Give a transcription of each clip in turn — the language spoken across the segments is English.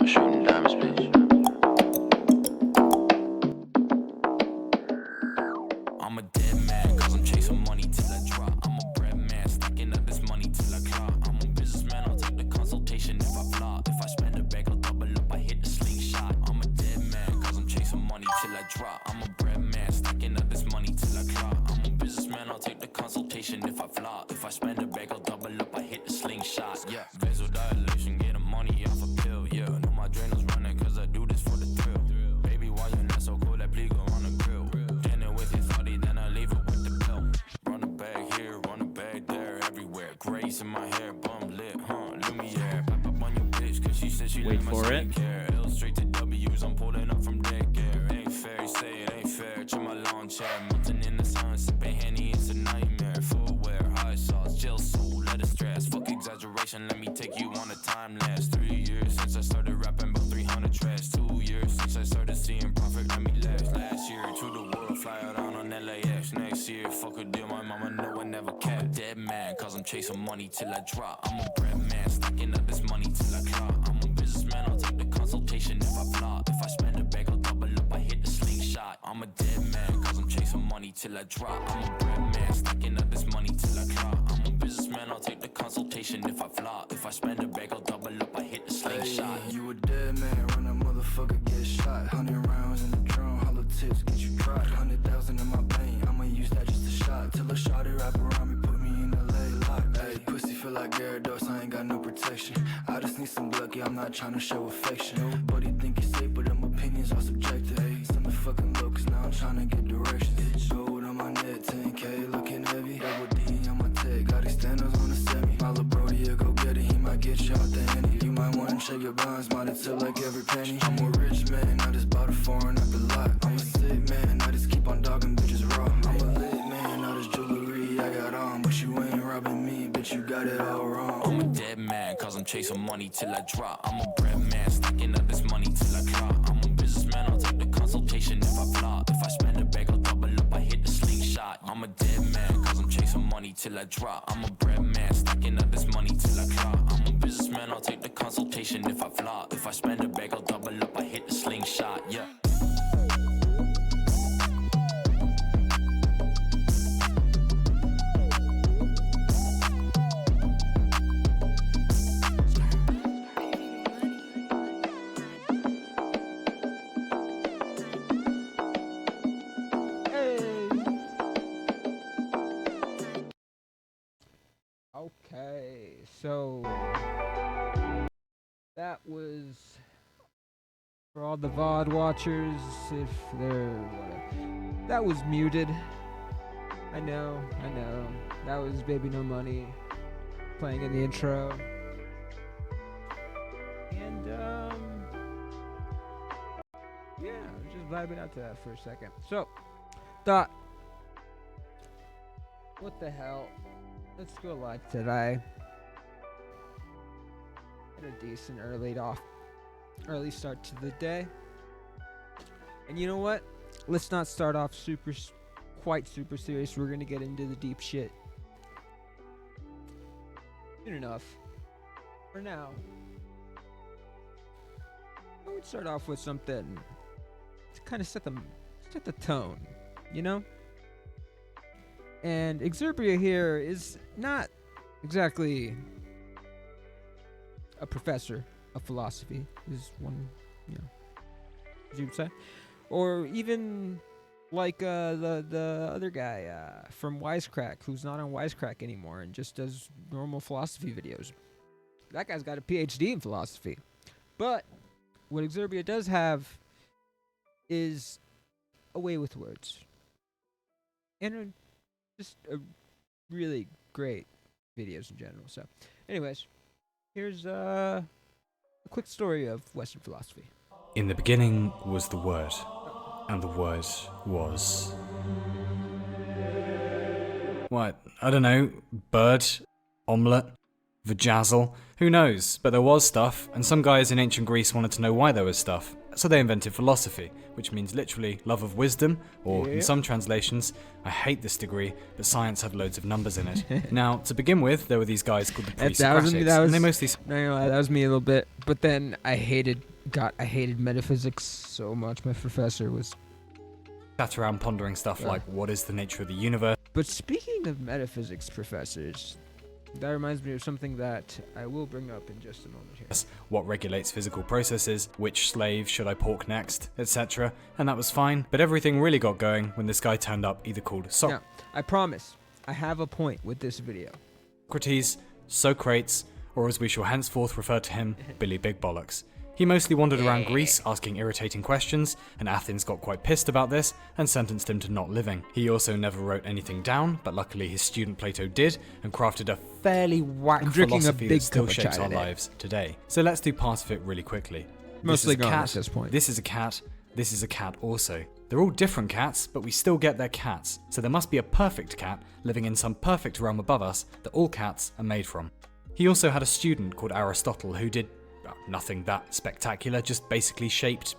shooting diamonds, bitch. I'm a dead man, cause I'm chasing money till I drop. I'm a bread man, stacking up this money till I clock. I'm a businessman, I'll take the consultation if I flop. If I spend a bag, I'll double up, I hit the slingshot. I'm a dead man, cause I'm chasing money till I drop. I'm a bread man, stacking up this money till I clock. I'm a businessman, I'll take the consultation if I flop. If I spend a bag, I'll double up, I hit the slingshot. Yeah, vasodilation, getting money off a pill. Yeah, know my adrenals running, cause I do this for the thrill. Baby, why you not so cool? That please go on the grill. Dinner with his body, then I leave it with the pill. Run a bag here, run a bag there, everywhere. Grace in my hair, bum lit, Lumiere. Pop up on your bitch, cause she said she Wait like my for it. skincare. L straight to W's, I'm pulling up from daycare. Ain't fair, you say it ain't fair. Chill my lawn chair, melting in the sun, sipping Henny, it's a nightmare. Footwear, high sauce, gel soul, let it stress. Fuck exaggeration, let me take you on a time lapse. 3 years since I started rapping, about 300 tracks. 2 years since I started seeing profit, let me last. Last year, to the world, fly out on LAX. Next year, fuck a deal, my mama know I never capped. Dead man, cause I'm chasing money till I drop. I'm a bread man, stacking up this money till I clock. I'm a businessman, I'll take the consultation if I flop. If I spend a bag, I'll double up, I hit the slingshot. I'm a dead man, cause I'm chasing money till I drop. I'm a bread man, stacking up this money till I clock. I'm a businessman, I'll take the consultation if I flop. If I spend a bag, I'll double up, I hit the slingshot. Hey, you a dead man, run a motherfucker, get shot. 100 rounds in the drum, hollow tips, get you dropped. 100,000 in my vein, I'ma use that just a shot. Till a shawty wrap around me, put me in LA lock. Hey, pussy feel like Gyarados, I ain't got no protection. I just need some luck, yeah, I'm not trying to show affection. Nobody think you're safe, but them opinions are subjective. Hey, send me fucking low, cause now I'm trying to get directions. Gold on my neck, 10K, looking heavy. Double D on my tag, got these standards on the semi. My lil' brody, yeah, go get it, he might get you out the handy. You might wanna check your bonds, might it tip like every penny. I'm a rich man, I just bought a foreign at the lot. I'm a sick man, I just keep on dogging bitches raw. I'm a lit man, all this jewelry I got on, but you ain't robbing me, bitch, you got it all wrong. I'm a dead man, cause I'm chasing money till I drop. I'm a bread man, stacking up this money till I clock. I'm a businessman, I'll take the consultation if I flop. If I spend a bag, I'll double up, I hit the slingshot. I'm a dead man, cause I'm chasing money till I drop. I'm a bread man, stacking up this money till I clock. I'm a businessman, I'll take the consultation if I flop. If I spend a bag, I'll double up, I hit the slingshot, yeah. Okay, so that was for all the VOD watchers, if they're whatever. That was muted. I know. That was Baby No Money playing in the intro. And yeah, I was just vibing out to that for a second. So, thought, what the hell? Let's go live today. Had a decent early start to the day. And you know what? Let's not start off quite super serious. We're gonna get into the deep shit soon enough. For now, I would start off with something to kind of set the tone, you know? And Xerbia here is not exactly a professor of philosophy, is one, as you would say. Or even like the other guy from Wisecrack, who's not on Wisecrack anymore and just does normal philosophy videos. That guy's got a PhD in philosophy. But what Xerbia does have is a way with words. And just a really great videos in general. So, anyways, here's a quick story of Western philosophy. In the beginning was the Word, and the Word was... What? I don't know. Bird? Omelette? Vajazzle? Who knows? But there was stuff, and some guys in ancient Greece wanted to know why there was stuff. So they invented philosophy, which means literally love of wisdom, or in some translations, I hate this degree, but science had loads of numbers in it. Now, to begin with, there were these guys called the pre-Socratics, and they mostly... No, that was me a little bit. But then I hated metaphysics so much. My professor was... sat around pondering stuff like, what is the nature of the universe? But speaking of metaphysics professors, that reminds me of something that I will bring up in just a moment here. What regulates physical processes, which slave should I pork next, etc. And that was fine, but everything really got going when this guy turned up, either called Now, I promise, I have a point with this video. Socrates, Socrates, or as we shall henceforth refer to him, Billy Big Bollocks. He mostly wandered around Greece asking irritating questions, and Athens got quite pissed about this and sentenced him to not living. He also never wrote anything down, but luckily his student Plato did, and crafted a fairly whack philosophy that still shapes our lives today. So let's do part of it really quickly. Mostly gone at this point. This is a cat, this is a cat also. They're all different cats, but we still get their cats, so there must be a perfect cat living in some perfect realm above us that all cats are made from. He also had a student called Aristotle who did nothing that spectacular, just basically shaped,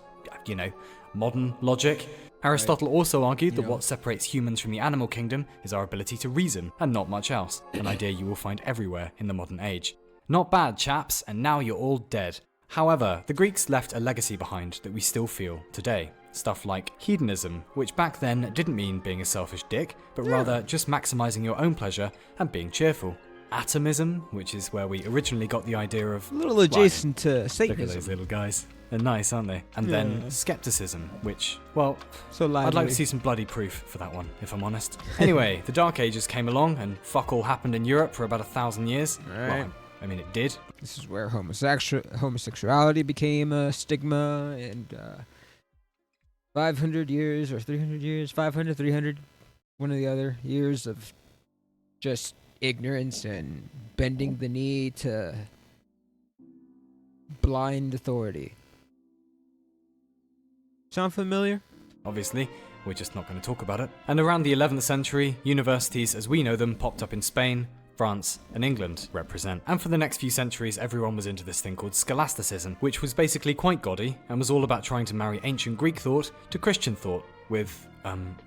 modern logic. Aristotle also argued that what separates humans from the animal kingdom is our ability to reason, and not much else, an idea you will find everywhere in the modern age. Not bad, chaps, and now you're all dead. However, the Greeks left a legacy behind that we still feel today. Stuff like hedonism, which back then didn't mean being a selfish dick, but rather just maximizing your own pleasure and being cheerful. Atomism, which is where we originally got the idea of... A little adjacent to Satanism. Look at those little guys. They're nice, aren't they? And then skepticism, which, well, so I'd like to see some bloody proof for that one, if I'm honest. Anyway, the Dark Ages came along and fuck all happened in Europe for about 1,000 years. Right. Well, I mean, it did. This is where homosexuality became a stigma, and 500 years or 300 years, 500, 300, one or the other years of just ignorance and bending the knee to blind authority. Sound familiar? Obviously, we're just not going to talk about it. And around the 11th century, universities as we know them popped up in Spain, France, and England represent. And for the next few centuries, everyone was into this thing called scholasticism, which was basically quite gaudy and was all about trying to marry ancient Greek thought to Christian thought with,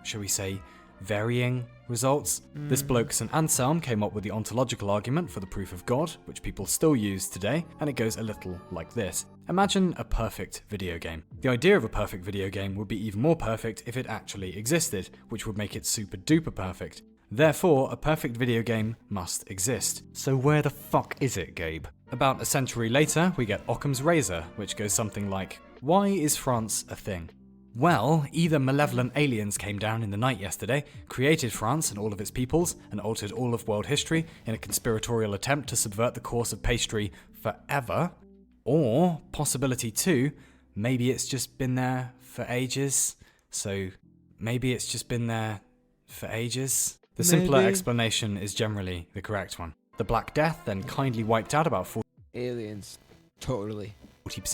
shall we say, varying results. This bloke St. Anselm came up with the ontological argument for the proof of God, which people still use today, and it goes a little like this. Imagine a perfect video game. The idea of a perfect video game would be even more perfect if it actually existed, which would make it super duper perfect. Therefore, a perfect video game must exist. So where the fuck is it, Gabe? About a century later, we get Occam's razor, which goes something like, why is France a thing? Well, either malevolent aliens came down in the night yesterday, created France and all of its peoples, and altered all of world history in a conspiratorial attempt to subvert the course of pastry forever, or, possibility 2, maybe it's just been there for ages, so maybe it's just been there for ages. The simpler explanation is generally the correct one. The Black Death then kindly wiped out about 40% Aliens. Totally.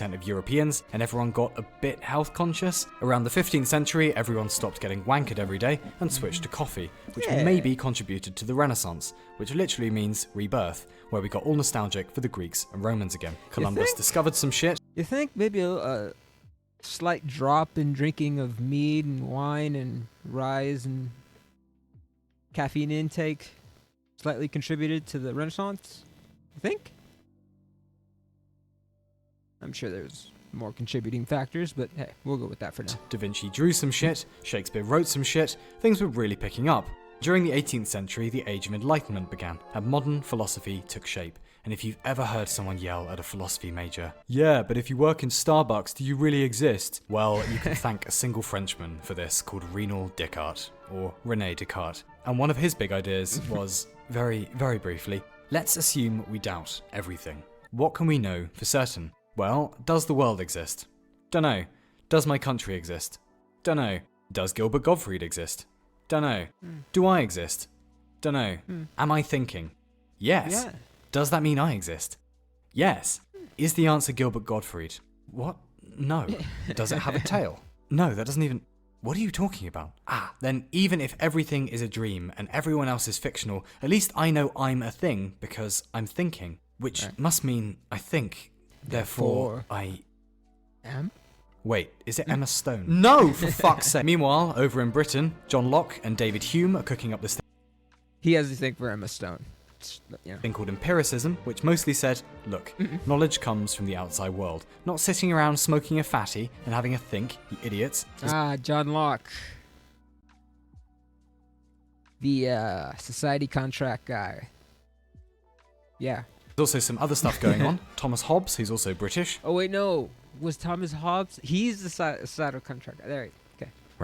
of Europeans, and everyone got a bit health conscious. Around the 15th century, everyone stopped getting wankered every day and switched to coffee, which maybe contributed to the Renaissance, which literally means rebirth, where we got all nostalgic for the Greeks and Romans again. Columbus discovered some shit. You think maybe a slight drop in drinking of mead and wine and rise and caffeine intake slightly contributed to the Renaissance? You think? I'm sure there's more contributing factors, but hey, we'll go with that for now. Da Vinci drew some shit, Shakespeare wrote some shit, things were really picking up. During the 18th century, the Age of Enlightenment began, and modern philosophy took shape. And if you've ever heard someone yell at a philosophy major, yeah, but if you work in Starbucks, do you really exist? Well, you can thank a single Frenchman for this called René Descartes, or René Descartes. And one of his big ideas was, very, very briefly, let's assume we doubt everything. What can we know for certain? Well, does the world exist? Dunno. Does my country exist? Dunno. Does Gilbert Gottfried exist? Dunno. Do I exist? Dunno. Am I thinking? Yes. Yeah. Does that mean I exist? Yes. Is the answer Gilbert Gottfried? What? No. Does it have a tail? No, that doesn't even... What are you talking about? Then even if everything is a dream and everyone else is fictional, at least I know I'm a thing because I'm thinking, which must mean I think. Therefore, I am? Wait, is it Emma Stone? No, for fuck's sake. Meanwhile, over in Britain, John Locke and David Hume are cooking up this He has a thing for Emma Stone. thing called empiricism, which mostly said, look, knowledge comes from the outside world, not sitting around smoking a fatty and having a think, you idiots. John Locke. The society contract guy. Yeah. There's also some other stuff going on. Thomas Hobbes, who's also British, Oh, wait, no. Was Thomas Hobbes? He's the societal contract guy. There he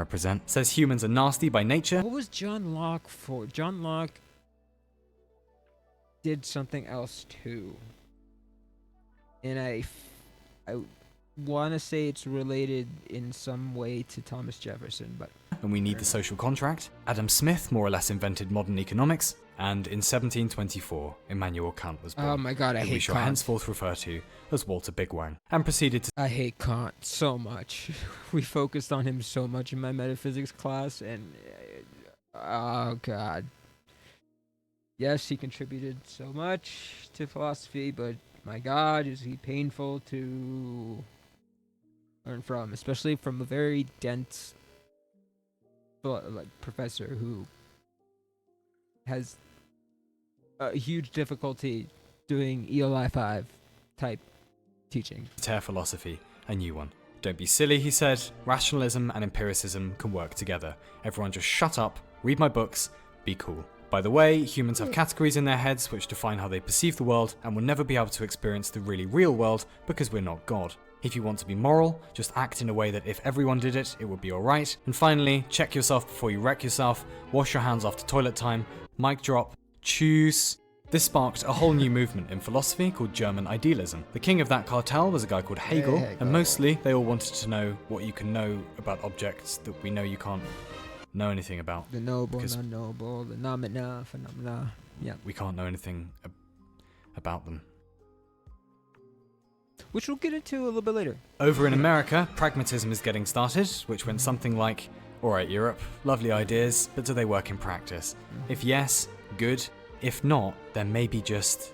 okay. says humans are nasty by nature. What was John Locke for? John Locke did something else too. And I want to say it's related in some way to Thomas Jefferson, but... And we need the social contract. Adam Smith more or less invented modern economics. And in 1724, Immanuel Kant was born. Oh my god, I who we hate shall Kant. henceforth refer to as Walter Bigwang. And proceeded to I hate Kant so much. We focused on him so much in my metaphysics class, and... oh god. Yes, he contributed so much to philosophy, but my god, is he painful to learn from, especially from a very dense professor who has a huge difficulty doing ELI 5 type teaching. tear philosophy, a new one. Don't be silly, he said. Rationalism and empiricism can work together. Everyone just shut up, read my books, be cool. By the way, humans have categories in their heads which define how they perceive the world and will never be able to experience the really real world because we're not God. If you want to be moral, just act in a way that if everyone did it, it would be alright. And finally, check yourself before you wreck yourself, wash your hands after toilet time, mic drop, choose. This sparked a whole new movement in philosophy called German idealism. The king of that cartel was a guy called Hegel, and mostly they all wanted to know what you can know about objects that we know you can't know anything about. The noble, Because- non-noble, the phenomena. Yeah. We can't know anything about them. Which we'll get into a little bit later. Over in America, pragmatism is getting started, which went something like, alright Europe, lovely ideas, but do they work in practice? If yes, good. If not, then maybe just...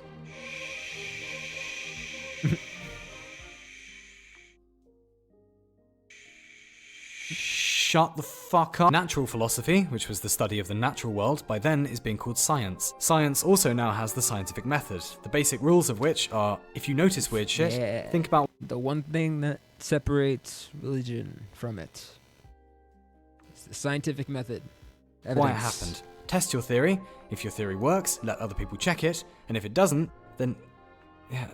Shut the fuck up. Natural philosophy, which was the study of the natural world, by then is being called science. Science also now has the scientific method, the basic rules of which are, if you notice weird shit, Yeah. think about The one thing that separates religion from it. It's the scientific method. why it Evidence. happened. Test your theory. If your theory works, let other people check it, and if it doesn't, then yeah,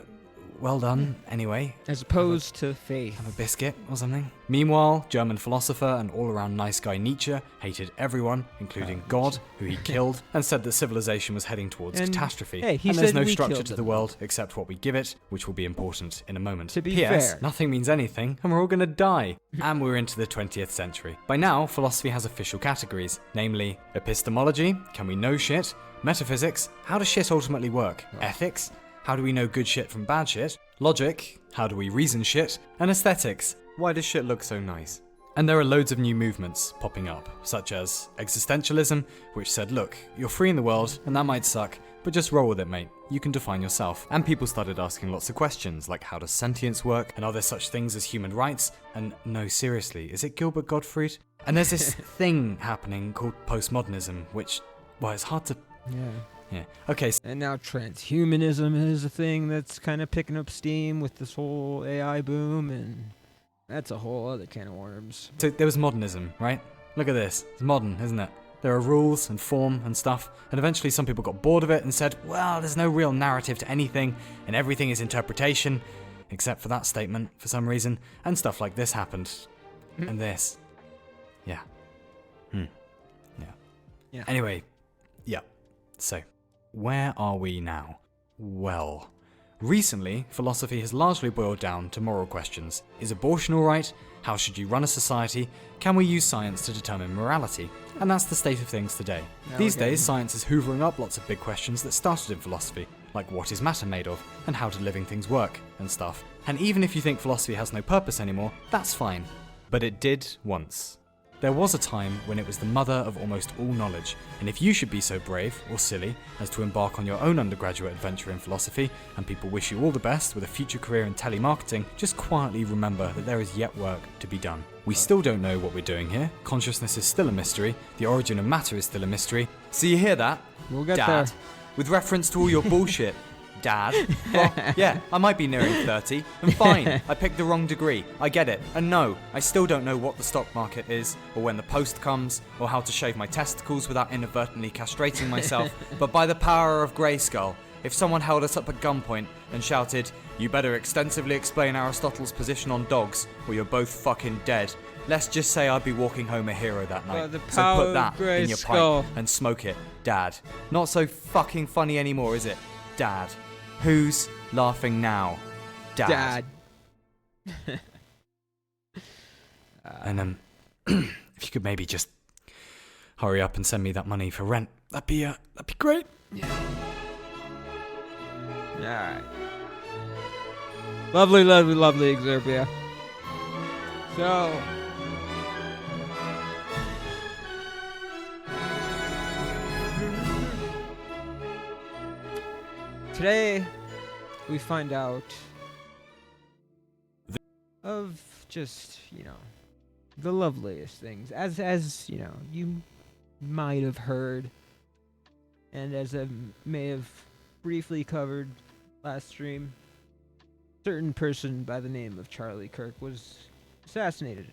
well done anyway. As opposed to faith. Have a biscuit or something. Meanwhile, German philosopher and all-around nice guy Nietzsche hated everyone, including God, who he killed, and said that civilization was heading towards And, catastrophe. hey, he and there's said no we structure killed to the them. world except what we give it, which will be important in a moment. To be P.S. fair. Nothing means anything, and we're all gonna die. And we're into the 20th century. By now, philosophy has official categories, namely epistemology, can we know shit? Metaphysics, how does shit ultimately work? Ethics, how do we know good shit from bad shit? Logic, how do we reason shit? And aesthetics, why does shit look so nice? And there are loads of new movements popping up, such as existentialism, which said, look, you're free in the world, and that might suck, but just roll with it, mate. You can define yourself. And people started asking lots of questions, like how does sentience work? And are there such things as human rights? And no, seriously, is it Gilbert Gottfried? And there's this thing happening called postmodernism, which, well, it's hard to... Yeah. Okay, And now transhumanism is a thing that's kind of picking up steam with this whole AI boom, and that's a whole other can of worms. so there was modernism, right? Look at this. It's modern, isn't it? There are rules and form and stuff, and eventually some people got bored of it and said, well, there's no real narrative to anything, and everything is interpretation, except for that statement, for some reason, and stuff like this happened. And this. Yeah. Yeah. Anyway, yeah. So, where are we now? Well, recently, philosophy has largely boiled down to moral questions. Is abortion alright? How should you run a society? Can we use science to determine morality? And that's the state of things today. These Okay. days, science is hoovering up lots of big questions that started in philosophy, like what is matter made of, and how do living things work, and stuff. And even if you think philosophy has no purpose anymore, that's fine. But it did once. There was a time when it was the mother of almost all knowledge, and if you should be so brave, or silly, as to embark on your own undergraduate adventure in philosophy, and people wish you all the best with a future career in telemarketing, just quietly remember that there is yet work to be done. We still don't know what we're doing here, consciousness is still a mystery, the origin of matter is still a mystery. So you hear that? We'll get Dad, there. with reference to all your bullshit. Dad? Well, yeah, I might be nearing 30, and fine, I picked the wrong degree, I get it. And no, I still don't know what the stock market is, or when the post comes, or how to shave my testicles without inadvertently castrating myself, but by the power of Grayskull, if someone held us up at gunpoint and shouted, "You better extensively explain Aristotle's position on dogs, or you're both fucking dead," let's just say I'd be walking home a hero that night. the So power put that of in your Grayskull. pipe and smoke it, Dad. Not so fucking funny anymore, is it? Dad. Who's laughing now? Dad. And if you could maybe just hurry up and send me that money for rent, that'd be great. Alright. Lovely, lovely, lovely, Exerbia. So... today, we find out of just, the loveliest things. As you might have heard, and as I may have briefly covered last stream, certain person by the name of Charlie Kirk was assassinated.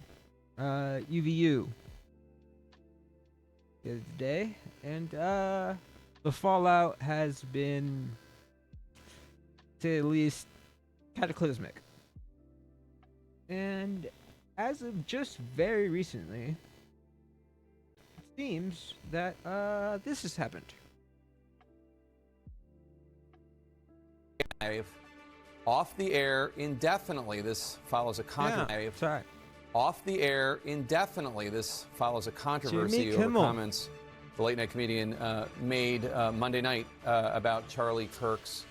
UVU. The other day. And, the fallout has been, to say the least, cataclysmic. And as of just very recently, it seems that this has happened. Off the air indefinitely. This follows a controversy. Sorry. Off the air indefinitely. This follows a controversy Jimmy over Kimmel. comments the late night comedian made Monday night about Charlie Kirk's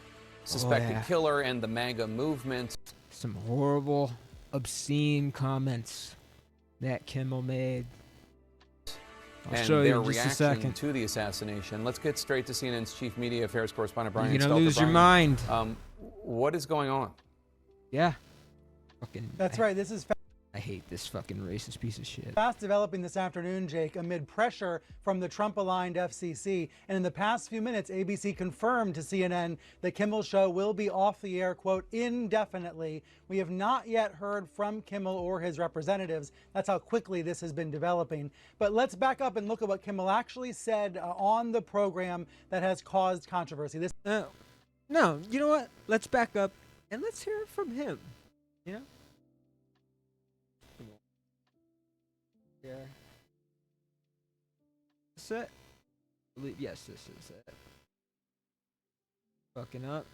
suspected killer and the MAGA movement. Some horrible, obscene comments that Kimmel made. I'll And show their you in just a reaction second. to the assassination. Let's get straight to CNN's chief media affairs correspondent, Brian. You're gonna Stelter. lose your Brian, mind. What is going on? Yeah. Fucking. That's right. This is I hate this fucking racist piece of shit. fast developing this afternoon, Jake, amid pressure from the Trump-aligned FCC. And in the past few minutes, ABC confirmed to CNN the Kimmel show will be off the air, quote, indefinitely. We have not yet heard from Kimmel or his representatives. That's how quickly this has been developing. But let's back up and look at what Kimmel actually said on the program that has caused controversy. No, you know what? Let's back up and let's hear it from him. You know? Yeah. This it? Yes, this is it. Fucking up.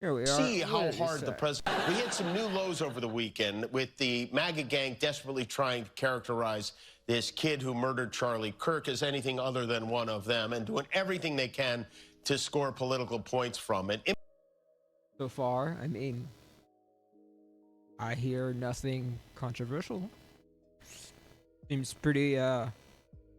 Here we are. See What how did he hard the say? president. We hit some new lows over the weekend with the MAGA gang desperately trying to characterize this kid who murdered Charlie Kirk as anything other than one of them and doing everything they can to score political points from it. So far, I mean, I hear nothing controversial. Seems pretty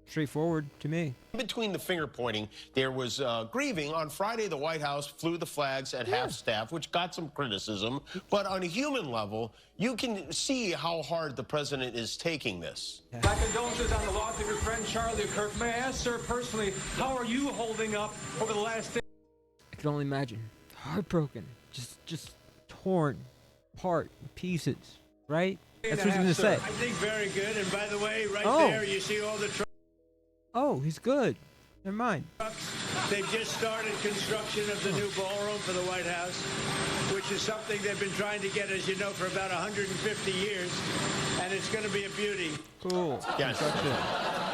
straightforward to me. In between the finger pointing, there was grieving. On Friday, the White House flew the flags at half-staff, which got some criticism. But on a human level, you can see how hard the president is taking this. My condolences on the loss of your friend Charlie Kirk. May I ask, sir, personally, how are you holding up over the last day? I can only imagine. Heartbroken. Just torn apart in pieces. Right? That's what he's gonna say. I think very good. And by the way, right Oh. there, you see all the Oh, he's good. Never mind. trucks. They've just started construction of the new ballroom for the White House, which is something they've been trying to get, as you know, for about 150 years. And it's going to be a beauty. Cool. Yes.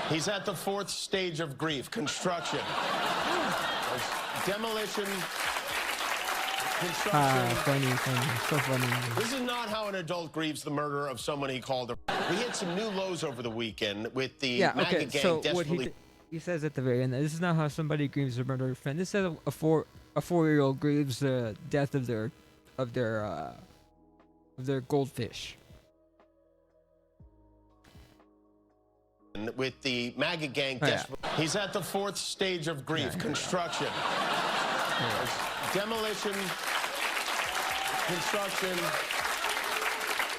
He's at the fourth stage of grief, construction. Demolition, construction. Funny. So funny. This is not how an adult grieves the murder of someone he called a... We hit some new lows over the weekend with the Yeah, MAGA okay, gang so what desperately... he says at the very end, this is not how somebody grieves a murdered friend. This is a four-year-old grieves the death of their goldfish. weekend with the MAGA gang. He's at the fourth stage of grief, construction. Demolition, construction.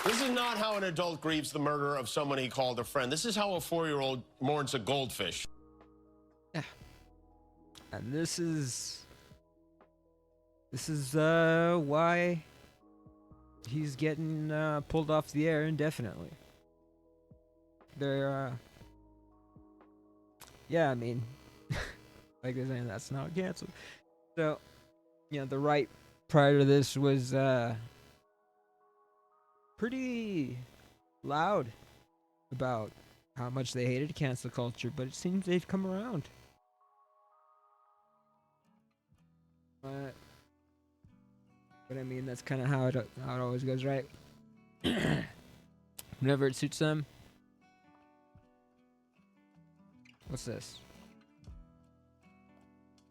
This is not how an adult grieves the murder of someone he called a friend. This is how a 4-year-old mourns a goldfish. Yeah. And this is why he's getting pulled off the air indefinitely. They're yeah, I mean, like they're saying that's not canceled. So, you know, the right prior to this was pretty loud about how much they hated cancel culture, but it seems they've come around. But I mean, that's kind of how it always goes, right? Whenever it suits them. What's this?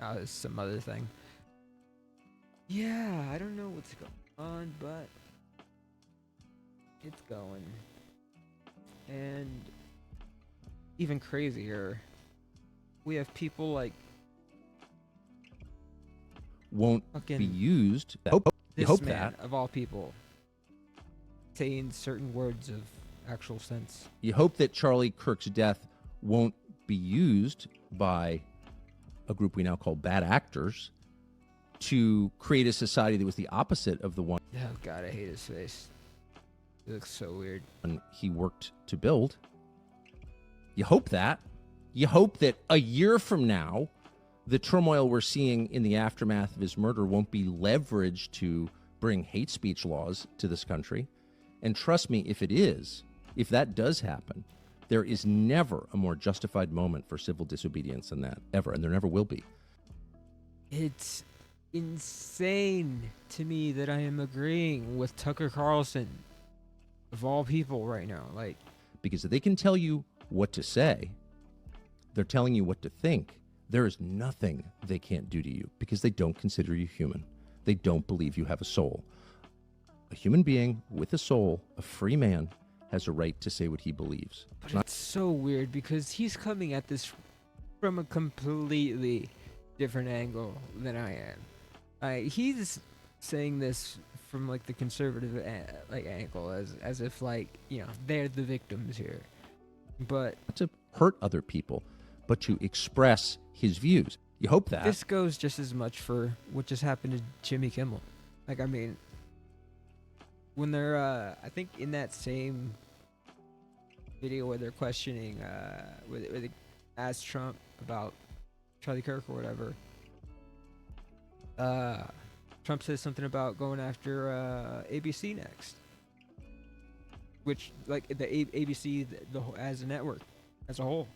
Oh, it's some other thing. Yeah, I don't know what's going on, but it's going. And even crazier, we have people like won't be used. You hope man, that of all people, saying certain words of actual sense. You hope that Charlie Kirk's death won't be used by a group we now call bad actors to create a society that was the opposite of the one. Oh God, I hate his face. He looks so weird. And he worked to build. You hope that. You hope that a year from now, the turmoil we're seeing in the aftermath of his murder won't be leveraged to bring hate speech laws to this country. And trust me, if it is, if that does happen, there is never a more justified moment for civil disobedience than that, ever, and there never will be. It's insane to me that I am agreeing with Tucker Carlson, of all people right now. Like, because if they can tell you what to say, they're telling you what to think. There is nothing they can't do to you because they don't consider you human. They don't believe you have a soul. A human being with a soul, a free man, has a right to say what he believes. But it's so weird because he's coming at this from a completely different angle than I am. He's saying this from like the conservative angle, as if like, you know, they're the victims here. But not to hurt other people, but to express his views. You hope that. This goes just as much for what just happened to Jimmy Kimmel. Like, I mean, when they're, I think in that same video where they're questioning, where they asked Trump about Charlie Kirk or whatever, Trump says something about going after ABC next. Which, like, the ABC as a network, as a whole.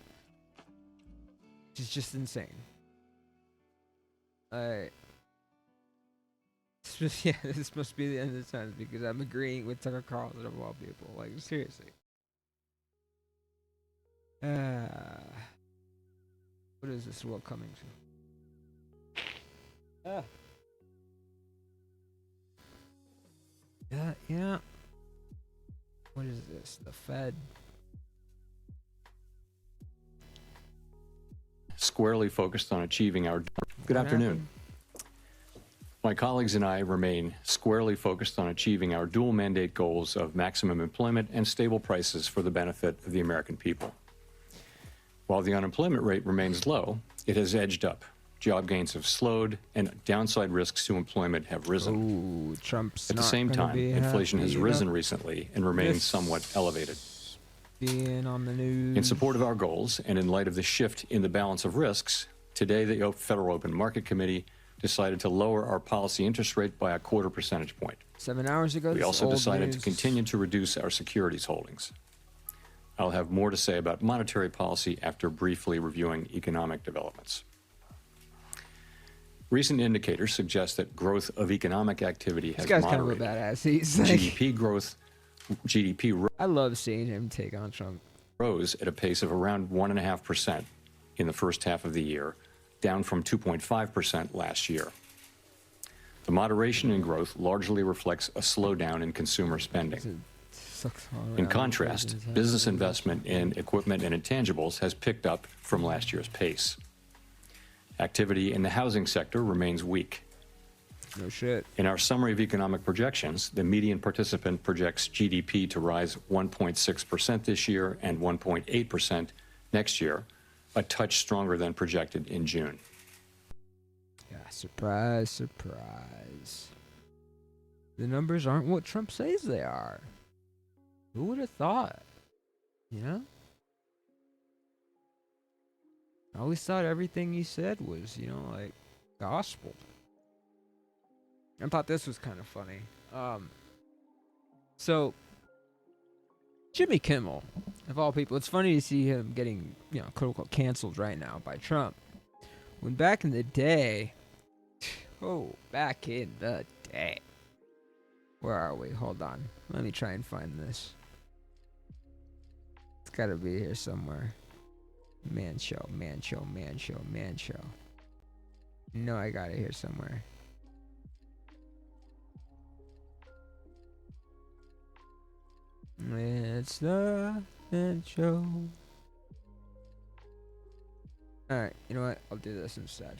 It's just insane. This must be the end of the sentence because I'm agreeing with Tucker Carlson of all people. Like, seriously. What is this world coming to? Yeah. What is this? The Fed. Squarely focused on achieving our... Good afternoon. My colleagues and I remain squarely focused on achieving our dual mandate goals of maximum employment and stable prices for the benefit of the American people. While the unemployment rate remains low, it has edged up. Job gains have slowed, and downside risks to employment have risen. Trump's At the same time, inflation has risen recently and remains somewhat elevated. Being on the news. In support of our goals, and in light of the shift in the balance of risks, today the Federal Open Market Committee decided to lower our policy interest rate by a 1/4 percentage point. 7 hours ago, we also decided to continue to reduce our securities holdings. I'll have more to say about monetary policy after briefly reviewing economic developments. Recent indicators suggest that growth of economic activity has moderated. This guy's kind of a badass. He's like, GDP growth, I love seeing him take on Trump. Rose at a pace of around 1.5% in the first half of the year, down from 2.5% last year. The moderation in growth largely reflects a slowdown in consumer spending. In contrast, business investment in equipment and intangibles has picked up from last year's pace. Activity in the housing sector remains weak. No shit. In our summary of economic projections, the median participant projects GDP to rise 1.6% this year and 1.8% next year, a touch stronger than projected in June. Yeah, surprise, surprise. The numbers aren't what Trump says they are. Who would have thought? You know? I always thought everything he said was, you know, like gospel. I thought this was kind of funny. So Jimmy Kimmel, of all people, it's funny to see him getting, you know, quote unquote canceled right now by Trump. When back in the day, back in the day. Where are we? Hold on. Let me try and find this. It's gotta be here somewhere. Man show. No, I got it here somewhere. It's the Man Show. Alright, you know what? I'll do this instead.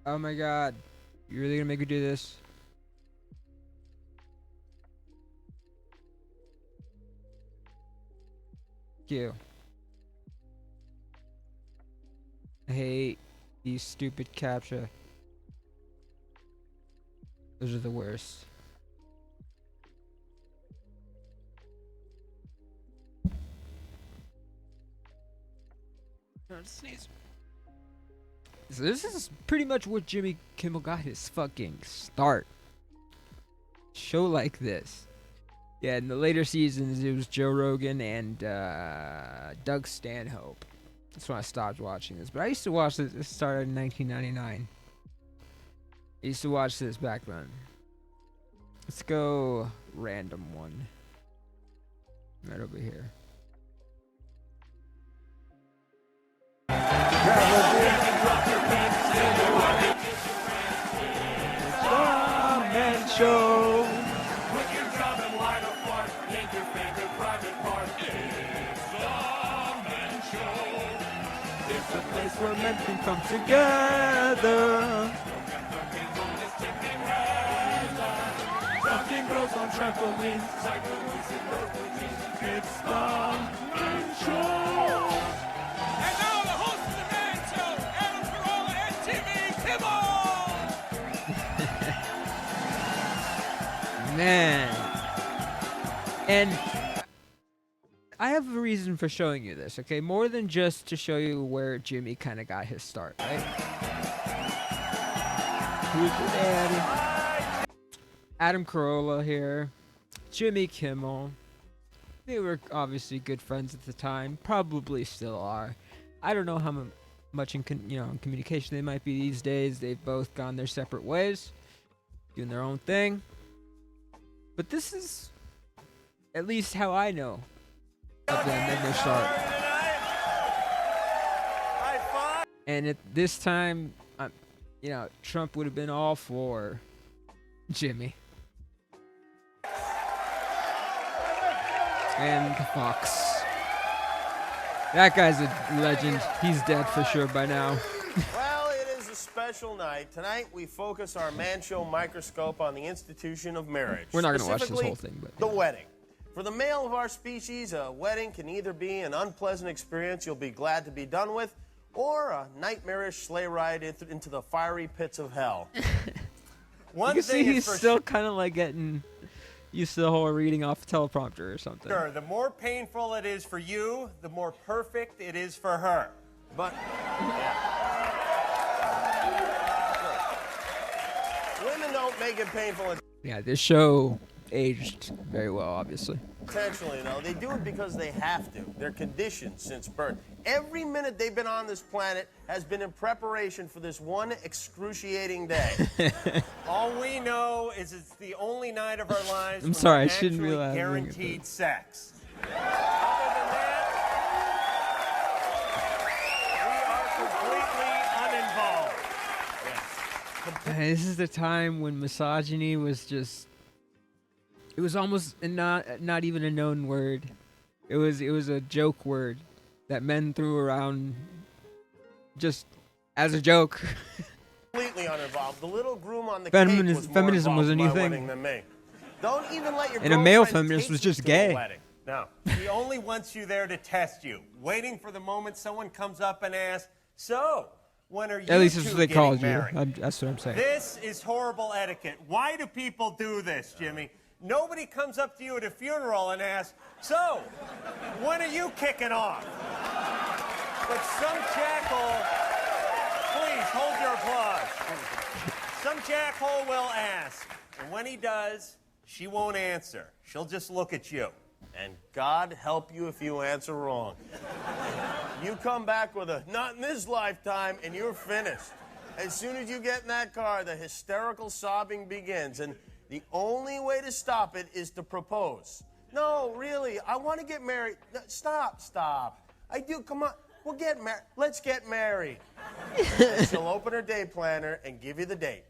Oh my god. You really gonna make me do this? You. I hate these stupid captcha. Those are the worst. Sneeze. So this is pretty much where Jimmy Kimmel got his fucking start. Show like this. Yeah, in the later seasons, it was Joe Rogan and Doug Stanhope. That's when I stopped watching this. But I used to watch this. It started in 1999. I used to watch this back then. Let's go random one. Right over here. Show. When you're driving wide apart, take your favorite private part. It's the Man Show. It's a place where men can come together. Talking girls on trampolines, cyclists and road. It's the Man Show. And now the host of the Man Show, Adam Carolla and Jimmy Kimmel. Man. And I have a reason for showing you this, okay? More than just to show you where Jimmy kind of got his start, right? Who's your daddy? Adam Carolla here. Jimmy Kimmel. They were obviously good friends at the time. Probably still are. I don't know how much in communication they might be these days. They've both gone their separate ways, doing their own thing. But this is at least how I know of them and their start. And at this time, Trump would have been all for Jimmy. And Fox. That guy's a legend. He's dead for sure by now. Well, it is a special night. Tonight, we focus our Man Show microscope on the institution of marriage. We're not going to watch this whole thing, but the wedding. For the male of our species, a wedding can either be an unpleasant experience you'll be glad to be done with, or a nightmarish sleigh ride into the fiery pits of hell. You can see he's still kind of like getting used to the whole reading off a teleprompter or something. Sure, the more painful it is for you, the more perfect it is for her. But women don't make it painful. Yeah, this show aged very well, obviously. Intentionally, they do it because they have to. They're conditioned since birth. Every minute they've been on this planet has been in preparation for this one excruciating day. All we know is it's the only night of our lives I'm sorry, I shouldn't actually realize guaranteed sex. Other than that, we are completely uninvolved. This is the time when misogyny was just It was almost not even a known word. It was a joke word that men threw around just as a joke. Completely uninvolved. The little groom on the Feminism was a new thing. Than me. Don't even let your and a male girlfriend feminist take was you just to gay. the wedding. No, he only wants you there to test you, waiting for the moment someone comes up and asks, "So, when are you At least two that's what they getting called you. married?" That's what I'm saying. This is horrible etiquette. Why do people do this, Jimmy? Nobody comes up to you at a funeral and asks, "So, when are you kicking off?" But some jackhole, please hold your applause. Some jackhole will ask, and when he does, she won't answer. She'll just look at you. And God help you if you answer wrong. You come back with a "not in this lifetime" and you're finished. As soon as you get in that car, the hysterical sobbing begins, and the only way to stop it is to propose. "No, really, I want to get married." No, stop. I do, come on. We'll get married. Let's get married. She'll open her day planner and give you the date.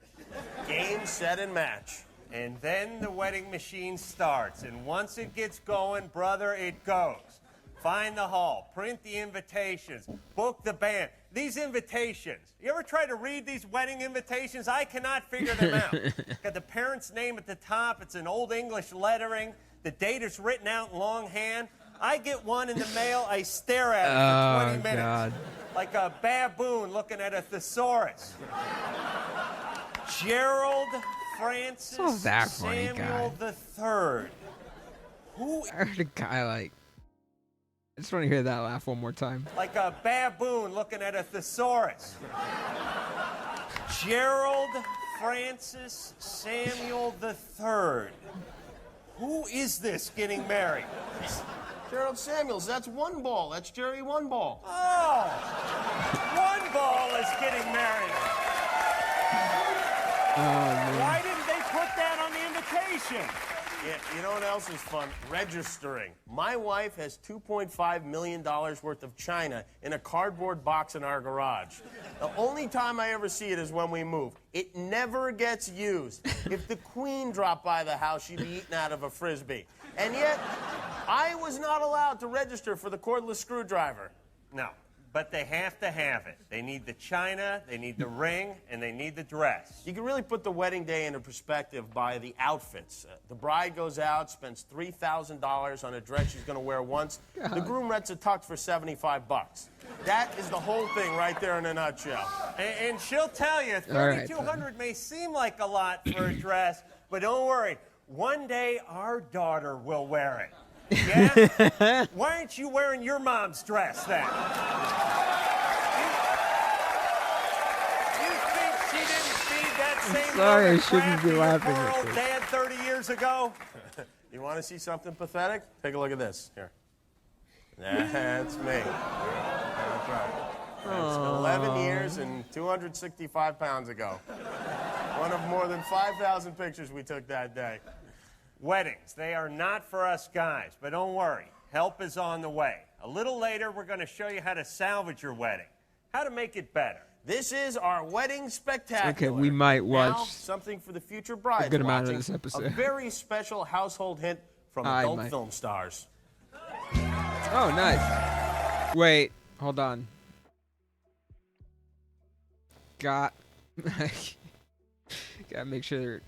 Game, set, and match. And then the wedding machine starts. And once it gets going, brother, it goes. Find the hall, print the invitations, book the band. These invitations, you ever try to read these wedding invitations? I cannot figure them out. Got the parent's name at the top. It's in Old English lettering. The date is written out in longhand. I get one in the mail. I stare at it for 20 minutes. God. Like a baboon looking at a thesaurus. Gerald Francis It's not that funny, Samuel III. Who? I heard a guy like. I just want to hear that laugh one more time. Like a baboon looking at a thesaurus. Gerald Francis Samuel III. Who is this getting married? Gerald Samuels, that's one ball. That's Jerry One Ball. Oh! One ball is getting married. Oh, man. Why didn't they put that on the invitation? Yeah, you know what else is fun? Registering. My wife has $2.5 million worth of china in a cardboard box in our garage. The only time I ever see it is when we move. It never gets used. If the Queen dropped by the house, she'd be eaten out of a Frisbee. And yet, I was not allowed to register for the cordless screwdriver. No, but they have to have it. They need the china, they need the ring, and they need the dress. You can really put the wedding day into perspective by the outfits. The bride goes out, spends $3,000 on a dress she's going to wear once. God. The groom rents a tux for $75. That is the whole thing right there in a nutshell. And she'll tell you, $3,200 may seem like a lot for a dress, but don't worry. One day, our daughter will wear it. Yeah? Why aren't you wearing your mom's dress then? You think she didn't see that same sorry, load I of shouldn't crap be in laughing your at poor old this. dad 30 years ago? You want to see something pathetic? Take a look at this. Here. That's me. That's right. That's 11 years and 265 pounds ago. One of more than 5,000 pictures we took that day. Weddings, they are not for us guys, but don't worry. Help is on the way. A little later, we're going to show you how to salvage your wedding, how to make it better. This is our wedding spectacular. Okay, we might watch now, something for the future brides. a good amount of watching. this episode. A very special household hint from I adult might. film stars. Oh, nice. Wait, hold on. Gotta make sure.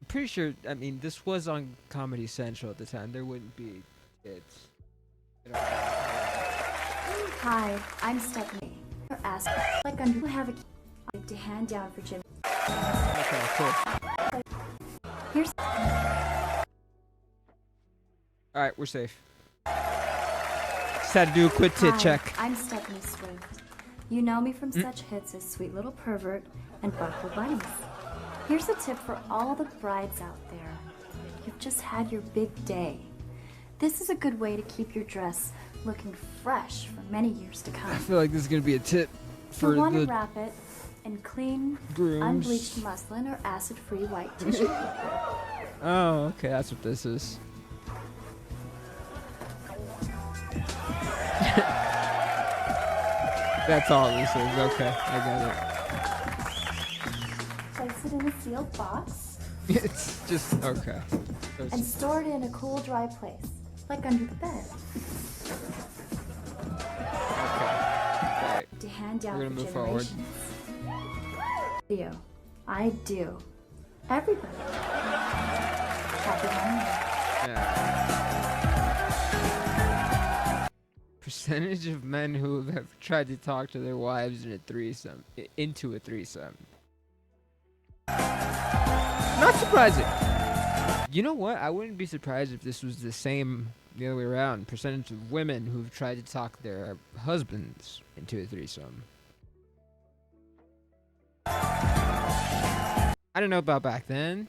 I'm pretty sure. I mean, this was on Comedy Central at the time. There wouldn't be kids. Hi, I'm Stephanie. Ask like I'm have a to hand down for Jimmy. Okay, cool. Here's All right, we're safe. Just had to do a quick tit check. I'm Stephanie Swift. You know me from such hits as Sweet Little Pervert and Buckle Bunnies. Here's a tip for all the brides out there. You've just had your big day. This is a good way to keep your dress looking fresh for many years to come. I feel like this is gonna be a tip for You'll want to the wrap it in clean, grooms. unbleached muslin or acid-free white tissue paper. Oh, okay, that's what this is. That's all this is. Okay, I got it. Place it in a sealed box. It's just okay. And store it in a cool, dry place, like under the bed. Okay. To hand down We're for gonna move forward. generations. I do. Everybody. Happy home. Yeah. Percentage of men who have tried to talk to their wives into a threesome. Not surprising. You know what? I wouldn't be surprised if this was the same the other way around. Percentage of women who've tried to talk their husbands into a threesome. I don't know about back then,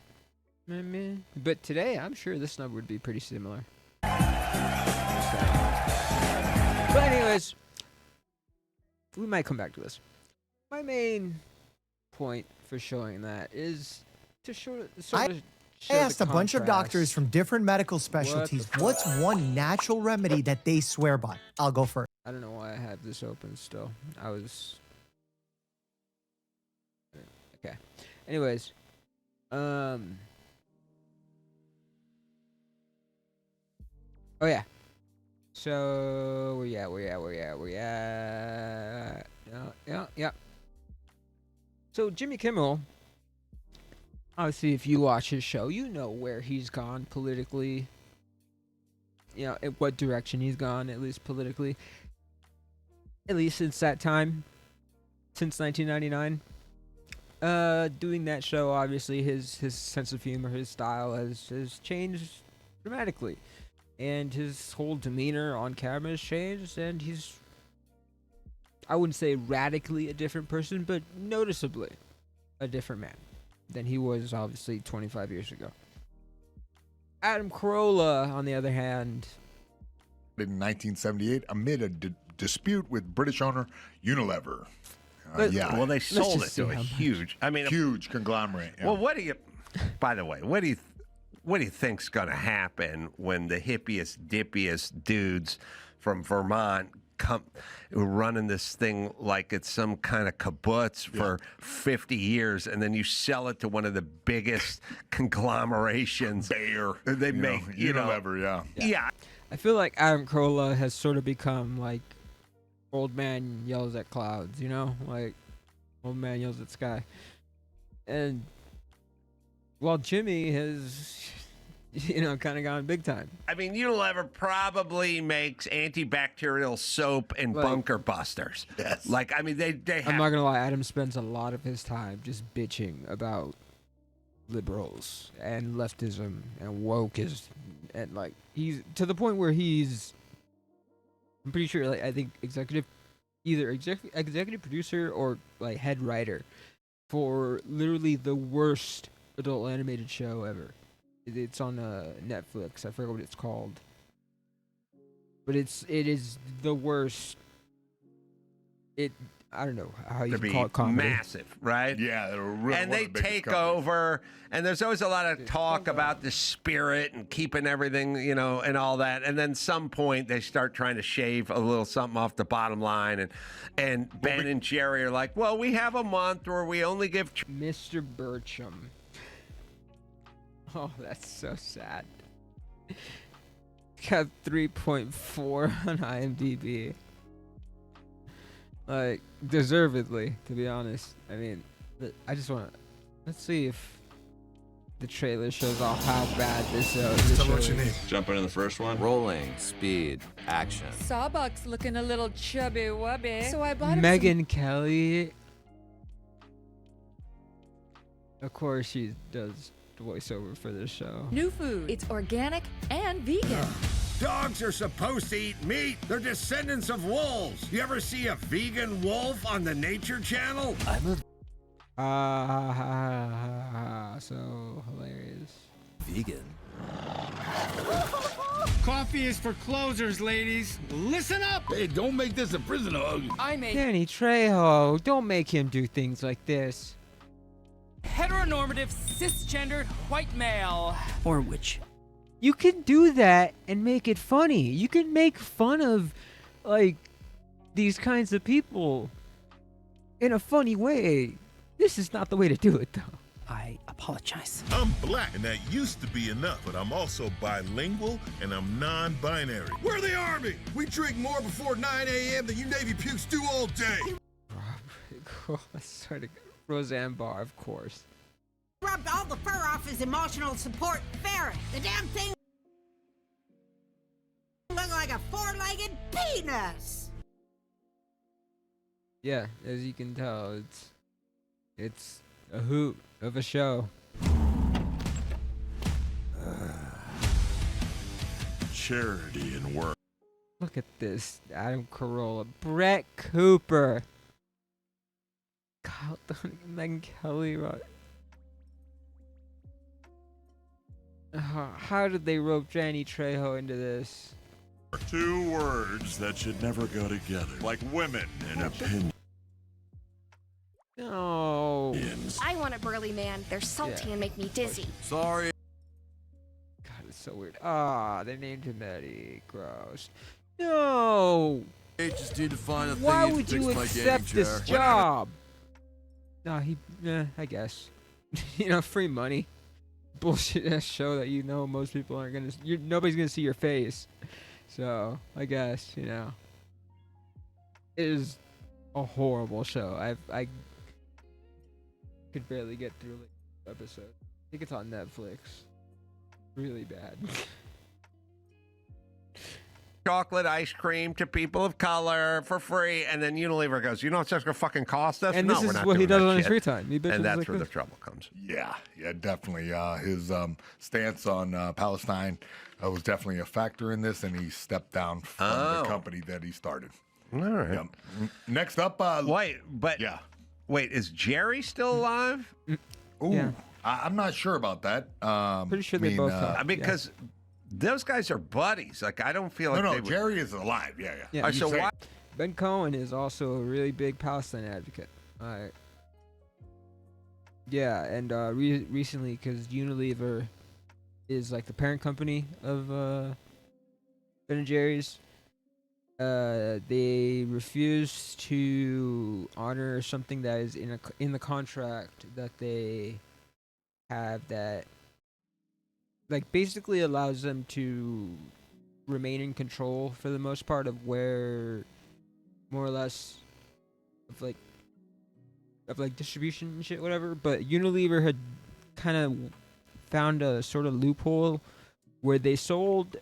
but today I'm sure this number would be pretty similar. But anyways, we might come back to this. My main point for showing that is to show I asked a bunch of doctors from different medical specialties what's one natural remedy that they swear by. I'll go first. I don't know why I have this open still. Okay. Anyways, oh yeah. So where at? Yeah. So Jimmy Kimmel, obviously, if you watch his show, you know where he's gone politically. You know, in what direction he's gone, at least politically. At least since that time, since 1999. Doing that show, obviously, his sense of humor, his style has changed dramatically. And his whole demeanor on camera has changed, and he's, I wouldn't say radically a different person, but noticeably a different man than he was, obviously, 25 years ago. Adam Carolla, on the other hand, in 1978 amid a dispute with British owner Unilever. Well, they sold it to a huge conglomerate. Yeah. Well, by the way, what do you think's going to happen when the hippiest, dippiest dudes from Vermont come running this thing like it's some kind of kibbutz for 50 years, and then you sell it to one of the biggest conglomerations? Bayer. They make, Unilever, yeah. I feel like Adam Carolla has sort of become like old man yells at clouds, like old man yells at sky. And while Jimmy has, kind of gone big time. I mean, Unilever probably makes antibacterial soap and bunker busters. Yes. Like, I mean, they have... I'm not going to lie, Adam spends a lot of his time just bitching about liberals and leftism and wokeism. And, like, he's to the point where he's, I'm pretty sure, like, I think either executive producer or, like, head writer for literally the worst adult animated show ever. It's on Netflix. I forget what it's called, but it is the worst. I don't know how you call it. Comedy. Massive, right? Yeah, really and they take over, and there's always a lot of talk about the spirit and keeping everything, and all that. And then some point they start trying to shave a little something off the bottom line, and Ben and Jerry are like, "Well, we have a month where we only give." Mr. Burcham. Oh, that's so sad. Got 3.4 on IMDb. Like, deservedly, to be honest. I mean, I just want to... Let's see if the trailer shows off how bad this is. Tell me what you need. Jump into the first one. Rolling, speed, action. Sawbuck's looking a little chubby wubby. So I bought him Megyn Kelly. Of course, she does voiceover for this show. new food. It's organic and vegan. Dogs are supposed to eat meat. They're descendants of wolves. You ever see a vegan wolf on the Nature Channel? So hilarious. Vegan. Coffee is for closers, ladies. Listen up. Hey, don't make this a prison hug. I make Danny Trejo, don't make him do things like this. heteronormative, cisgendered, white male. Or witch. You can do that and make it funny. You can make fun of, like, these kinds of people in a funny way. This is not the way to do it, though. I apologize. apologize. I'm black, and that used to be enough, but I'm also bilingual, and I'm non-binary. We're the Army. We drink more before 9 a.m. than you Navy pukes do all day. Sorry, Roseanne Barr, of course. Rubbed all the fur off his emotional support ferret. The damn thing looked like a four-legged penis. Yeah, as you can tell, it's a hoot of a show. Charity and work. Look at this, Adam Carolla, Brett Cooper, Kyle Dunnigan, Megyn Kelly. How did they rope Danny Trejo into this? Two words that should never go together, like women and opinion. No. I want a burly man. They're salty and make me dizzy. Sorry. God, it's so weird. They named him Eddie. Gross. No. I just need to find a thing Why to would fix you my accept gaming this chair. job? No, I guess. Free money. Bullshit ass show that most people aren't gonna. Nobody's gonna see your face. So I guess it is a horrible show. I could barely get through the episode. I think it's on Netflix. Really bad. Chocolate ice cream to people of color for free, and then Unilever goes, "You know what's just gonna fucking cost us?" And no, this we're is not what he doing does that on his shit. free time. He bitches And that's like where the this. trouble comes. Yeah, definitely. His stance on Palestine was definitely a factor in this, and he stepped down from the company that he started. All right. Yep. Next up, wait, is Jerry still alive? Ooh, Yeah. I'm not sure about that. Pretty sure they both are. Because those guys are buddies. Like, I don't feel like they would... Jerry is alive. Yeah. Yeah. All right, so why... Ben Cohen is also a really big Palestine advocate. Yeah, and recently, because Unilever is like the parent company of Ben & Jerry's, they refuse to honor something that is in the contract that they have that, like, basically allows them to remain in control for the most part of where, more or less, of distribution and shit, whatever. But Unilever had kind of found a sort of loophole where they sold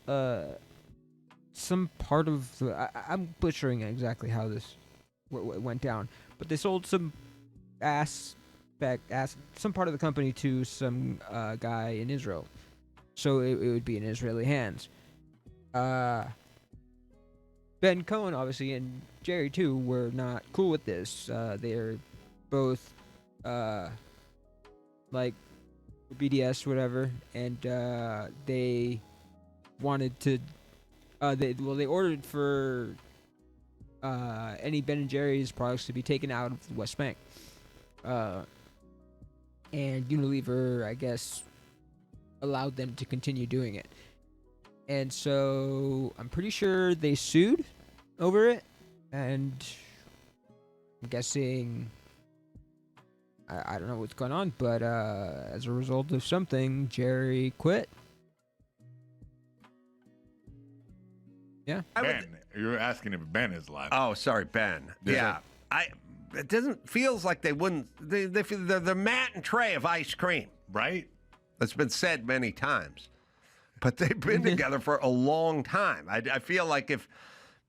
some part of I'm butchering exactly how this went down, but they sold some some part of the company to some guy in Israel, so it would be in Israeli hands. Ben Cohen, obviously, and Jerry too were not cool with this. They're both like BDS, whatever, and they wanted to. They ordered for any Ben & Jerry's products to be taken out of the West Bank. And Unilever, I guess, allowed them to continue doing it. And so I'm pretty sure they sued over it. And I'm guessing, I don't know what's going on, but as a result of something, Jerry quit. Yeah. Ben, you're asking if Ben is alive. Oh, sorry, Ben. Yeah. It feels like they wouldn't. They're Matt and Trey of ice cream, right? That's been said many times, but they've been together for a long time. I feel like if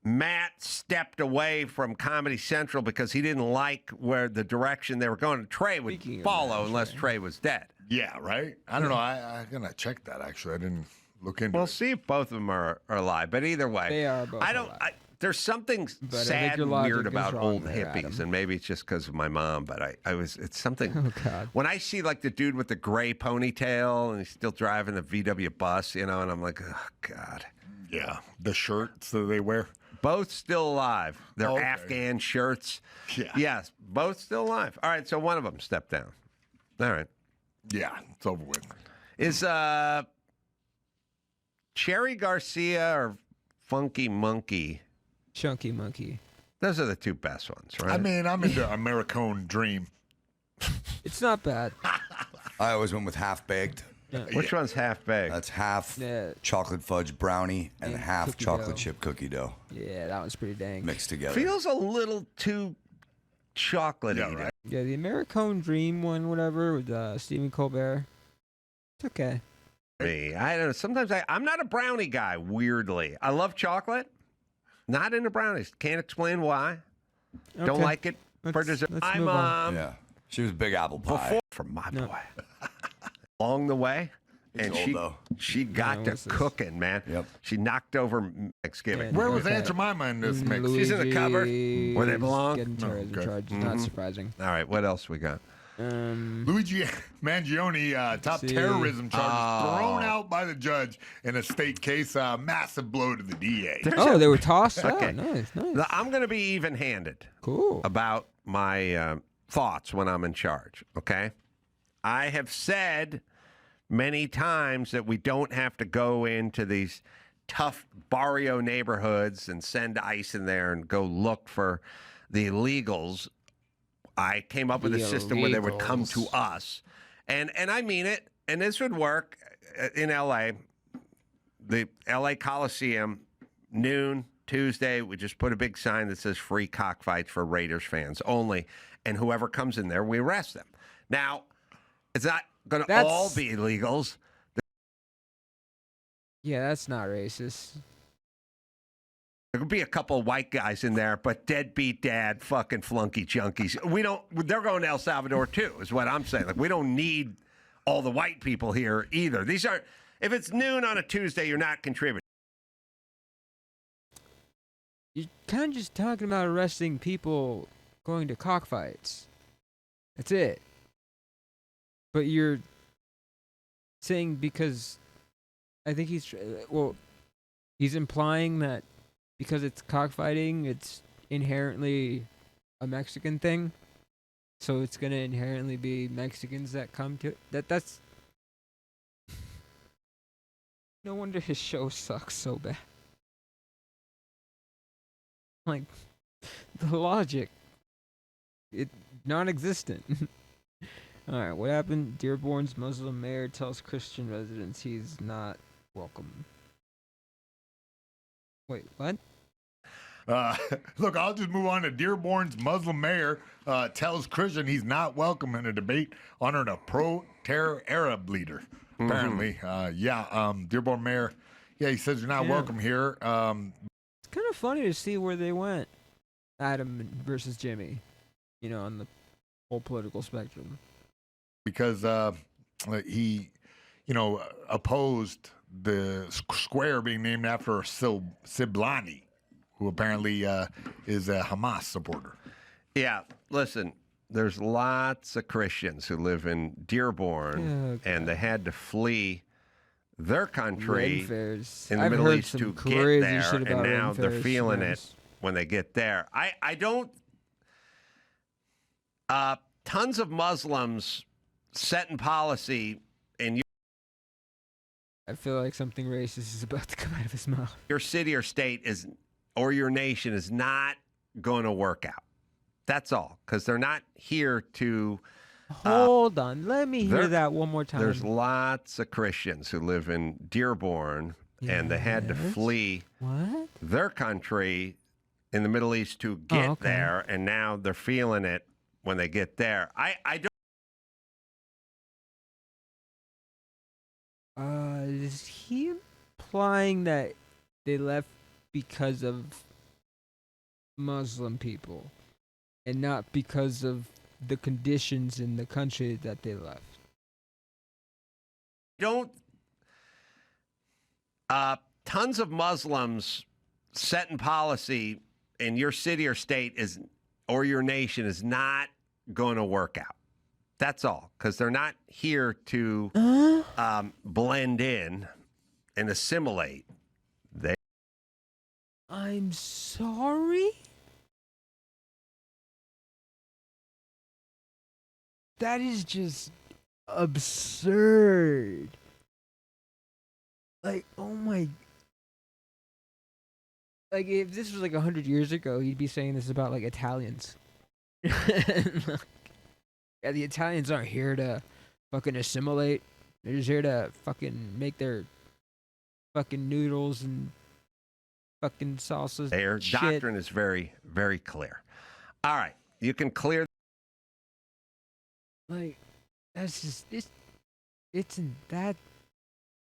Matt stepped away from Comedy Central because he didn't like where the direction they were going, Trey would follow unless Trey was dead. Yeah, right. I don't know. I'm gonna check that. Actually, I didn't look into. We'll it. see if both of them are alive. But either way, they are both alive. There's something sad and weird about old hippies, and maybe it's just because of my mom. But it's something. Oh God! When I see like the dude with the gray ponytail and he's still driving the VW bus, and I'm like, oh God. Yeah, the shirts that they wear. Both still alive. They're Afghan shirts. Yeah. Yes, both still alive. All right, so one of them stepped down. All right. Yeah, it's over with. Is Cherry Garcia or Funky Monkey? Chunky Monkey. Those are the two best ones, right? I mean, I'm into Americone Dream. It's not bad. I always went with half baked. Which one's half baked? That's half chocolate fudge brownie and half cookie chocolate dough. chip cookie dough Yeah, that one's pretty dang. mixed together. Feels a little too chocolatey. right? Yeah, the Americone Dream one, whatever, with Stephen Colbert. It's okay. I don't know. Sometimes I'm not a brownie guy, weirdly. I love chocolate. Not into brownies. Can't explain why. Don't Okay. like it for dessert. let's My move on. mom, Yeah, she was big apple pie. before, for my boy, along the way, He's and old, though. she got to what's this? cooking, man. Yep. She knocked over Thanksgiving. Where was Aunt Jemima in this mix? She's in the cupboard where they belong. Getting terrorism okay. charges. Not surprising. All right, what else we got? Luigi Mangione, top See. terrorism charges thrown out by the judge in a state case. Massive blow to the DA. Oh, they were tossed Okay. out. Nice. I'm going to be even-handed. Cool. About my thoughts when I'm in charge, okay? I have said many times that we don't have to go into these tough barrio neighborhoods and send ICE in there and go look for the illegals. I came up with a system where they would come to us. And I mean it, and this would work in L.A. The L.A. Coliseum, noon, Tuesday, we just put a big sign that says free cockfights for Raiders fans only, and whoever comes in there, we arrest them. Now, it's not going to all be illegals. Yeah, that's not racist. There could be a couple of white guys in there, but deadbeat dad, fucking flunky junkies. They're going to El Salvador too, is what I'm saying. Like, we don't need all the white people here either. These aren't, if it's noon on a Tuesday, you're not contributing. You're kind of just talking about arresting people going to cockfights. That's it. But you're saying because I think he's implying that because it's cockfighting, it's inherently a Mexican thing. So it's going to inherently be Mexicans that come to it. That's no wonder his show sucks so bad. Like, the logic, it non-existent. All right, what happened? Dearborn's Muslim mayor tells Christian residents he's not welcome. Wait, what? Look, I'll just move on to Dearborn's Muslim mayor tells Christian he's not welcome in a debate honoring a pro-terror Arab leader. Apparently, Dearborn mayor, he says you're not welcome here. It's kind of funny to see where they went, Adam versus Jimmy, on the whole political spectrum. Because he, opposed the square being named after Siblani, who apparently is a Hamas supporter. Yeah, listen, there's lots of Christians who live in Dearborn, and they had to flee their country in the Middle East to get there, and now they're feeling it when they get there. I don't... tons of Muslims setting policy in I feel like something racist is about to come out of his mouth. your city or state or your nation is not going to work out. That's all, because they're not here to... Hold on. Let me hear that one more time. There's lots of Christians who live in Dearborn, and they had to flee their country in the Middle East to get there, and now they're feeling it when they get there. I don't... Is he implying that they left because of Muslim people and not because of the conditions in the country that they left? Tons of Muslims setting policy in your city or state or your nation is not going to work out. That's all, because they're not here to blend in and assimilate. I'm sorry? That is just absurd. Like, oh my... Like, if this was like 100 years ago, he'd be saying this about like Italians. Yeah, the Italians aren't here to fucking assimilate. They're just here to fucking make their fucking noodles and fucking salsas. Their shit. doctrine is very, very clear. All right, you can clear. Like, that's just it's in that.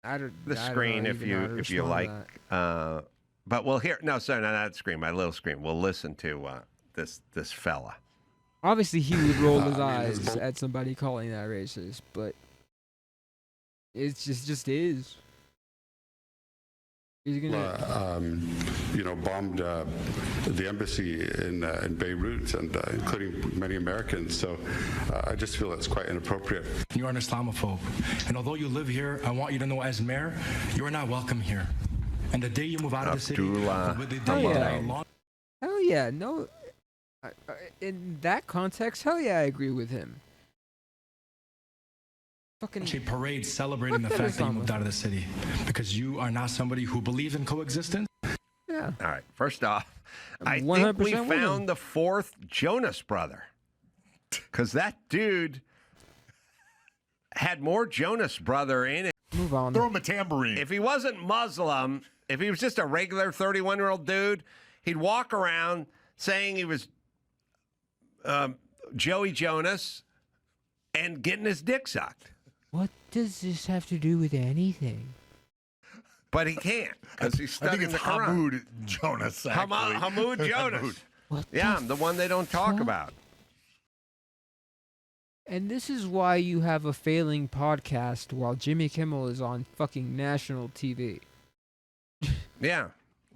I don't. The I don't screen know if even how to you respond like. to that. But we'll hear. No, sorry, not that screen. My little screen. We'll listen to this fella. Obviously, he would roll his eyes at somebody calling that racist, but it's just is. He's gonna, bombed the embassy in Beirut, and including many Americans. So I just feel it's quite inappropriate. You are an Islamophobe, and although you live here, I want you to know, as mayor, you are not welcome here. And the day you move out of the city, hell yeah, no. In that context, hell yeah, I agree with him. Fucking a parade celebrating the fact that you moved out of the city because you are not somebody who believes in coexistence. Yeah. All right. First off, I think we found the fourth Jonas brother, because that dude had more Jonas brother in it. Move on. Throw him a tambourine. If he wasn't Muslim, if he was just a regular 31-year-old dude, he'd walk around saying he was Joey Jonas and getting his dick sucked. What does this have to do with anything? But he can't, because he's studying the Quran. Hamoud Jonas, actually. Hamoud Jonas. What yeah, the one they don't talk about. And this is why you have a failing podcast while Jimmy Kimmel is on fucking national TV. Yeah.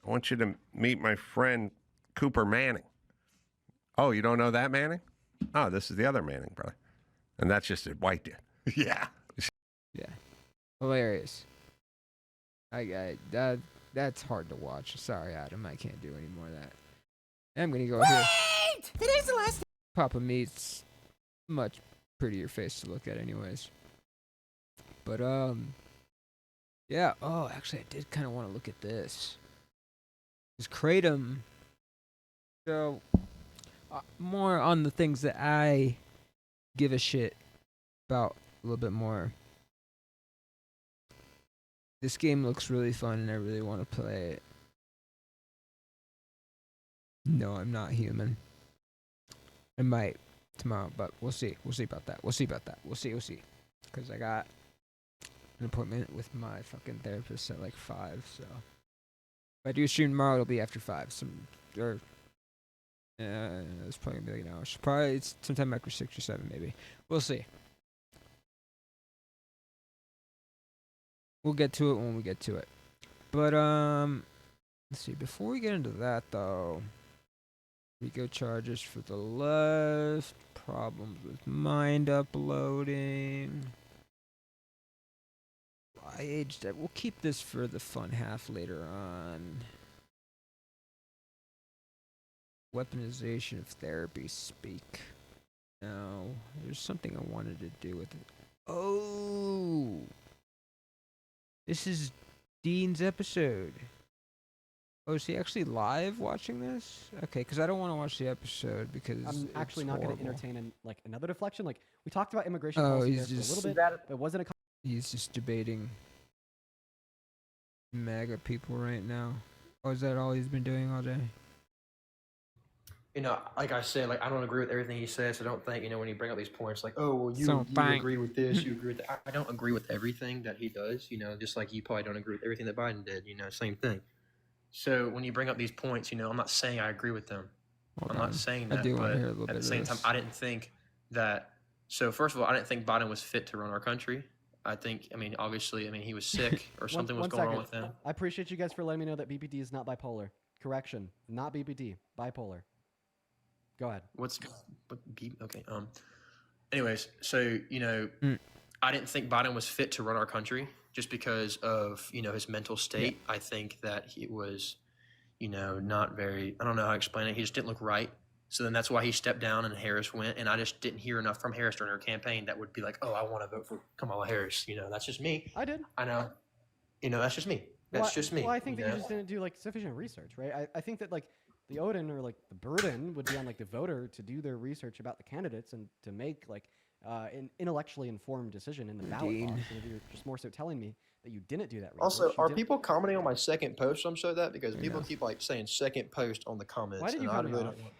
I want you to meet my friend Cooper Manning. Oh, you don't know that Manning? Oh, this is the other Manning, brother. And that's just a white dude. Yeah. Yeah. Hilarious. That's hard to watch. Sorry, Adam. I can't do any more of that. I'm going to go here. Today's the last. Papa Meat's much prettier face to look at anyways. But, yeah. Oh, actually, I did kind of want to look at this. This kratom. So, more on the things that I give a shit about a little bit more. This game looks really fun and I really want to play it. No, I'm not human. I might tomorrow, but we'll see. We'll see about that. We'll see. Because I got an appointment with my fucking therapist at like 5, so. If I do stream tomorrow, it'll be after 5. It's probably gonna be like an hour. Probably it's sometime after 6 or 7, maybe. We'll see. We'll get to it when we get to it. But let's see. Before we get into that, though, Rico charges for the left. Problems with mind uploading. I aged that. We'll keep this for the fun half later on. Weaponization of therapy speak. Now, there's something I wanted to do with it. Oh! This is Dean's episode. Oh, is he actually live watching this? Okay, because I don't want to watch the episode because I'm actually it's not going to horrible. entertain another deflection. Like, we talked about immigration Oh, policy he's there for just a little bit. It wasn't a. He's just debating MAGA people right now. Oh, is that all he's been doing all day? You know, like I said, like I don't agree with everything he says. I don't think, you know, when you bring up these points, like, oh, well, you agree with this, you agree with that. I don't agree with everything that he does. You know, just like you probably don't agree with everything that Biden did. You know, same thing. So when you bring up these points, you know, I'm not saying I agree with them. I'm not saying that. I do want but to hear a little bit at the of same this. time, I didn't think that. So first of all, I didn't think Biden was fit to run our country. I think, I mean, obviously, I mean, he was sick or something was going on with him. I appreciate you guys for letting me know that BPD is not bipolar. Correction, not BPD, bipolar. Go ahead. Okay. Anyways, so, you know, I didn't think Biden was fit to run our country just because of, you know, his mental state. Yeah. I think that he was, you know, not very, I don't know how to explain it. He just didn't look right. So then that's why he stepped down and Harris went. And I just didn't hear enough from Harris during her campaign that would be like, oh, I want to vote for Kamala Harris. You know, that's just me. I did. I know. You know, that's just me. That's just me. Well, I think you that know? you just didn't do like sufficient research, right? I think that like the Odin or like the burden would be on like the voter to do their research about the candidates and to make like an intellectually informed decision in the ballot Dean. box. And if you're just more so telling me that you didn't do that research. Also, you are didn't- people commenting on my second post? I'm sure that because people Yeah. keep like saying second post on the comments. Why did you and I cut me really off? don't want-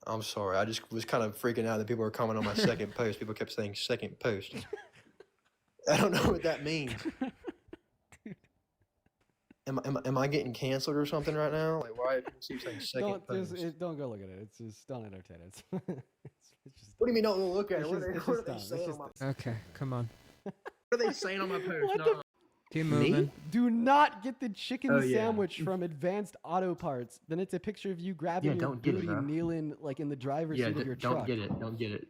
I'm sorry. I just was kind of freaking out that people were commenting on my second post. People kept saying second post. I don't know what that means. Am I getting canceled or something right now? Like, why do people keep saying second post? Don't go look at it. It's just don't entertain it. It's just What do you mean don't look at it? It's What just- are they, it's what are just they dumb. It's saying just on my Okay, come on. What are they saying on my post? What No. Keep moving. Do not get the chicken Oh, yeah. sandwich from Advanced Auto Parts. Then it's a picture of you grabbing Yeah, your don't get it, booty, bro. kneeling like in the driver's seat of your truck. don't get it. Don't get it.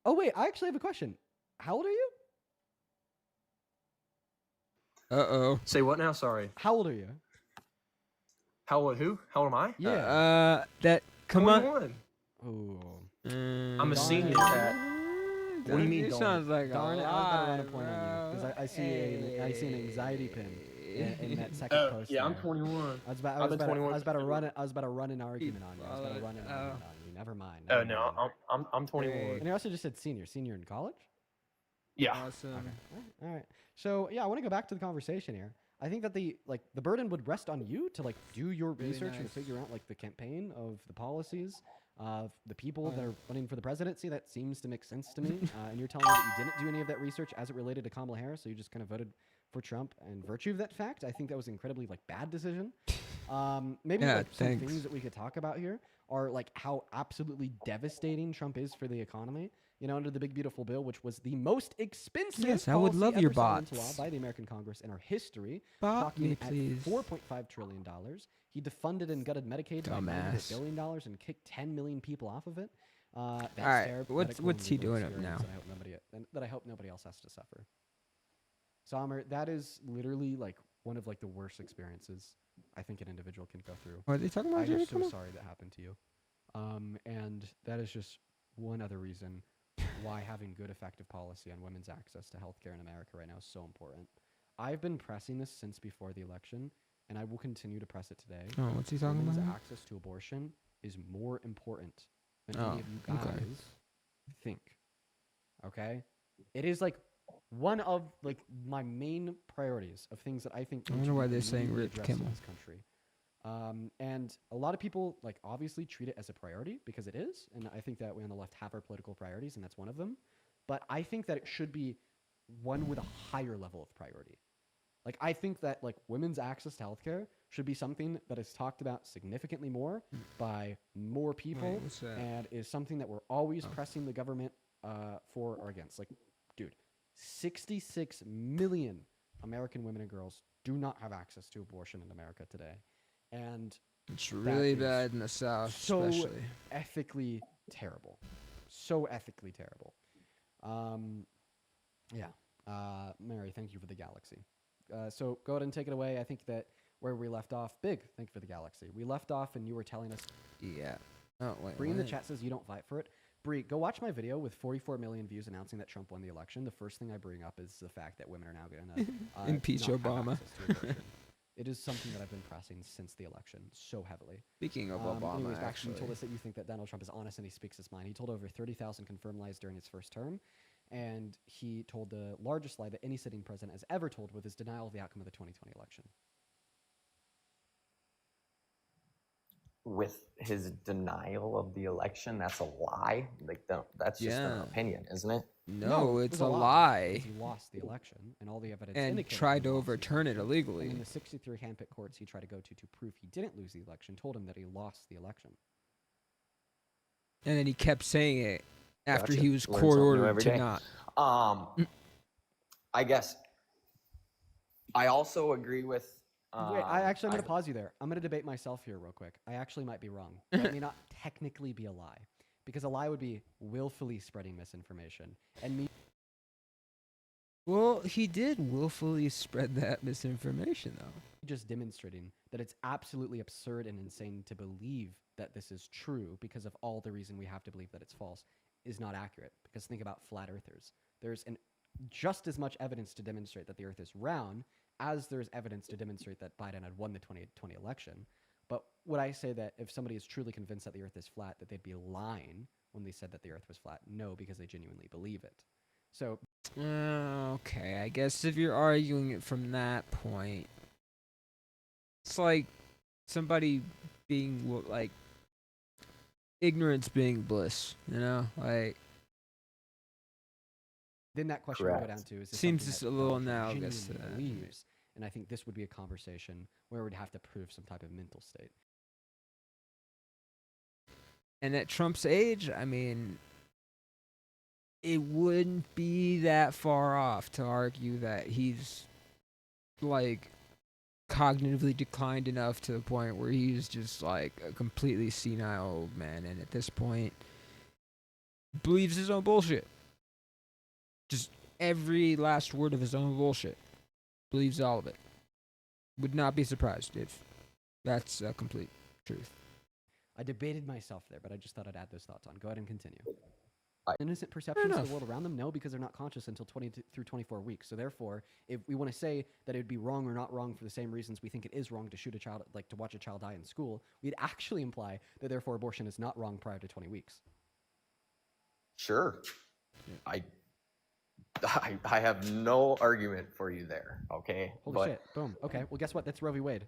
Oh wait, I actually have a question. How old are you? Uh-oh. Say what now? Sorry. How old are you? How old? Who? How old am I? Yeah. Come on. 21. Ooh. I'm a senior, Pat. What do you mean? It Don't? sounds like Darn a it, I was about to run a lie, point on you because I see an anxiety pin in that second Oh, post. yeah, I'm there. 21. I was about I've been to 21 run an argument on you. I was about to run an argument on you. Never mind. Oh never no, mind. I'm 21. And you also just said senior. Senior in college? Yeah. Awesome. All right. So yeah, I want to go back to the conversation here. I think that the burden would rest on you to like do your Really research and nice. figure out like the campaign of the policies of the people that are running for the presidency. That seems to make sense to me. And you're telling me that you didn't do any of that research as it related to Kamala Harris, so you just kind of voted for Trump. And virtue of that fact, I think that was an incredibly like bad decision. Maybe Yeah, like some thanks. things that we could talk about here are like how absolutely devastating Trump is for the economy. You know, under the big beautiful bill, which was the most expensive Yes, I would policy love your ever signed into law bots. by the American Congress in our history, Bot me, clocking at please. $4.5 trillion. He defunded and gutted Medicaid by Dumbass. $1 billion and kicked 10 million people off of it. That's All right, terrible. what's- Medical what's and he legal doing experience now? that I hope nobody else has to suffer. Sommer, that is literally like one of like the worst experiences I think an individual can go through. Are they talking about I'm Jerry? so Come on. sorry that happened to you. And that is just one other reason why having good effective policy on women's access to healthcare in America right now is so important. I've been pressing this since before the election, and I will continue to press it today. Oh, what's he talking Women's about? access to abortion is more important than Oh, any of you guys okay. think. Okay? It is like one of like my main priorities of things that I think I need wonder to why be they're saying immediately Rip addressed in Kimmel. this country. And a lot of people like obviously treat it as a priority because it is, and I think that we on the left have our political priorities, and that's one of them. But I think that it should be one with a higher level of priority. Like I think that like women's access to healthcare should be something that is talked about significantly more by more people, Wait, what's that? and is something that we're always pressing the government for or against. Like, dude, 66 million American women and girls do not have access to abortion in America today. And It's that really is bad in the South, so especially. ethically terrible. So ethically terrible. Yeah. Mary, thank you for the galaxy. So go ahead and take it away. I think that where we left off, big, thank you for the galaxy. We left off and you were telling us. Yeah. Oh, wait. Bree in the what? chat says you don't fight for it. Bree, go watch my video with 44 million views announcing that Trump won the election. The first thing I bring up is the fact that women are now going to Impeach Obama. It is something that I've been pressing since the election so heavily. Speaking of Obama, anyways, back to you. actually. You told us that you think that Donald Trump is honest and he speaks his mind. He told over 30,000 confirmed lies during his first term, and he told the largest lie that any sitting president has ever told with his denial of the outcome of the 2020 election. With his denial of the election, that's a lie. Like that's just an Yeah. opinion, isn't it? No, it's was a lie. lie. because He lost the election, and all the evidence And indicated tried he to lost the overturn it election. illegally. And in the 63 handpicked courts he tried to go to prove he didn't lose the election, told him that he lost the election. And then he kept saying it after Gotcha. he was Learn court something new ordered every to day. not. I guess I also agree with. Wait, I'm going to pause you there. I'm going to debate myself here real quick. I actually might be wrong. That may not technically be a lie, because a lie would be willfully spreading misinformation, and me. Well, he did willfully spread that misinformation, though. Just demonstrating that it's absolutely absurd and insane to believe that this is true because of all the reason we have to believe that it's false is not accurate. Because think about flat earthers. There's just as much evidence to demonstrate that the earth is round as there's evidence to demonstrate that Biden had won the 2020 election. But would I say that if somebody is truly convinced that the earth is flat, that they'd be lying when they said that the Earth was flat? No, because they genuinely believe it. So, Okay, I guess if you're arguing it from that point, it's like somebody being like ignorance being bliss, you know? Like, then that question would go down to, is this seems something just that a little Donald Trump analogous to genuinely that. believes? And I think this would be a conversation where we'd have to prove some type of mental state. And at Trump's age, I mean, it wouldn't be that far off to argue that he's like cognitively declined enough to the point where he's just like a completely senile old man, and at this point believes his own bullshit. Just every last word of his own bullshit. Believes all of it. Would not be surprised if that's a complete truth. I debated myself there, but I just thought I'd add those thoughts on. Go ahead and continue. Innocent perceptions of the world around them? No, because they're not conscious until 20 through 24 weeks. So therefore, if we want to say that it would be wrong or not wrong for the same reasons we think it is wrong to shoot a child, like to watch a child die in school, we'd actually imply that therefore abortion is not wrong prior to 20 weeks. Sure. I have no argument for you there, okay? Holy shit. Boom. Okay. Well, guess what? That's Roe v. Wade.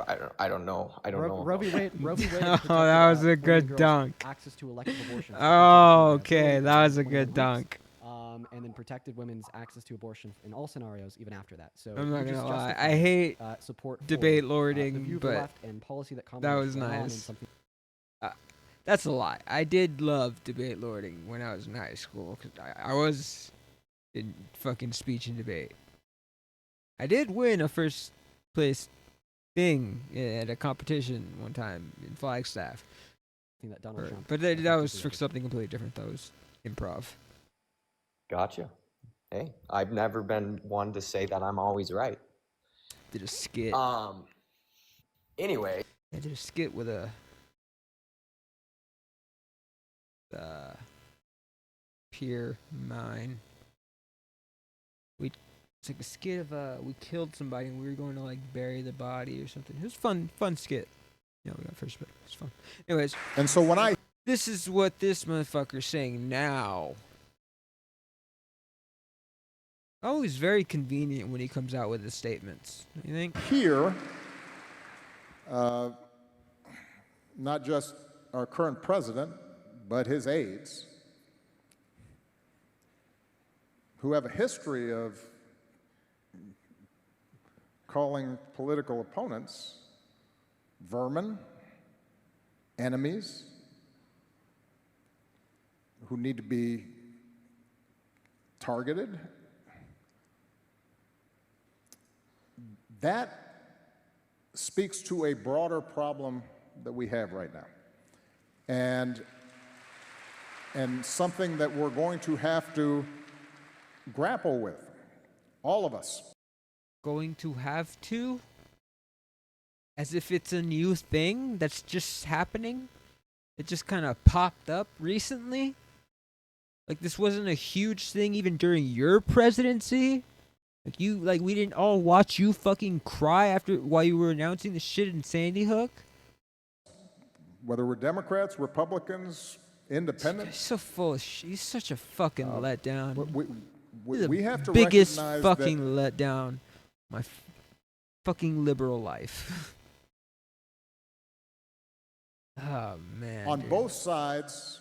I don't know. I don't know. Roe v. Wade. Oh, that was a good dunk. Access to elective abortion. Oh, okay. That was a good dunk. And then protected women's access to abortion in all scenarios, even after that. So I'm not we just gonna lie. justify, I hate support debate for, lording, the view of the but left and policy that that was compromises the law and nice. something. That's a lie. I did love debate lording when I was in high school, because I was in fucking speech and debate. I did win a first place thing at a competition one time in Flagstaff. That Donald Trump But that was for something completely different. That was improv. Gotcha. Hey, I've never been one to say that I'm always right. Did a skit. Anyway. I did a skit with a peer mine. It's like a skit of we killed somebody and we were going to like bury the body or something. It was fun skit. Yeah, we got first, but it's fun. Anyways, and so when this is what this motherfucker's saying now. Always very convenient when he comes out with his statements. You think? Here, not just our current president, but his aides, who have a history of calling political opponents vermin, enemies, who need to be targeted. That speaks to a broader problem that we have right now. And something that we're going to have to grapple with, all of us. Going to have to? As if it's a new thing that's just happening? It just kind of popped up recently? Like this wasn't a huge thing even during your presidency? Like we didn't all watch you fucking cry while you were announcing the shit in Sandy Hook? Whether we're Democrats, Republicans, independents. He's so full of shit. He's such a fucking letdown. We have to biggest recognize fucking letdown my fucking liberal life. Oh man. On both sides,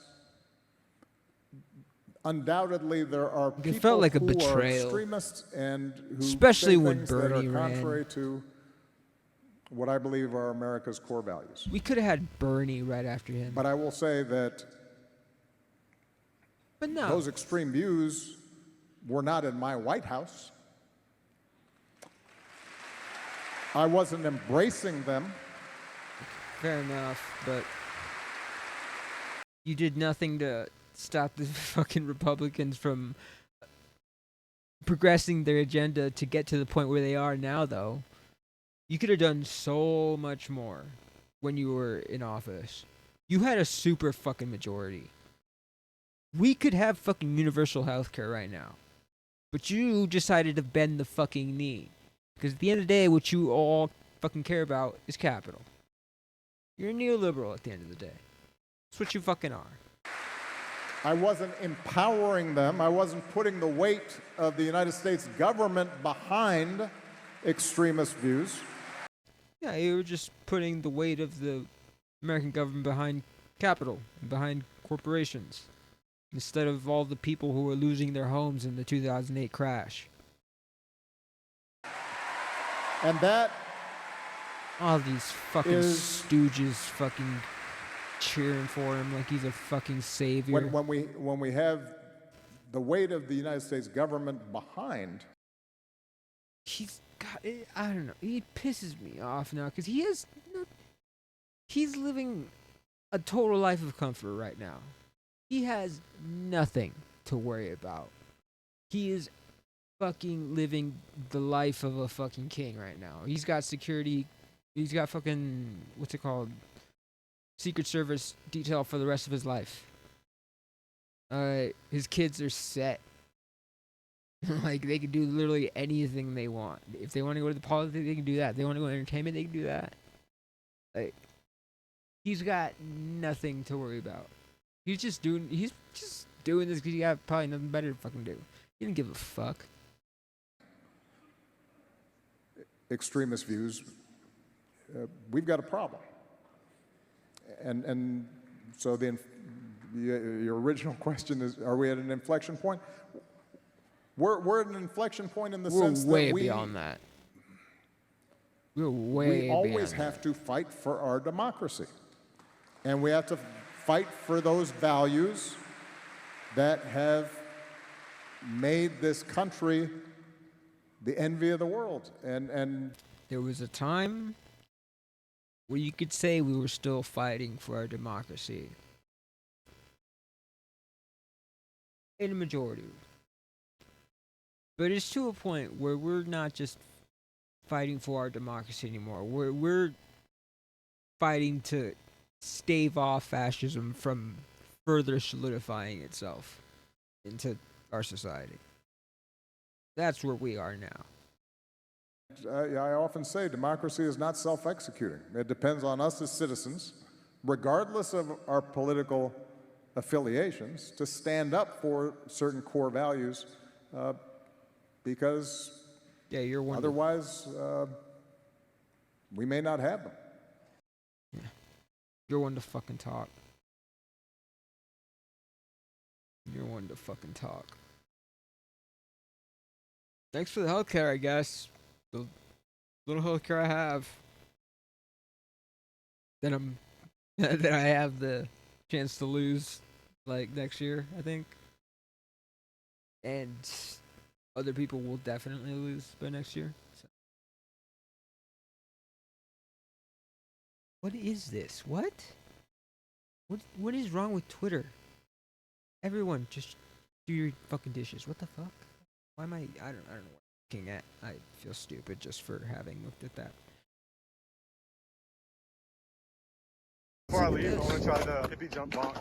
undoubtedly there are people it felt like a who betrayal. are extremists and who especially say when things Bernie that are ran. contrary to what I believe are America's core values. We could have had Bernie right after him. But I will say that those extreme views were not in my White House. I wasn't embracing them. Fair enough, but you did nothing to stop the fucking Republicans from progressing their agenda to get to the point where they are now, though. You could have done so much more when you were in office. You had a super fucking majority. We could have fucking universal healthcare right now. But you decided to bend the fucking knee. Because at the end of the day, what you all fucking care about is capital. You're a neoliberal at the end of the day. That's what you fucking are. I wasn't empowering them. I wasn't putting the weight of the United States government behind extremist views. Yeah, you were just putting the weight of the American government behind capital, behind corporations, instead of all the people who were losing their homes in the 2008 crash. And that all these fucking is- stooges fucking cheering for him like he's a fucking savior. When we have the weight of the United States government behind, He's got, I don't know, he pisses me off now because he's living a total life of comfort right now. He has nothing to worry about. He is fucking living the life of a fucking king right now. He's got security. He's got fucking, what's it called? Secret Service detail for the rest of his life. His kids are set. Like, they can do literally anything they want. If they want to go to the politics, they can do that. If they want to go to entertainment, they can do that. Like, he's got nothing to worry about. He's just doing this because he got probably nothing better to fucking do. He didn't give a fuck. extremist views, we've got a problem. And so your original question is, are we at an inflection point? We're at an inflection point in the sense that way beyond that. We're way we always beyond have to fight for our democracy. And we have to fight for those values that have made this country the envy of the world. And there was a time where you could say we were still fighting for our democracy. In a majority. But it's to a point where we're not just fighting for our democracy anymore. We're fighting to stave off fascism from further solidifying itself into our society. That's where we are now. I often say democracy is not self-executing. It depends on us as citizens, regardless of our political affiliations, to stand up for certain core values, because you're one otherwise we may not have them. Yeah. You're one to fucking talk. You're one to fucking talk. Thanks for the healthcare, I guess. The little healthcare I have. That I have the chance to lose, like, next year, I think. And other people will definitely lose by next year. So. What is this? What is wrong with Twitter? Everyone, just do your fucking dishes. What the fuck? Why am I don't know what I'm looking at. I feel stupid just for having looked at that. Before I leave, I want to try the hippie jump bonk.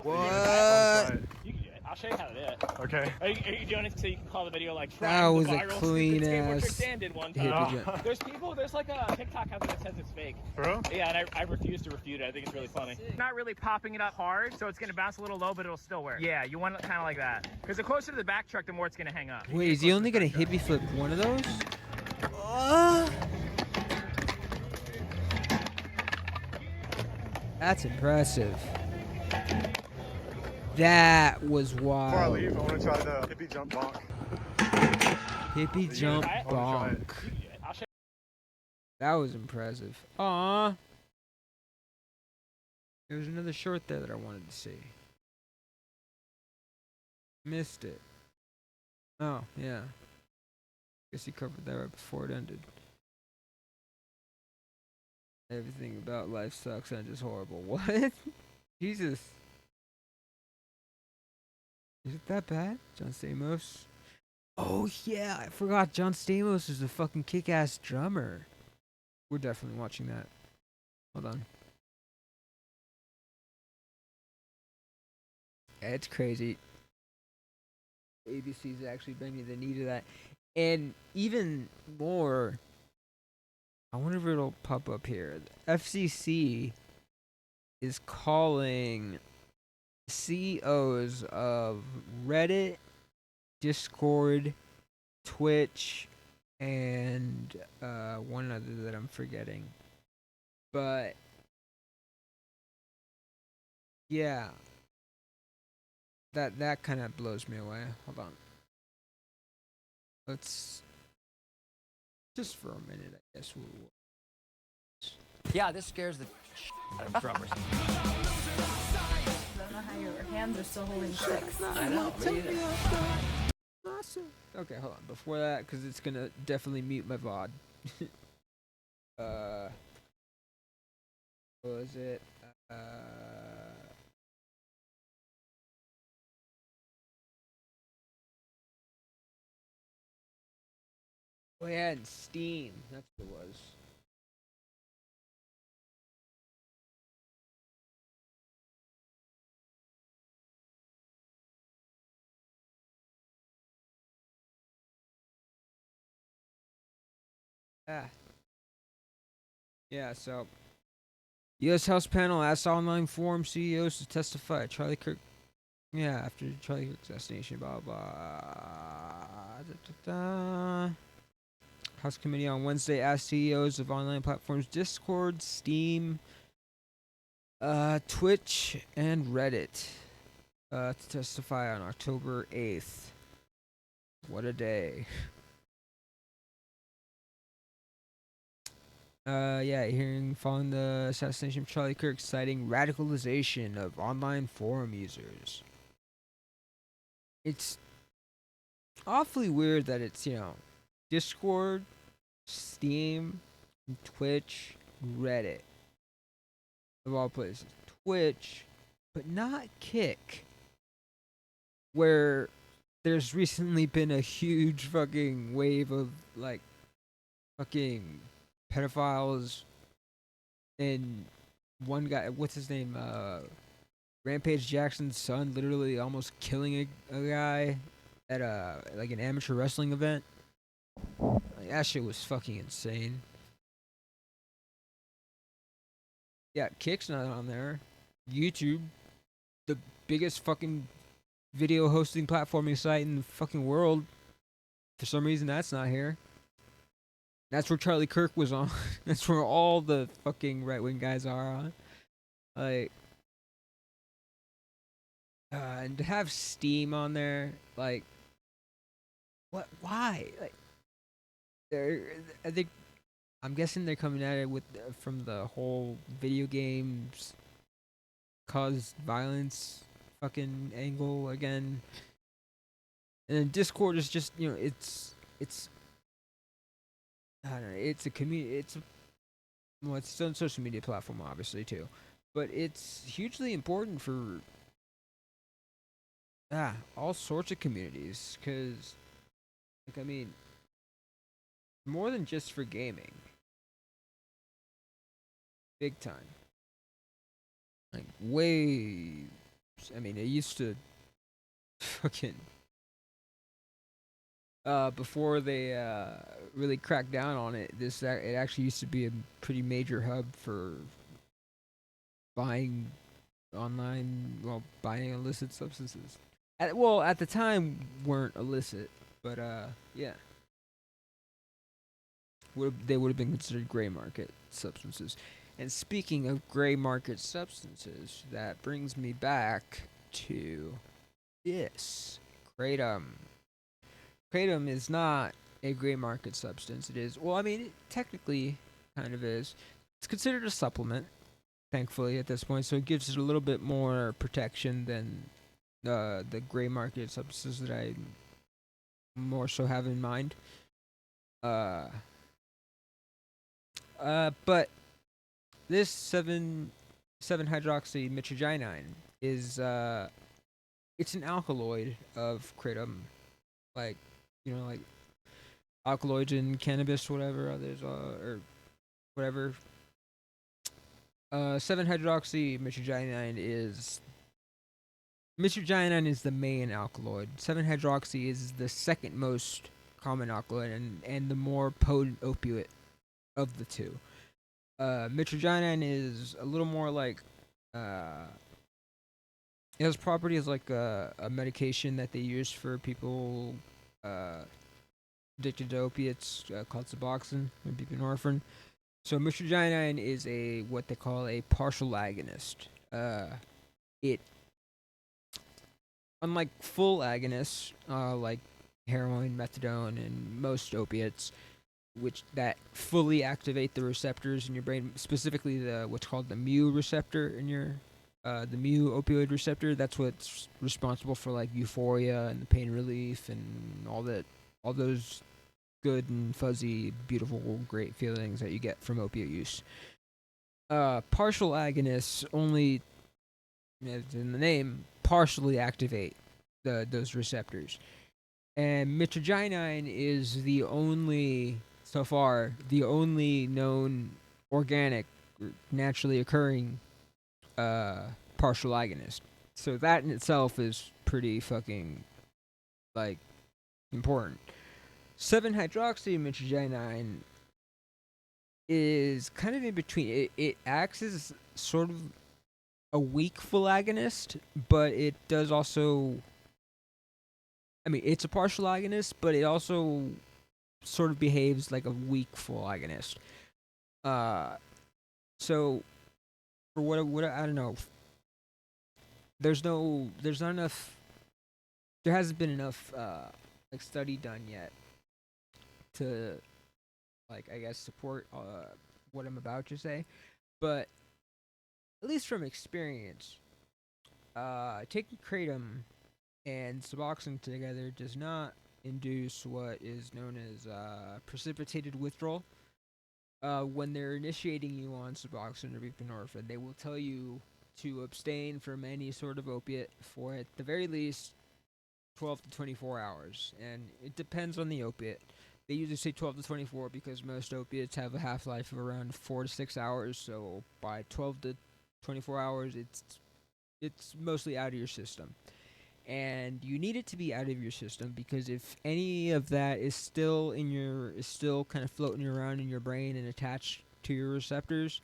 What? You can do it. I'll show you how to do it. Okay. Are you doing it so you can call the video like That was a viral clean stupid skateboard ass trick Dan did one hippie time. jump. There's like a TikTok out there that says it's fake. For real? Yeah, and I refuse to refute it. I think it's really funny. Not really popping it up hard, so it's gonna bounce a little low, but it'll still work. Yeah, you want it kind of like that. Because the closer to the back truck, the more it's gonna hang up. Wait, is he only gonna hippie flip one of those? That's impressive. That was wild. Before I leave, I want to try the hippie jump bonk. Hippie jump bonk. That was impressive. Aww. There was another short there that I wanted to see. Missed it. Oh, yeah. Guess he covered that right before it ended. Everything about life sucks and just horrible. What? Jesus. Is it that bad? John Stamos? Oh, yeah. I forgot John Stamos is a fucking kick-ass drummer. We're definitely watching that. Hold on. Yeah, it's crazy. ABC's actually bringing the need of that. And even more, I wonder if it'll pop up here. The FCC is calling CEOs of Reddit, Discord, Twitch, and one other that I'm forgetting. But yeah, that kind of blows me away. Hold on. Let's just for a minute, I guess we'll. Yeah, this scares the shit out of drummers. I don't know how your hands are still holding sticks. I know. Me either. Awesome. Okay, hold on. Before that, because it's gonna definitely mute my VOD. What was it? Oh yeah, and Steam. That's what it was. Yeah, so U.S. House panel asks online forum CEOs to testify. Charlie Kirk. Yeah, after Charlie Kirk's assassination, blah blah. House committee on Wednesday asked CEOs of online platforms Discord, Steam, Twitch, and Reddit to testify on October 8th. What a day. Yeah, hearing following the assassination of Charlie Kirk, citing radicalization of online forum users. It's awfully weird that it's, Discord, Steam, Twitch, Reddit. Of all places. Twitch, but not Kick. Where there's recently been a huge fucking wave of, fucking pedophiles, and one guy, what's his name, Rampage Jackson's son, literally almost killing a guy at an amateur wrestling event. That shit was fucking insane. Yeah, Kick's not on there. YouTube, the biggest fucking video hosting platforming site in the fucking world, for some reason that's not here. That's where Charlie Kirk was on. That's where all the fucking right-wing guys are on. And to have Steam on there, what? Why? I'm guessing they're coming at it from the whole video games cause violence fucking angle again. And then Discord is just, it's I don't know. It's a community. It's its own social media platform, obviously too, but it's hugely important for all sorts of communities. Because, more than just for gaming, big time. It used to fucking. Before they really cracked down on it, it actually used to be a pretty major hub for buying buying illicit substances. At the time weren't illicit, but yeah, they would have been considered gray market substances. And speaking of gray market substances, that brings me back to this kratom. Kratom is not a gray market substance. It is, it technically kind of is. It's considered a supplement, thankfully, at this point, so it gives it a little bit more protection than the gray market substances that I more so have in mind. But this 7-hydroxymitragynine is it's an alkaloid of kratom, alkaloids in cannabis, whatever others or whatever. 7-hydroxymitragynine is the main alkaloid. 7-hydroxy is the second most common alkaloid and the more potent opiate of the two. Mitragynine is a little more like It has properties like a medication that they use for people addicted to opiates called Suboxone or buprenorphine. So mitragynine is a what they call a partial agonist. It unlike full agonists like heroin, methadone, and most opiates, which that fully activate the receptors in your brain, specifically the what's called the mu receptor in your the mu opioid receptor. That's what's responsible for like euphoria and the pain relief and all those good and fuzzy, beautiful, great feelings that you get from opiate use. Partial agonists only, as in the name, partially activate those receptors. And mitragynine is the only, so far, the only known organic, naturally occurring partial agonist. So that in itself is pretty fucking, like, important. 7-hydroxymitragynine is kind of in between. It acts as sort of a weak full agonist, but it does also... I mean, it's a partial agonist, but it also sort of behaves like a weak full agonist. So for what I don't know, there's not enough. There hasn't been enough like study done yet to, like, I guess, support what I'm about to say, but at least from experience, taking kratom and Suboxone together does not induce what is known as precipitated withdrawal. When they're initiating you on Suboxone or buprenorphine, they will tell you to abstain from any sort of opiate for at the very least 12 to 24 hours. And it depends on the opiate. They usually say 12 to 24 because most opiates have a half-life of around 4 to 6 hours. So by 12 to 24 hours, it's mostly out of your system. And you need it to be out of your system because if any of that is still kind of floating around in your brain and attached to your receptors,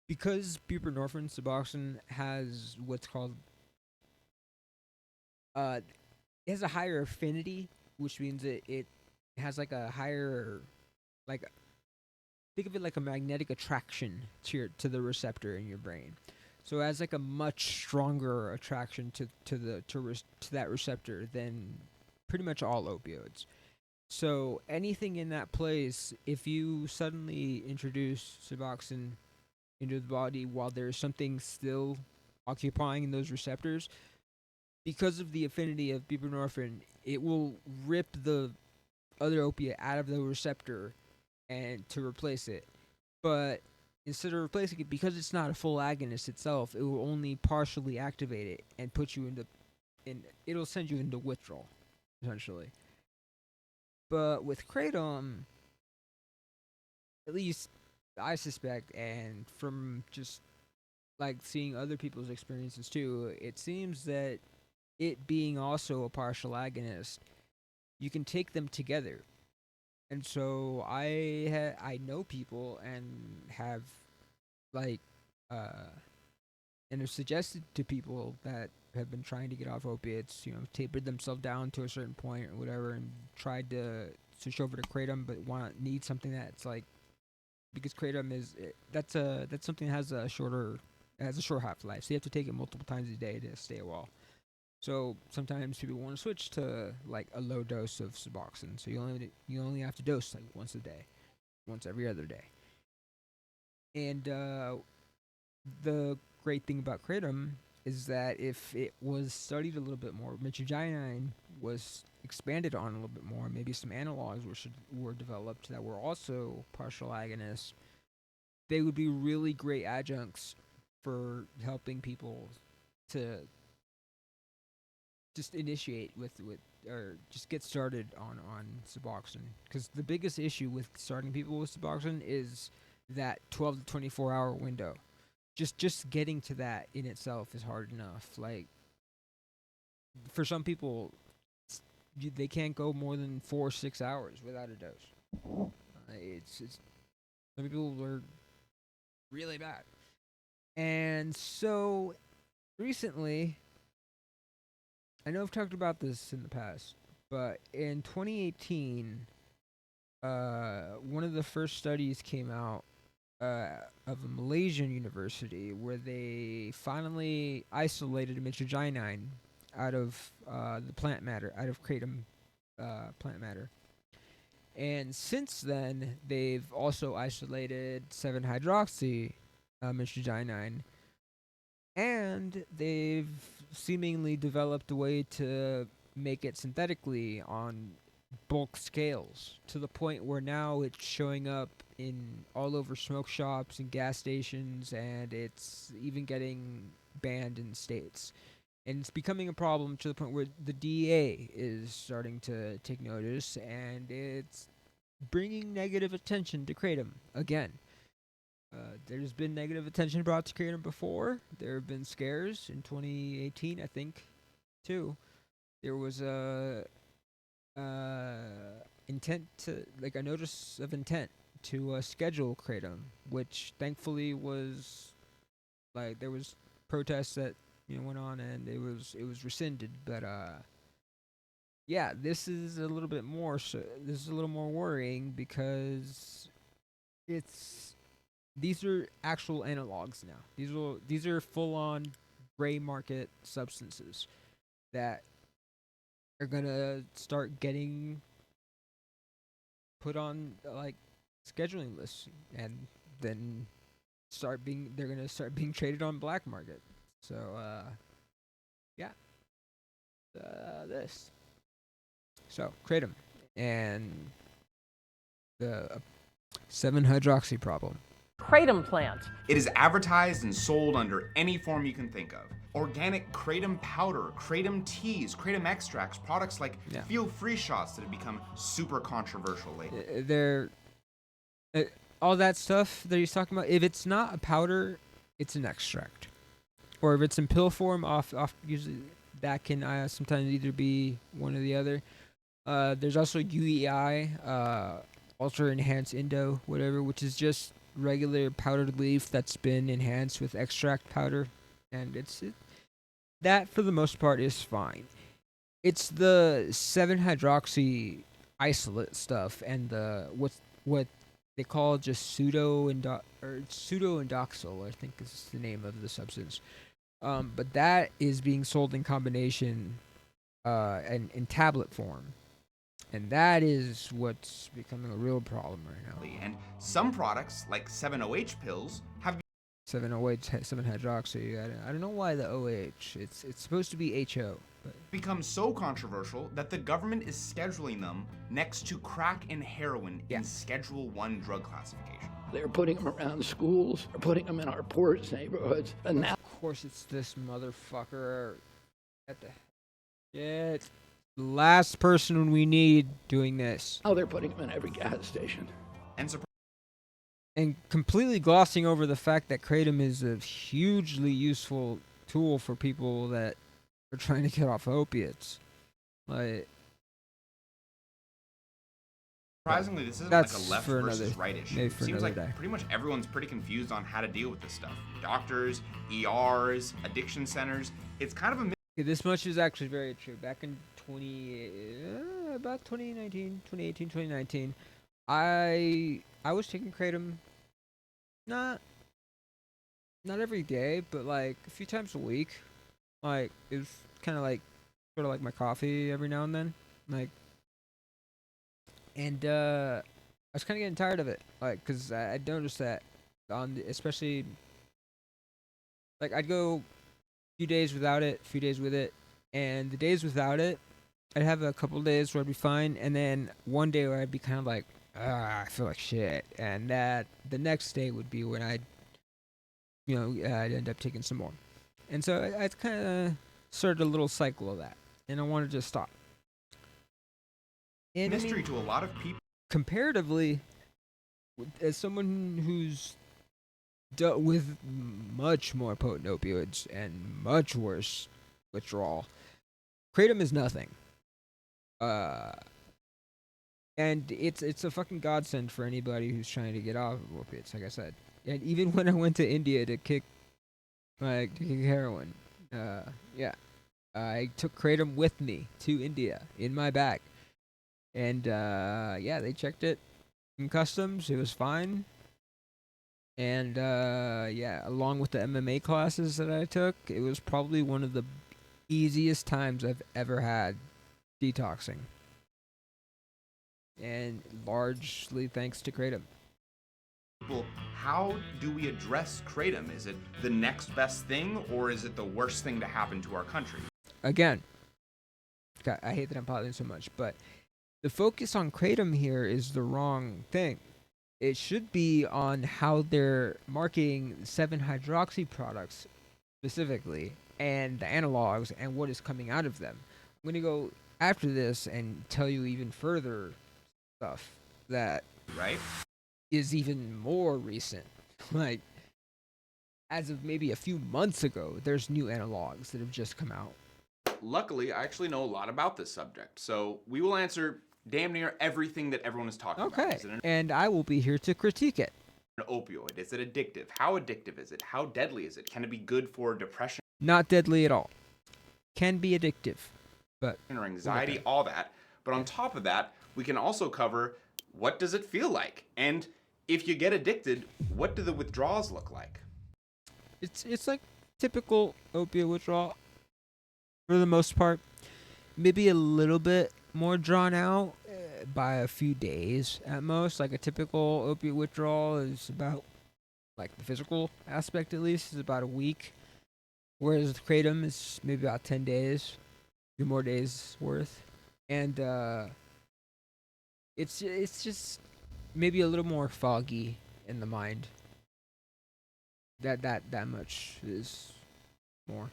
because buprenorphine, Suboxone has what's called it has a higher affinity, which means it has like a higher, like, think of it like a magnetic attraction to the receptor in your brain. So it has like a much stronger attraction to that receptor than pretty much all opioids. So anything in that place, if you suddenly introduce Suboxone into the body while there's something still occupying those receptors, because of the affinity of buprenorphine, it will rip the other opiate out of the receptor and to replace it. But instead of replacing it, because it's not a full agonist itself, it will only partially activate it and put you it'll send you into withdrawal, essentially. But with kratom, at least I suspect, and from just like seeing other people's experiences too, it seems that it being also a partial agonist, you can take them together. And so I know people and have and have suggested to people that have been trying to get off opiates, tapered themselves down to a certain point or whatever, and tried to switch over to kratom, but need something that's like, because kratom that's something that has a short half-life, so you have to take it multiple times a day to stay a while. So sometimes people want to switch to like a low dose of Suboxone, so you only have to dose like once a day, once every other day. And the great thing about kratom is that if it was studied a little bit more, mitragynine was expanded on a little bit more, maybe some analogs were developed that were also partial agonists, they would be really great adjuncts for helping people to just initiate with or just get started on Suboxone. Because the biggest issue with starting people with Suboxone is that 12 to 24 hour window. Just getting to that in itself is hard enough. Like, for some people, they can't go more than 4 or 6 hours without a dose. It's some people are really bad. And so recently, I know I've talked about this in the past, but in 2018, one of the first studies came out of a Malaysian university where they finally isolated mitragynine out of the plant matter, out of kratom plant matter. And since then, they've also isolated 7-hydroxy mitragynine, and they've seemingly developed a way to make it synthetically on bulk scales, to the point where now it's showing up in all over smoke shops and gas stations, and it's even getting banned in states. And it's becoming a problem to the point where the DEA is starting to take notice, and it's bringing negative attention to kratom again. There's been negative attention brought to kratom before. There have been scares in 2018, I think, too. There was a intent to, like, a notice of intent to schedule kratom, which thankfully was, like, there was protests that went on, and it was rescinded. But yeah, this is a little bit more. So this is a little more worrying because these are actual analogs now. These are full-on gray market substances that are gonna start getting put on like scheduling lists, and then they're gonna start being traded on black market. So yeah, this. So kratom and the 7-hydroxy problem. Kratom plant. It is advertised and sold under any form you can think of. Organic kratom powder, kratom teas, kratom extracts, products like feel-free shots that have become super controversial lately. All that stuff that he's talking about, if it's not a powder, it's an extract. Or if it's in pill form, usually that can sometimes either be one or the other. There's also UEI, Ultra Enhanced Indo, whatever, which is just regular powdered leaf that's been enhanced with extract powder, and that for the most part is fine. It's the 7-hydroxy isolate stuff and the what they call just pseudoindoxyl, I think is the name of the substance. But that is being sold in combination and in tablet form. And that is what's becoming a real problem right now. And some products, like 7-OH pills, have 7-OH, 7-hydroxy. I don't know why the OH. It's supposed to be HO. But become so controversial that the government is scheduling them next to crack and heroin in Schedule 1 drug classification. They're putting them around schools, they're putting them in our poorest neighborhoods, and now... Of course it's this motherfucker at the... Yeah, it's the last person we need doing this. Oh, they're putting them in every gas station. And completely glossing over the fact that kratom is a hugely useful tool for people that are trying to get off opiates. Like... Surprisingly, this isn't like a left versus right issue. It seems like pretty much everyone's pretty confused on how to deal with this stuff. Doctors, ERs, addiction centers. It's kind of a... This much is actually very true. Back in 2018, 2019, I was taking kratom, not every day, but like a few times a week. Like it was kind of like sort of like my coffee every now and then. Like, and I was kind of getting tired of it, like, cause I noticed that especially like I'd go a few days without it, a few days with it, and the days without it, I'd have a couple days where I'd be fine, and then one day where I'd be kind of like, I feel like shit, and that the next day would be when I'd end up taking some more, and so I kind of started a little cycle of that, and I wanted to stop. And mystery to a lot of people. Comparatively, as someone who's dealt with much more potent opioids and much worse withdrawal, kratom is nothing. And it's a fucking godsend for anybody who's trying to get off of opiates, like I said. And even when I went to India to kick like taking heroin. Yeah. I took kratom with me to India in my bag. And yeah, they checked it in customs. It was fine. And yeah, along with the MMA classes that I took, it was probably one of the easiest times I've ever had detoxing. And largely thanks to kratom. Well, how do we address kratom? Is it the next best thing, or is it the worst thing to happen to our country? Again, God, I hate that I'm pausing so much, but the focus on kratom here is the wrong thing. It should be on how they're marketing 7-hydroxy products specifically and the analogs and what is coming out of them. I'm going to go after this and tell you even further stuff that is even more recent. Like, as of maybe a few months ago, there's new analogs that have just come out. Luckily, I actually know a lot about this subject, so we will answer damn near everything that everyone is talking about. Okay, Is it and I will be here to critique it. an opioid? Is it addictive? How addictive is it? How deadly is it? Can it be good for depression Not deadly at all. Can be addictive, but or anxiety? okay. All that. But on top of that, we can also cover what does it feel like? And if you get addicted, what do the withdrawals look like? It's like typical opiate withdrawal for the most part. Maybe a little bit more drawn out by a few days at most. Like a typical opiate withdrawal is about, like the physical aspect at least, is about a week. Whereas the kratom is maybe about 10 days, a few more days worth. And it's just maybe a little more foggy in the mind. That much is more.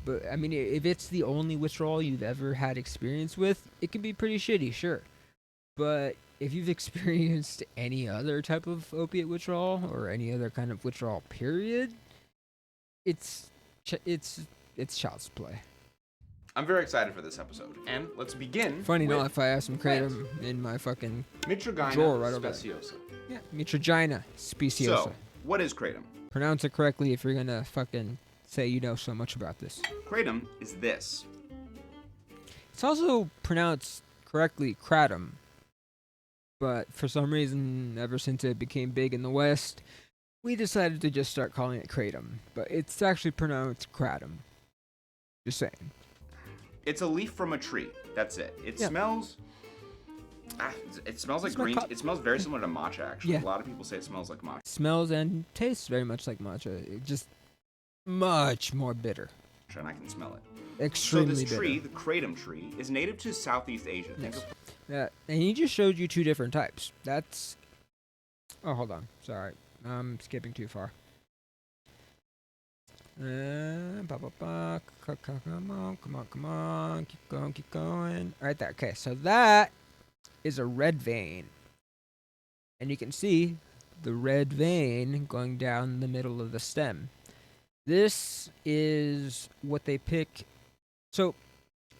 But I mean, if it's the only withdrawal you've ever had experience with, it can be pretty shitty, sure. But if you've experienced any other type of opiate withdrawal or any other kind of withdrawal period, it's child's play. I'm very excited for this episode, and let's begin. Funny with enough, if I have some kratom in my fucking Mitragina drawer right over there. speciosa. Yeah, Mitragina speciosa. So, what is kratom? Pronounce it correctly if you're gonna fucking say you know so much about this. Kratom is this. It's also pronounced correctly kratom, but for some reason, ever since it became big in the West, we decided to just start calling it kratom. But it's actually pronounced kratom. Just saying. It's a leaf from a tree. That's it. It smells. It smells like green. It smells very similar to matcha. Actually, Yeah. a lot of people say it smells like matcha. Smells and tastes very much like matcha. It just much more bitter. And I can smell it. Extremely So this tree, bitter. the kratom tree, is native to Southeast Asia. Think Yes. of Yeah, and he just showed you two different types. That's. Oh, hold on. Sorry, I'm skipping too far. Come on, keep going. Right there. Okay, so that is a red vein, and you can see the red vein going down the middle of the stem. This is what they pick. So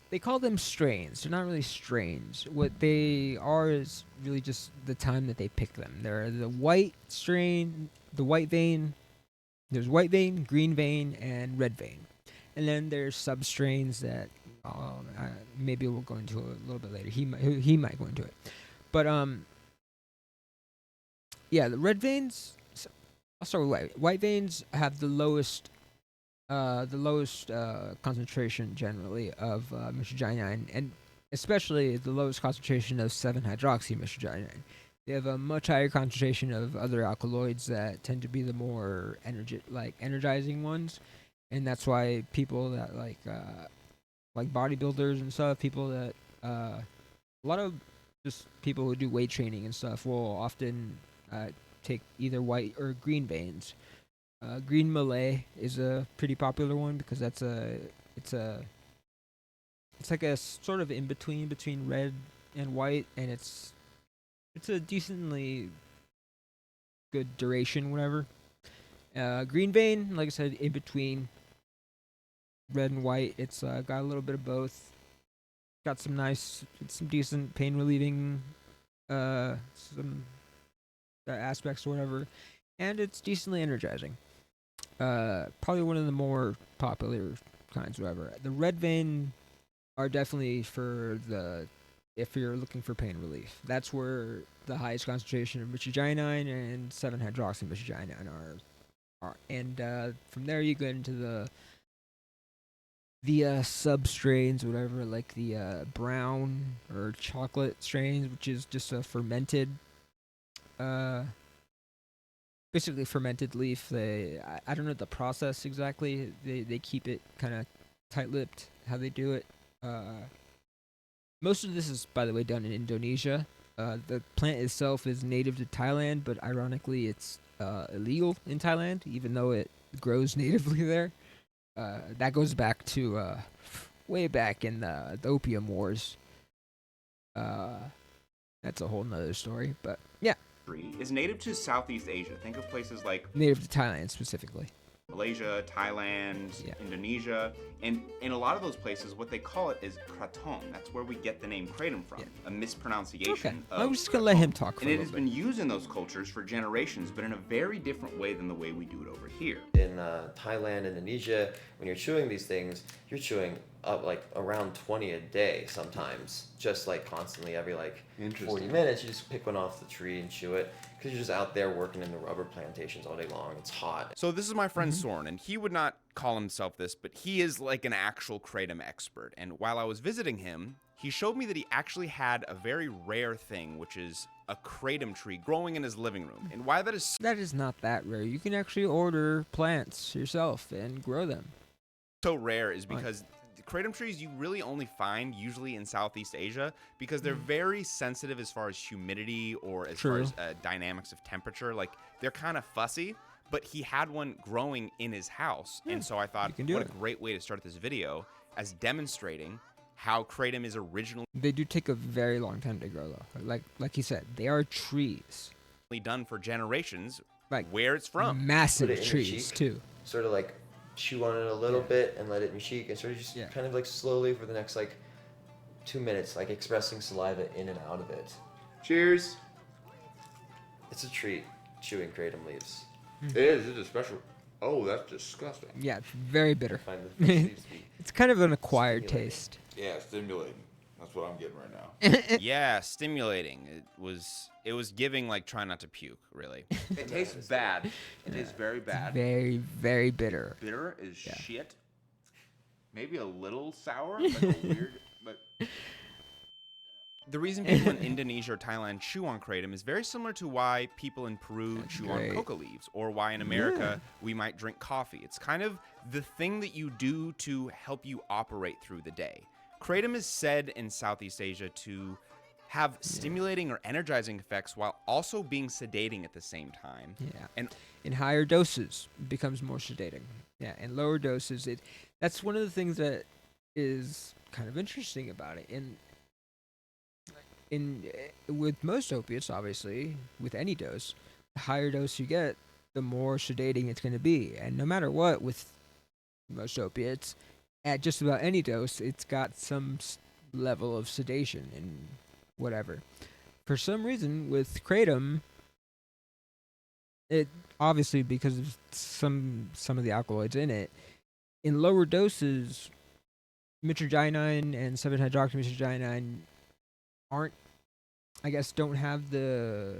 they call them strains. They're not really strains. What they are is really just the time that they pick them. They're the white strain, the white vein. There's white vein, green vein, and red vein. And then there's sub-strains that maybe we'll go into a little bit later. He might go into it. But yeah, the red veins. I'll start with white. White veins have the lowest concentration generally of mitragynine, and especially the lowest concentration of 7-hydroxymitragynine. They have a much higher concentration of other alkaloids that tend to be the more energizing ones, and that's why people that like bodybuilders and stuff, people that a lot of just people who do weight training and stuff will often take either white or green veins. Green Malay is a pretty popular one because it's like a sort of in between red and white, and it's a decently good duration, whatever. Green vein, like I said, in between red and white. It's got a little bit of both. Got some decent pain relieving some aspects or whatever, and it's decently energizing. Probably one of the more popular kinds, whatever. The red vein are definitely for if you're looking for pain relief. That's where the highest concentration of mitragynine and 7-hydroxymitragynine are. And from there you get into the sub strains, whatever, like the brown or chocolate strains, which is just a fermented, basically fermented leaf. I don't know the process exactly. They keep it kind of tight-lipped how they do it. Most of this is, by the way, done in Indonesia. The plant itself is native to Thailand, but ironically, it's illegal in Thailand, even though it grows natively there. That goes back to way back in the Opium Wars. That's a whole nother story, but yeah. Is native to Southeast Asia. Think of places like Native to Thailand specifically. Malaysia, Thailand, Indonesia, and in a lot of those places, what they call it is kratom. That's where we get the name kratom from, a mispronunciation of I'm just going to let him talk for and a it little has bit. been used in those cultures for generations, but in a very different way than the way we do it over here. In Thailand, Indonesia, when you're chewing these things, you're chewing up like around 20 a day sometimes, just like constantly every like 40 minutes. You just pick one off the tree and chew it because you're just out there working in the rubber plantations all day long. It's hot. So this is my friend Soren, and he would not call himself this, but he is like an actual kratom expert. And while I was visiting him, he showed me that he actually had a very rare thing, which is a kratom tree growing in his living room. And why that is That is not that rare. You can actually order plants yourself and grow them. so rare is because the kratom trees you really only find usually in Southeast Asia because they're very sensitive as far as humidity or as far as dynamics of temperature. Like they're kind of fussy, but he had one growing in his house. And so I thought, what a great way to start this video as demonstrating how kratom is originally They do take a very long time to grow, though. Like you said, they are trees. done for generations, like where it's from. Massive Put it in your trees, cheek, too. Sort of like chew on it a little bit and let it in your cheek and sort of just kind of like slowly for the next like 2 minutes, like expressing saliva in and out of it. Cheers. It's a treat, chewing kratom leaves. It is. It's a special. Oh, that's disgusting. Yeah, it's very bitter. Find the leaves to be It's kind of an acquired taste. Yeah, stimulating. That's what I'm getting right now. Yeah, stimulating. It was giving like try not to puke, really. It tastes bad. It is very bad. Very, very bitter. Bitter is shit. Maybe a little sour, like a weird, but the reason people in Indonesia or Thailand chew on kratom is very similar to why people in Peru chew on coca leaves, or why in America we might drink coffee. It's kind of the thing that you do to help you operate through the day. Kratom is said in Southeast Asia to have stimulating or energizing effects while also being sedating at the same time. Yeah. And in higher doses, it becomes more sedating. Yeah, in lower doses, that's one of the things that is kind of interesting about it. With most opiates, obviously, with any dose, the higher dose you get, the more sedating it's going to be. And no matter what, with most opiates, at just about any dose, it's got some level of sedation and whatever. For some reason, with kratom, it obviously because of some of the alkaloids in it, in lower doses, mitragynine and 7-hydroxymitragynine don't have the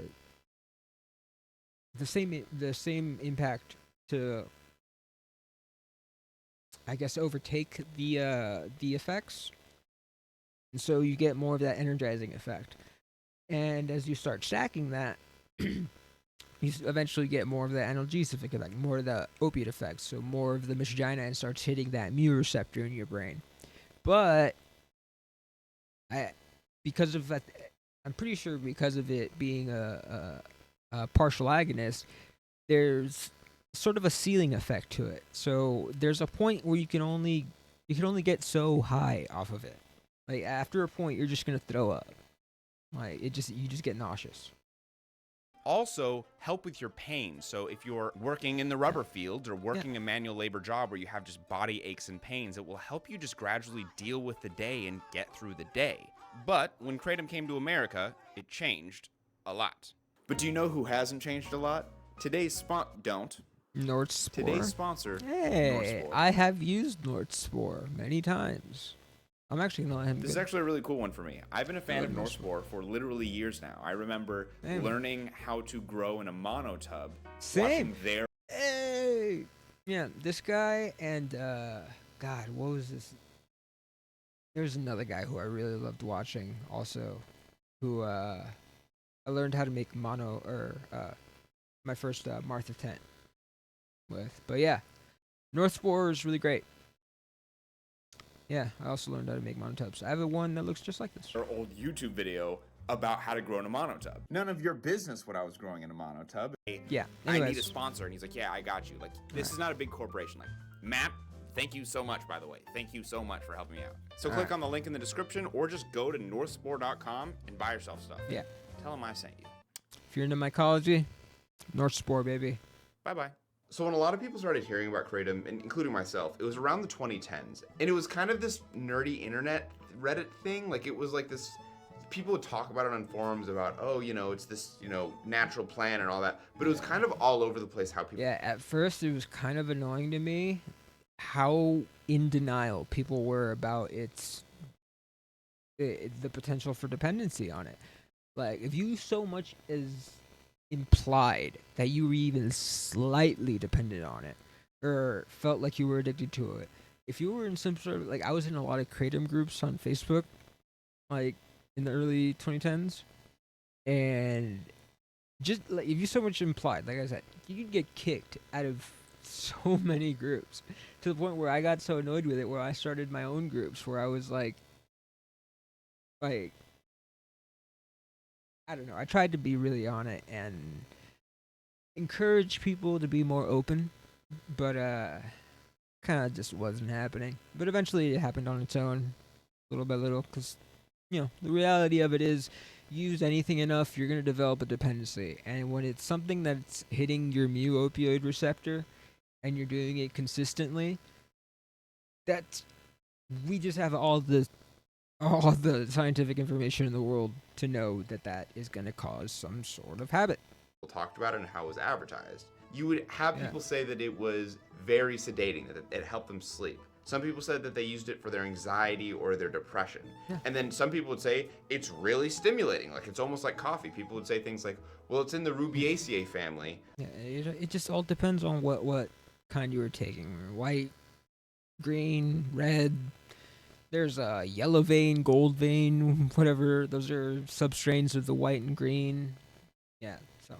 same impact to overtake the effects, and so you get more of that energizing effect. And as you start stacking that, you eventually get more of the analgesic effect, more of the opiate effects. So more of the mitragynine starts hitting that mu receptor in your brain. But because of that, I'm pretty sure because of it being a partial agonist, there's sort of a ceiling effect to it. So there's a point where you can only get so high off of it. Like after a point, you're just gonna throw up. Like you just get nauseous. also help with your pain. So if you're working in the rubber field or working a manual labor job where you have just body aches and pains, it will help you just gradually deal with the day and get through the day. But when kratom came to America, it changed a lot. But do you know who hasn't changed a lot? Today's don't. Nordspor. Today's sponsor, Hey, Nordspor. I have used Nordspor many times. I'm actually gonna let him. This is actually a really cool one for me. I've been a fan of Nordspor for literally years now. I remember Same. learning how to grow in a mono tub. Same. Watching their Hey, yeah, this guy and God, what was this? There's another guy who I really loved watching also, who I learned how to make mono or my first Martha tent with. But yeah, Northspore is really great. Yeah, I also learned how to make monotubs. I have one that looks just like this. old YouTube video about how to grow in a mono tub. None of your business what I was growing in a mono tub. Yeah. I need a Anyways. sponsor, and he's like, "Yeah, I got you." Like, this is not a big corporation. Like, Matt, thank you so much, by the way. Thank you so much for helping me out. So All click right. on the link in the description, or just go to northspore.com and buy yourself stuff. Yeah. Tell them I sent you. If you're into mycology, Northspore, baby. Bye-bye. So when a lot of people started hearing about kratom, and including myself, it was around the 2010s, and it was kind of this nerdy internet Reddit thing. Like it was like this, people would talk about it on forums about, oh, you know, it's this, you know, natural plant and all that. But it was kind of all over the place how people. Yeah, at first it was kind of annoying to me how in denial people were about the potential for dependency on it. Like, if you so much as implied that you were even slightly dependent on it or felt like you were addicted to it, if you were in some sort of, like, I was in a lot of kratom groups on Facebook, like, in the early 2010s, and just, like, if you so much implied, like I said, you could get kicked out of so many groups to the point where I got so annoyed with it where I started my own groups where I was like, I don't know. I tried to be really on it and encourage people to be more open, but kind of just wasn't happening. But eventually it happened on its own, little by little, because, you know, the reality of it is, use anything enough, you're going to develop a dependency. And when it's something that's hitting your mu opioid receptor and you're doing it consistently, we just have all the scientific information in the world to know that is going to cause some sort of habit. Talked about it and how it was advertised. You would have people say that it was very sedating, that it helped them sleep. Some people said that they used it for their anxiety or their depression. Yeah. And then some people would say it's really stimulating, like it's almost like coffee. People would say things like, well, it's in the Rubiaceae family. Yeah, it just all depends on what kind you were taking. White, green, red. There's a yellow vein, gold vein, whatever. Those are substrains of the white and green. Yeah, so.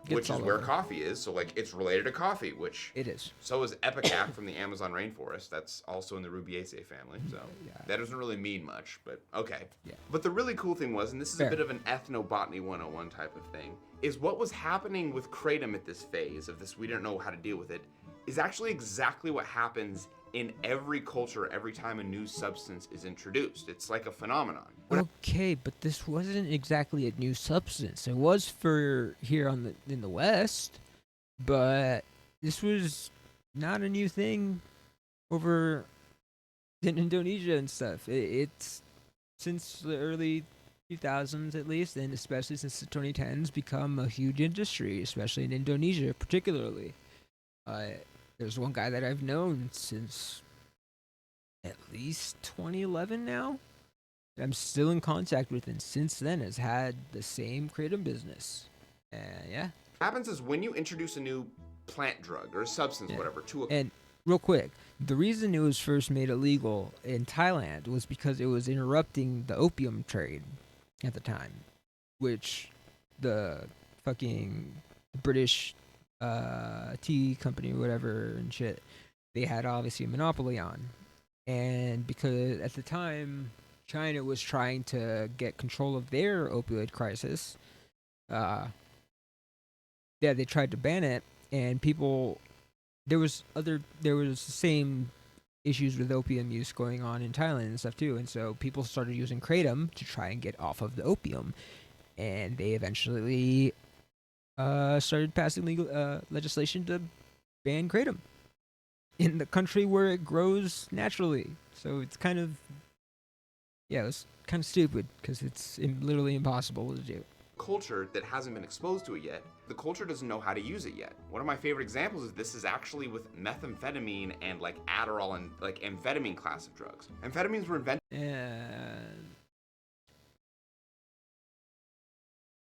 Which is where coffee is. So, like, it's related to coffee, which... It is. So is Ipecac from the Amazon rainforest. That's also in the Rubiaceae family. So that doesn't really mean much, but okay. Yeah. But the really cool thing was, and this is Fair. a bit of an ethnobotany 101 type of thing, is what was happening with kratom at this phase of this, we didn't know how to deal with it, is actually exactly what happens in every culture every time a new substance is introduced. It's like a phenomenon. Okay, but this wasn't exactly a new substance. It was for here in the West, but this was not a new thing over in Indonesia and stuff. It's since the early 2000s at least, and especially since the 2010s, become a huge industry, especially in Indonesia particularly. There's one guy that I've known since at least 2011 now. I'm still in contact with him since then, has had the same kratom business. Yeah. What happens is when you introduce a new plant drug or a substance, whatever, to a... And real quick, the reason it was first made illegal in Thailand was because it was interrupting the opium trade at the time, which the fucking British tea company or whatever and shit, they had obviously a monopoly on. And because at the time China was trying to get control of their opioid crisis, they tried to ban it, and people, there was the same issues with opium use going on in Thailand and stuff too, and so people started using kratom to try and get off of the opium, and they eventually started passing legal legislation to ban kratom in the country where it grows naturally. So it's kind of, it was kind of stupid because it's literally impossible to do. culture that hasn't been exposed to it yet. The culture doesn't know how to use it yet. One of my favorite examples of this is actually with methamphetamine and like Adderall and like amphetamine class of drugs. Amphetamines were invented. And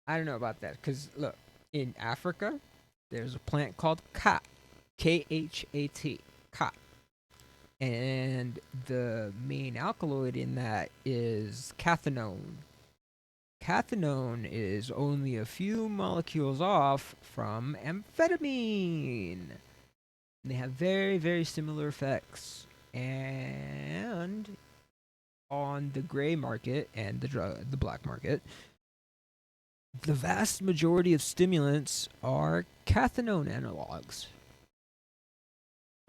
I don't know about that, because look, in Africa, there's a plant called khat, K-H-A-T, khat. And the main alkaloid in that is cathinone. Cathinone is only a few molecules off from amphetamine. They have very, very similar effects. And on the gray market and the black market, the vast majority of stimulants are cathinone analogs.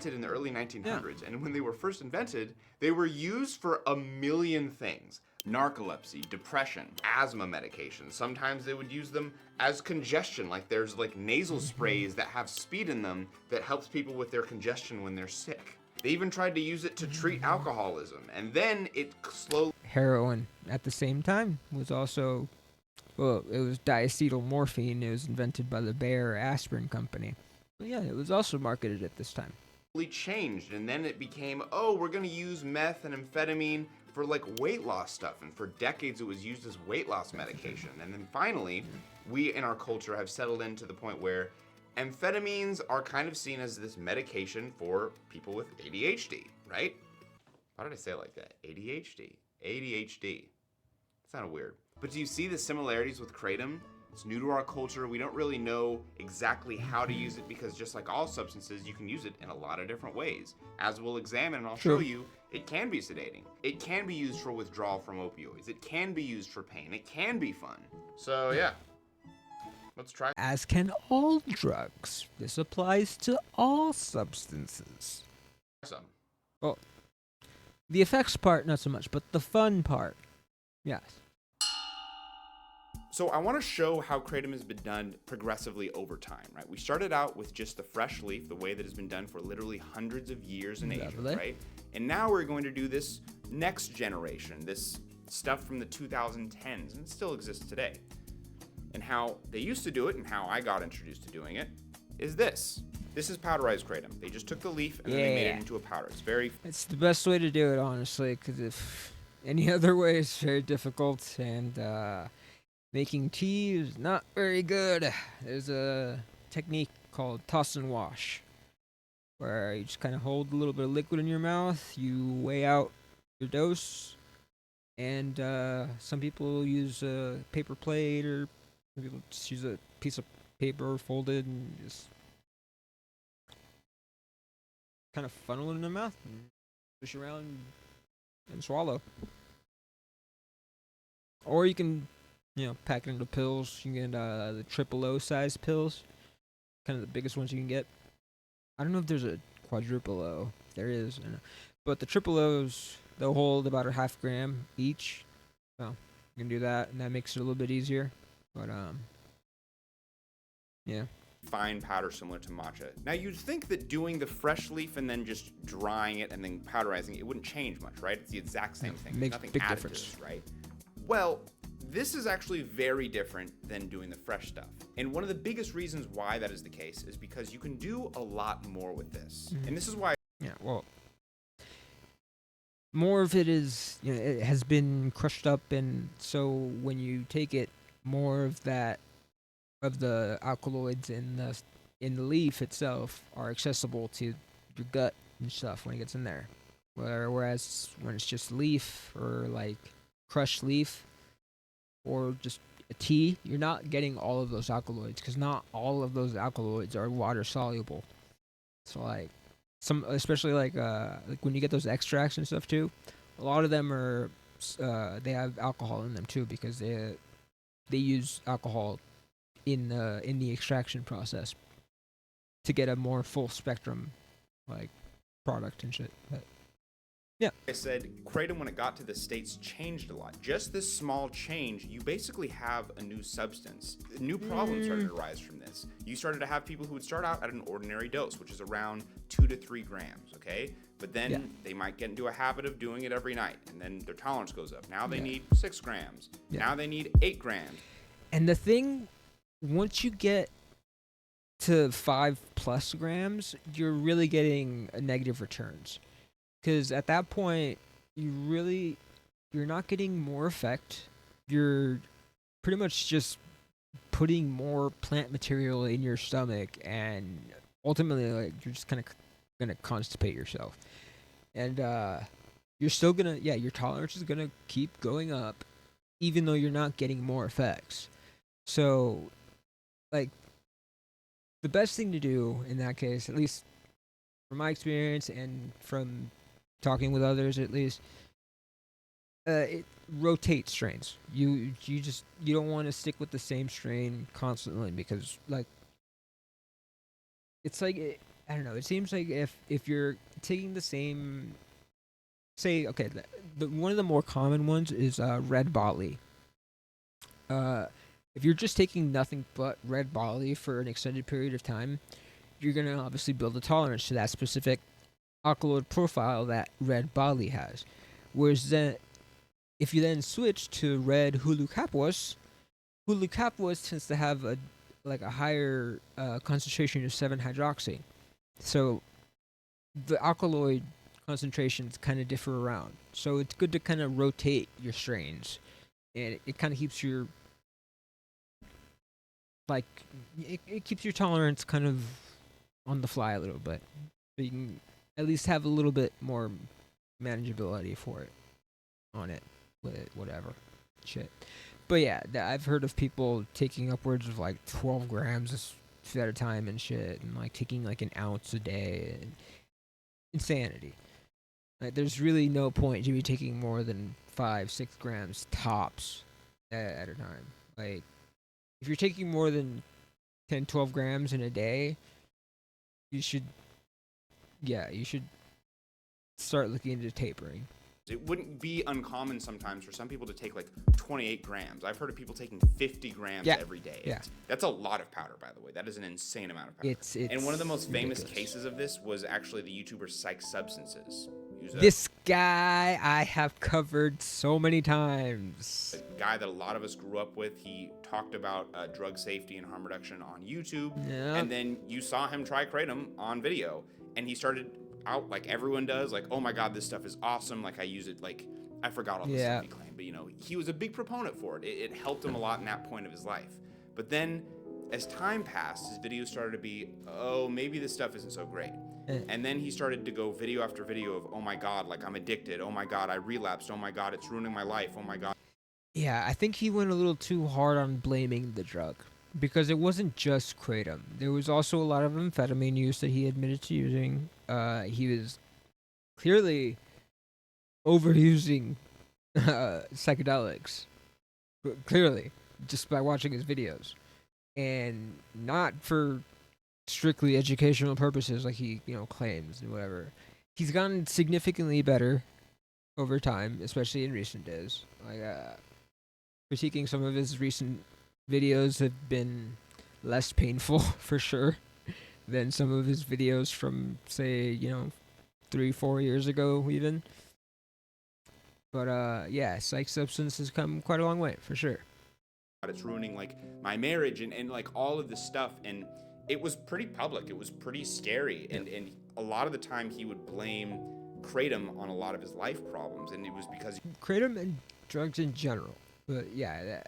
In the early 1900s, and when they were first invented, they were used for a million things. Narcolepsy, depression, asthma medications. Sometimes they would use them as congestion, like there's like nasal sprays that have speed in them that helps people with their congestion when they're sick. They even tried to use it to treat alcoholism, and then it slowly... Heroin at the same time was also, well, it was diacetylmorphine. It was invented by the Bayer Aspirin Company. But yeah, it was also marketed at this time. Changed, and then it became, oh, we're gonna use meth and amphetamine for like weight loss stuff, and for decades it was used as weight loss medication. And then finally, we in our culture have settled into the point where amphetamines are kind of seen as this medication for people with ADHD, right? Why did I say it like that? ADHD. ADHD. It sounded weird. But do you see the similarities with kratom? It's new to our culture. We don't really know exactly how to use it because just like all substances, you can use it in a lot of different ways. As we'll examine and I'll show you, it can be sedating. It can be used for withdrawal from opioids. It can be used for pain. It can be fun. So yeah, let's try. As can all drugs. This applies to all substances. Some. Well, the effects part, not so much, but the fun part, yes. So I want to show how kratom has been done progressively over time, right? We started out with just the fresh leaf, the way that has been done for literally hundreds of years in Asia, right? And now we're going to do this next generation, this stuff from the 2010s, and it still exists today. And how they used to do it and how I got introduced to doing it is this. This is powderized kratom. They just took the leaf and then they made it into a powder. It's the best way to do it, honestly, because if any other way is very difficult, and making tea is not very good. There's a technique called toss and wash, where you just kind of hold a little bit of liquid in your mouth, you weigh out your dose, and some people use a paper plate, or some people just use a piece of paper folded and just kind of funnel it in their mouth and push around and swallow. Or you can, pack it into pills. You can get the O size pills, kind of the biggest ones you can get. I don't know if there's a quadruple O. There is, but the triple O's, they'll hold about a half gram each. So you can do that, and that makes it a little bit easier. But yeah. Fine powder similar to matcha. Now you'd think that doing the fresh leaf and then just drying it and then powderizing it wouldn't change much, right? It's the exact same thing. Makes nothing big added difference. to this, right? Well, this is actually very different than doing the fresh stuff. And one of the biggest reasons why that is the case is because you can do a lot more with this. Mhm. And this is why... Yeah, well, more of it is, it has been crushed up, and so when you take it, more of that, of the alkaloids in the leaf itself are accessible to your gut and stuff when it gets in there. Whereas when it's just leaf, or like crushed leaf, or just a tea, you're not getting all of those alkaloids, because not all of those alkaloids are water soluble. So like especially like when you get those extracts and stuff too, a lot of them are they have alcohol in them too, because they use alcohol in the extraction process to get a more full spectrum like product and shit. But yeah. I said, kratom, when it got to the States, changed a lot. Just this small change, you basically have a new substance. New problems started to arise from this. You started to have people who would start out at an ordinary dose, which is around 2 to 3 grams, okay? But then they might get into a habit of doing it every night, and then their tolerance goes up. Now they need 6 grams. Now they need 8 grams. And the thing, once you get to 5+ grams, you're really getting negative returns. Because at that point, you're not getting more effect. You're pretty much just putting more plant material in your stomach, and ultimately, like, you're just kind of gonna constipate yourself. And you're still gonna, your tolerance is gonna keep going up, even though you're not getting more effects. So, like, the best thing to do in that case, at least from my experience and from talking with others, at least, it rotate strains. You don't want to stick with the same strain constantly, because, like, it's like, I don't know. It seems like if you're taking the same, say, okay, one of the more common ones is red barley. If you're just taking nothing but red barley for an extended period of time, you're gonna obviously build a tolerance to that specific alkaloid profile that red barley has. Whereas then, if you then switch to red hulu capwas tends to have a higher concentration of 7-hydroxy. So the alkaloid concentrations kind of differ around. So it's good to kind of rotate your strains, and it kind of keeps your it keeps your tolerance kind of on the fly a little bit, so you can at least have a little bit more manageability for it on it with it, whatever shit. But yeah, I've heard of people taking upwards of like 12 grams at a time and shit, and like taking like an ounce a day. And insanity. Like, there's really no point to be taking more than 5-6 grams tops at a time. Like, if you're taking more than 10-12 grams in a day, you should start looking into tapering. It wouldn't be uncommon sometimes for some people to take like 28 grams. I've heard of people taking 50 grams every day. Yeah. That's a lot of powder, by the way. That is an insane amount of powder. And one of the most famous cases of this was actually the YouTuber Psych Substances. This guy I have covered so many times. A guy that a lot of us grew up with. He talked about drug safety and harm reduction on YouTube. Yeah. And then you saw him try kratom on video, and he started out like everyone does, like, oh my god, this stuff is awesome, like I use it, like I forgot all the stuff he claimed, but you know, he was a big proponent for it. It helped him a lot in that point of his life. But then as time passed, his videos started to be, oh, maybe this stuff isn't so great. And then he started to go video after video of, oh my god, like I'm addicted, oh my god, I relapsed, oh my god, it's ruining my life, oh my god. Yeah, I think he went a little too hard on blaming the drug, because it wasn't just kratom. There was also a lot of amphetamine use that he admitted to using. He was clearly overusing psychedelics, clearly, just by watching his videos, and not for strictly educational purposes like he claims and whatever. He's gotten significantly better over time, especially in recent days. Like, critiquing some of his recent videos have been less painful for sure than some of his videos from, say, 3-4 years ago even. But yeah, Psych Substance has come quite a long way for sure. It's ruining like my marriage and like all of this stuff, and it was pretty public. It was pretty scary, and a lot of the time he would blame kratom on a lot of his life problems, and it was because kratom and drugs in general. But yeah,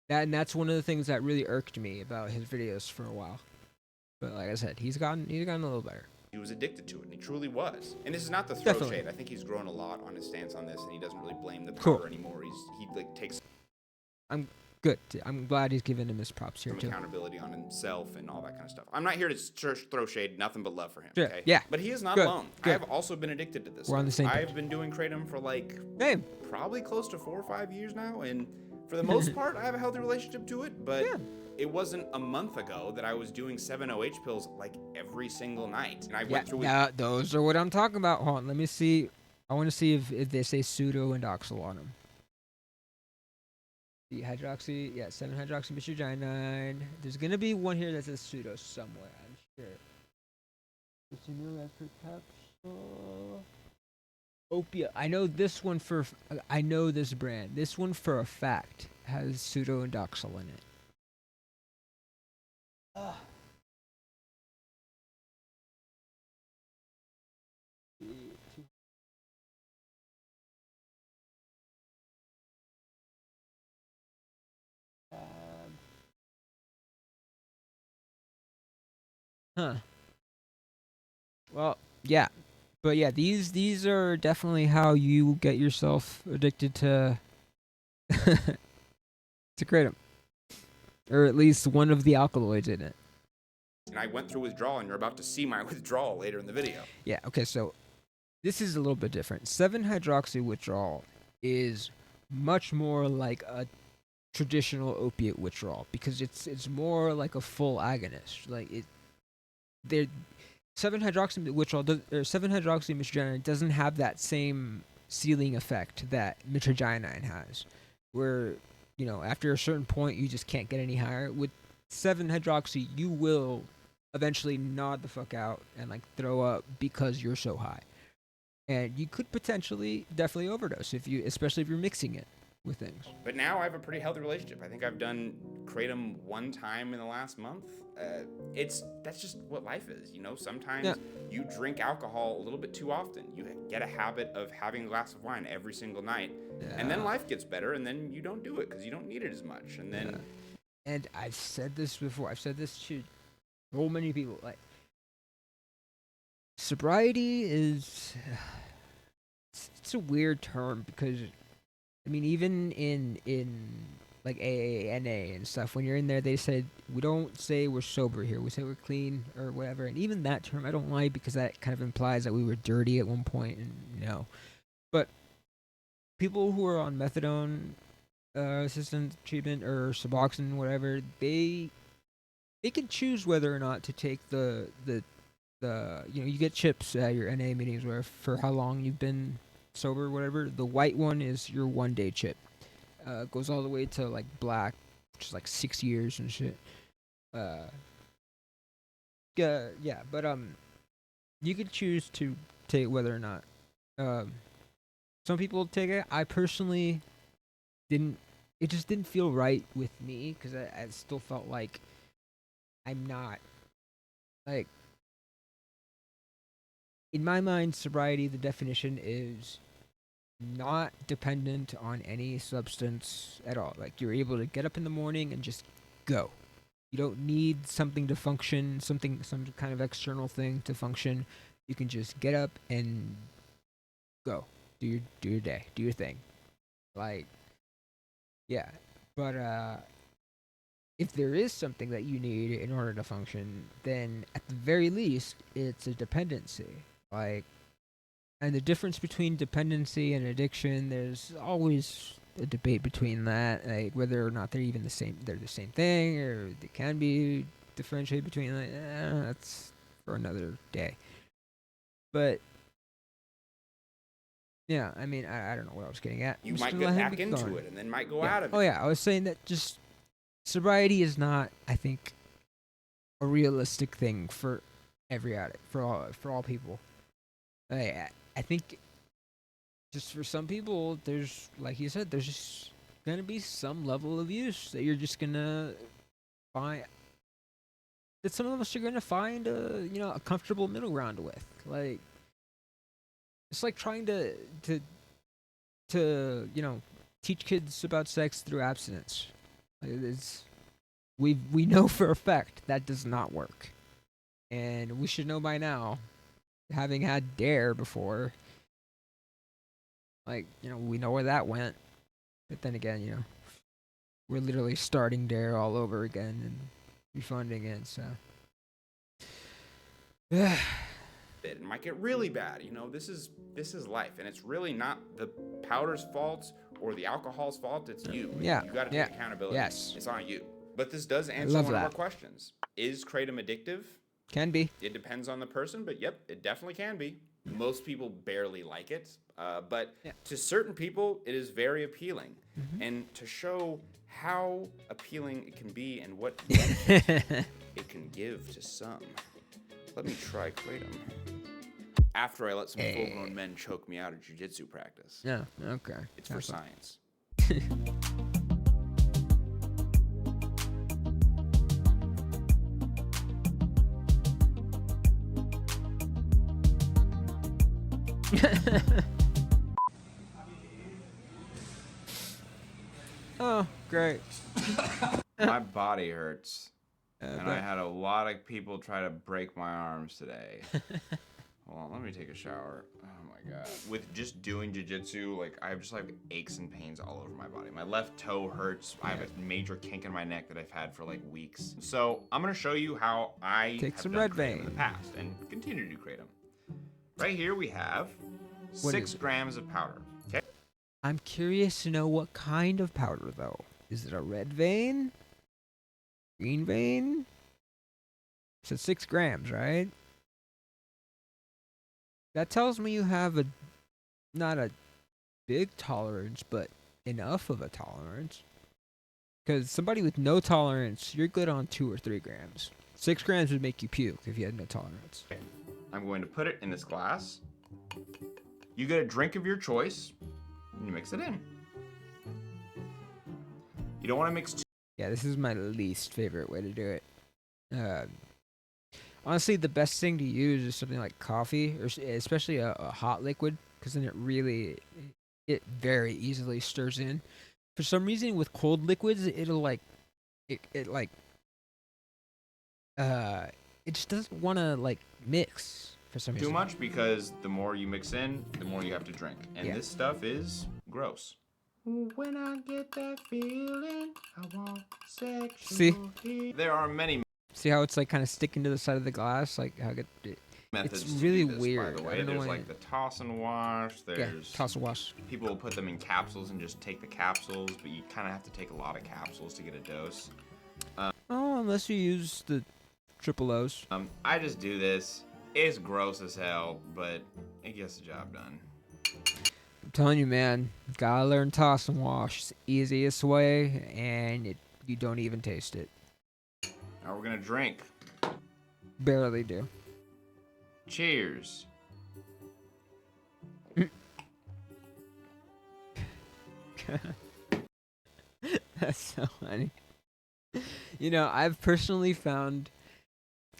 that's one of the things that really irked me about his videos for a while. But like I said, he's gotten a little better. He was addicted to it, and he truly was. And this is not to throw shade. I think he's grown a lot on his stance on this, and he doesn't really blame the powder anymore. He like takes. I'm good. I'm glad he's giving him his props here some too. Accountability on himself and all that kind of stuff. I'm not here to throw shade. Nothing but love for him. Sure. Okay. Yeah. But he is not Good. alone. Good. I have also been addicted to this. We're on the same page. I've been doing kratom for like Same. Probably close to 4 or 5 years now, and for the most part, I have a healthy relationship to it. But it wasn't a month ago that I was doing 7-OH pills like every single night, and I went through. Yeah, those are what I'm talking about. Hold on, let me see. I want to see if they say pseudo-indoxil on them. The hydroxy, 7-hydroxybutadiene. There's gonna be one here that says pseudo somewhere, I'm sure. Capsule. Opia. I know this brand. This one for a fact has pseudo-indoxil in it. Huh. Well, yeah. But yeah, these are definitely how you get yourself addicted to to kratom, or at least one of the alkaloids in it. And I went through withdrawal, and you're about to see my withdrawal later in the video. Yeah. Okay. So this is a little bit different. 7-hydroxy withdrawal is much more like a traditional opiate withdrawal because it's more like a full agonist. Like it, there. 7-hydroxy withdrawal does, or 7-hydroxy mitragynine doesn't have that same ceiling effect that mitragynine has, where after a certain point you just can't get any higher. With 7-hydroxy, you will eventually nod the fuck out and like throw up because you're so high, and you could potentially definitely overdose especially if you're mixing it with things. But now I have a pretty healthy relationship. I think I've done kratom one time in the last month. That's just what life is, Sometimes you drink alcohol a little bit too often. You get a habit of having a glass of wine every single night, and then life gets better, and then you don't do it because you don't need it as much, and then. And I've said this before. I've said this to so many people. Like, sobriety is it's a weird term because, I mean, even in like AA, NA, and stuff, when you're in there, they said we don't say we're sober here. We say we're clean or whatever. And even that term, I don't like because that kind of implies that we were dirty at one point. And no, but people who are on methadone assisted treatment or Suboxone, whatever, they can choose whether or not to take the you get chips at your NA meetings where for how long you've been sober, whatever. The white one is your 1-day chip. Goes all the way to like black, which is like 6 years and shit. Yeah, but you could choose to take whether or not. Some people take it. I personally didn't. It just didn't feel right with me because I still felt like I'm not like. In my mind, sobriety, the definition is not dependent on any substance at all. Like, you're able to get up in the morning and just go. You don't need something to function, some kind of external thing to function. You can just get up and go. Do your day. Do your thing. Like, yeah. But if there is something that you need in order to function, then at the very least, it's a dependency. Like, and the difference between dependency and addiction, there's always a debate between that, like whether or not they're even the same. They're the same thing, or they can be differentiated between. Like, that's for another day. But yeah, I mean, I don't know what I was getting at. You might get back into it, and then might go out of it. Oh yeah, I was saying that just sobriety is not, I think, a realistic thing for every addict, for all people. I think just for some people, there's, like you said, there's just gonna be some level of use that you're just gonna find. That some of us are gonna find a comfortable middle ground with. Like, it's like trying to teach kids about sex through abstinence. We know for a fact that does not work, and we should know by now, having had DARE before. Like, we know where that went, but then again, we're literally starting DARE all over again and refunding it. So It might get really bad. This is life, and it's really not the powder's fault or the alcohol's fault. It's you. Yeah. You got to take accountability. Yes. It's on you. But this does answer one of our questions. Is kratom addictive? Can be. It depends on the person, but yep, it definitely can be. Most people barely like it, but to certain people, it is very appealing. Mm-hmm. And to show how appealing it can be and what benefit it can give to some, let me try kratom. After I let some full-grown men choke me out at jiu-jitsu practice. Yeah, okay. It's for science. Oh, great. My body hurts. And I had a lot of people try to break my arms today. Hold on, let me take a shower. Oh my god. With just doing jiu-jitsu, like I just have aches and pains all over my body. My left toe hurts. I have a major kink in my neck that I've had for like weeks. So I'm gonna show you how I Take have some done red kratom vein in the past and continue to do kratom. Right here we have What 6 is it? grams of powder. Okay. I'm curious to know what kind of powder, though. Is it a red vein? Green vein? So 6 grams, right? That tells me you have a not a big tolerance, but enough of a tolerance. Because somebody with no tolerance, you're good on 2 or 3 grams. 6 grams would make you puke if you had no tolerance. Okay. I'm going to put it in this glass. You get a drink of your choice, and you mix it in. You don't want to mix too. Yeah, this is my least favorite way to do it. Honestly, the best thing to use is something like coffee, or especially a hot liquid, because then it very easily stirs in. For some reason, with cold liquids, it'll it just doesn't want to mix for some reason. Too much, because the more you mix in, the more you have to drink. And this stuff is gross. When I get that feeling, I want sexual. See? There are many See how it's kind of sticking to the side of the glass, methods it's to really do this, weird. By the I way, don't know there's why like the toss and wash. There's toss and wash. People will put them in capsules and just take the capsules, but you kind of have to take a lot of capsules to get a dose. Oh, unless you use the triple O's. I just do this. It's gross as hell, but it gets the job done. I'm telling you, man, gotta learn toss and wash. It's the easiest way, and you don't even taste it. Now we're gonna drink. Barely do. Cheers. That's so funny. You know, I've personally found,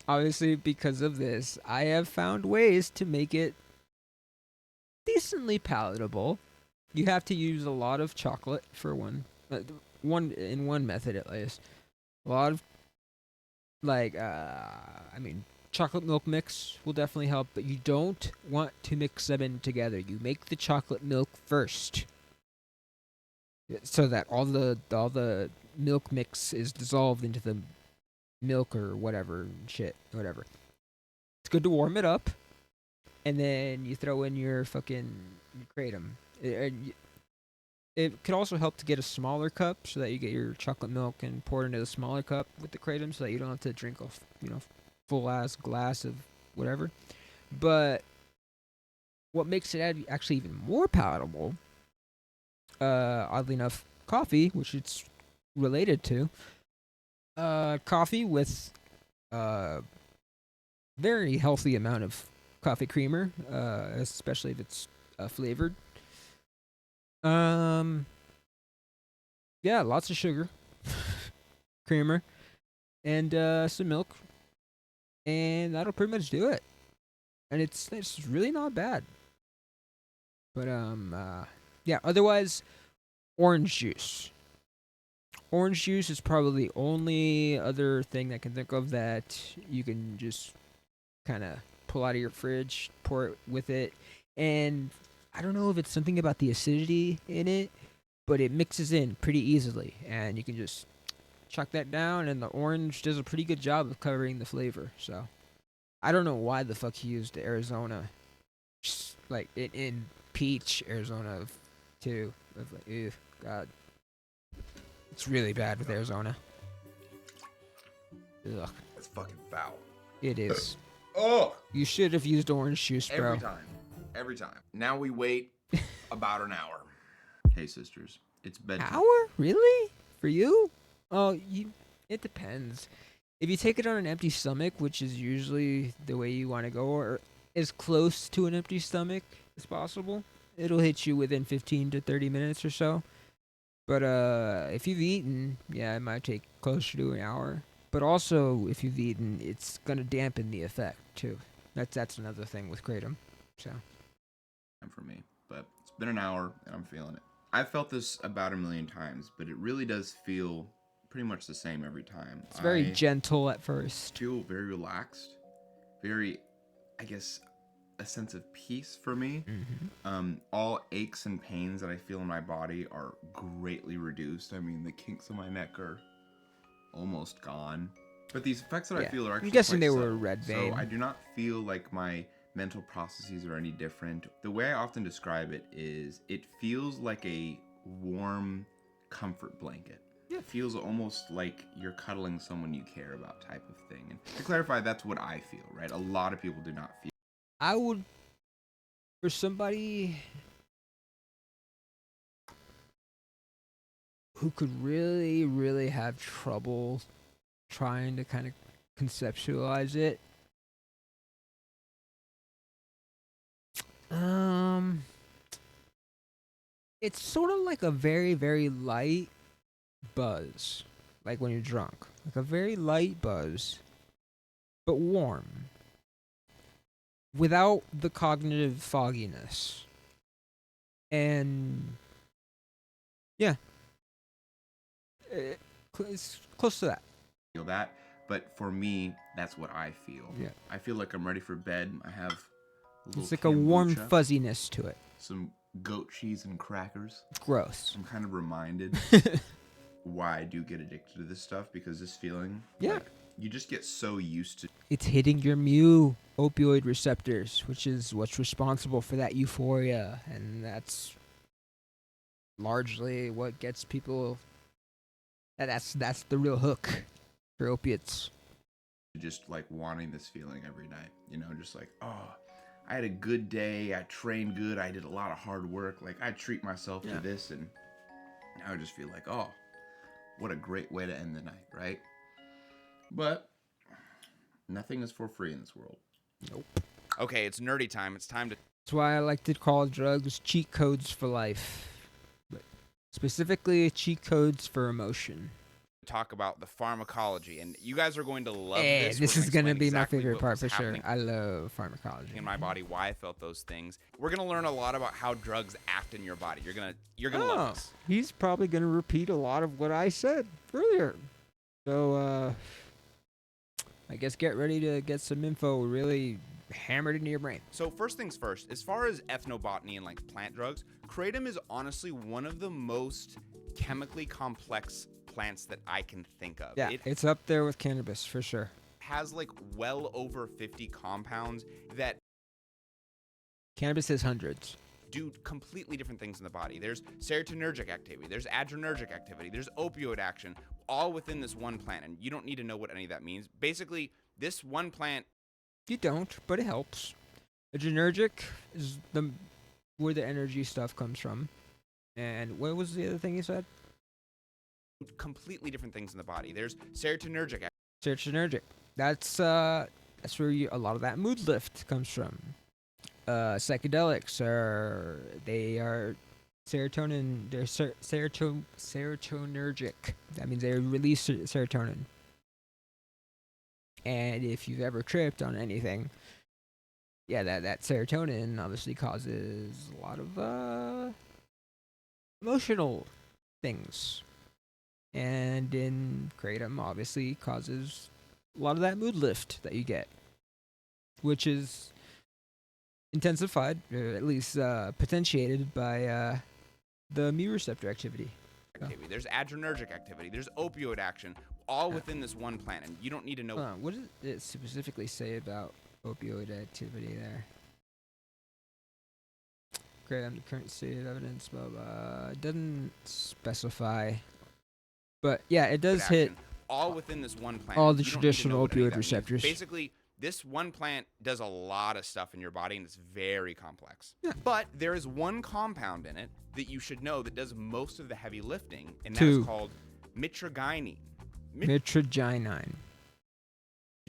obviously because of this, I have found ways to make it decently palatable. You have to use a lot of chocolate for one method at least. A lot of chocolate milk mix will definitely help, but you don't want to mix them in together. You make the chocolate milk first, so that all the milk mix is dissolved into the milk or whatever. It's good to warm it up, and then you throw in your kratom. It could also help to get a smaller cup so that you get your chocolate milk and pour it into the smaller cup with the kratom, so that you don't have to drink a full ass glass of whatever. But what makes it actually even more palatable, oddly enough, coffee, which it's related to, coffee with very healthy amount of coffee creamer, especially if it's flavored. Yeah, lots of sugar, creamer, and some milk, and that'll pretty much do it. And it's really not bad. But yeah. Otherwise, orange juice. Orange juice is probably the only other thing I can think of that you can just kind of pull out of your fridge, pour it with it, and I don't know if it's something about the acidity in it, but it mixes in pretty easily, and you can just chuck that down, and the orange does a pretty good job of covering the flavor. So I don't know why the fuck he used Arizona, just like in peach Arizona too. Ew, God, it's really bad with Arizona. Ugh, It's fucking foul. it is. Oh, You should have used orange juice, bro. Every time. Now we wait about an hour. Hey, sisters, it's bedtime. Hour? Really? For you? Oh, it depends. If you take it on an empty stomach, which is usually the way you want to go, or as close to an empty stomach as possible, it'll hit you within 15 to 30 minutes or so. But if you've eaten, yeah, it might take closer to an hour. But also, if you've eaten, it's gonna dampen the effect too. That's another thing with kratom. So for me, but it's been an hour and I'm feeling it. I've felt this about 1,000,000 times, but it really does feel pretty much the same every time. It's very gentle at first. Feel very relaxed, very, I guess, a sense of peace for me. All aches and pains that I feel in my body are greatly reduced. I mean, the kinks in my neck are almost gone. But these effects that I feel are actually I'm guessing quite they were subtle. red vein. So I do not feel like my mental processes are any different. The way I often describe it is it feels like a warm comfort blanket. It feels almost like you're cuddling someone you care about type of thing. And to clarify, that's what I feel, right? A lot of people do not feel. I would, for somebody who could really, really have trouble trying to kind of conceptualize it, it's sort of like a very, very light buzz, like when you're drunk. Like a very light buzz, but warm. Without the cognitive fogginess. And yeah, it's close to that. Feel that, but for me, that's what I feel. Yeah. I feel like I'm ready for bed. I have a little It's like a warm kombucha, fuzziness to it. some goat cheese and crackers. Gross. I'm kind of reminded why I do get addicted to this stuff, because this feeling, like, you just get so used to. It's hitting your mu opioid receptors, which is what's responsible for that euphoria, and that's largely what gets people. That's the real hook for opiates. Just like wanting this feeling every night, you know, just like, oh, I had a good day, I trained good, I did a lot of hard work, like I treat myself to this, and I would just feel like, oh, what a great way to end the night, right? But nothing is for free in this world. Nope. Okay, it's nerdy time. It's time to. That's why I like to call drugs cheat codes for life, but specifically cheat codes for emotion. Talk about the pharmacology, and you guys are going to love This We're is gonna going to explain be exactly my favorite what part was for sure. happening I love pharmacology. in my body, why I felt those things. We're gonna learn a lot about how drugs act in your body. You're gonna love this. He's probably going to repeat a lot of what I said earlier. So, I guess get ready to get some info really hammered into your brain. So first things first, as far as ethnobotany and like plant drugs, kratom is honestly one of the most chemically complex plants that I can think of. Yeah, it's up there with cannabis for sure. Has like well over 50 compounds that Cannabis has hundreds. do completely different things in the body. There's serotonergic activity, there's adrenergic activity, there's opioid action, all within this one plant, and you don't need to know what any of that means. Basically, this one plant. You don't, but it helps. Adrenergic is where the energy stuff comes from. And what was the other thing you said? Completely different things in the body. There's serotonergic. Serotonergic. That's where a lot of that mood lift comes from. Psychedelics are serotonin. They're serotonergic. That means they release serotonin. And if you've ever tripped on anything, that serotonin obviously causes a lot of emotional things. And in kratom, obviously, causes a lot of that mood lift that you get, which is intensified, or at least potentiated by the mu receptor activity. There's adrenergic activity. There's opioid action, all within this one plant, and you don't need to know. What does it specifically say about opioid activity there? Kratom, the current state of evidence, blah, blah. It doesn't specify. But yeah, it does hit all within this one plant. all the You don't need to traditional know what any of opioid that means. receptors. Basically, this one plant does a lot of stuff in your body, and it's very complex. But there is one compound in it that you should know that does most of the heavy lifting, and that's called mitragynine. Mitragynine.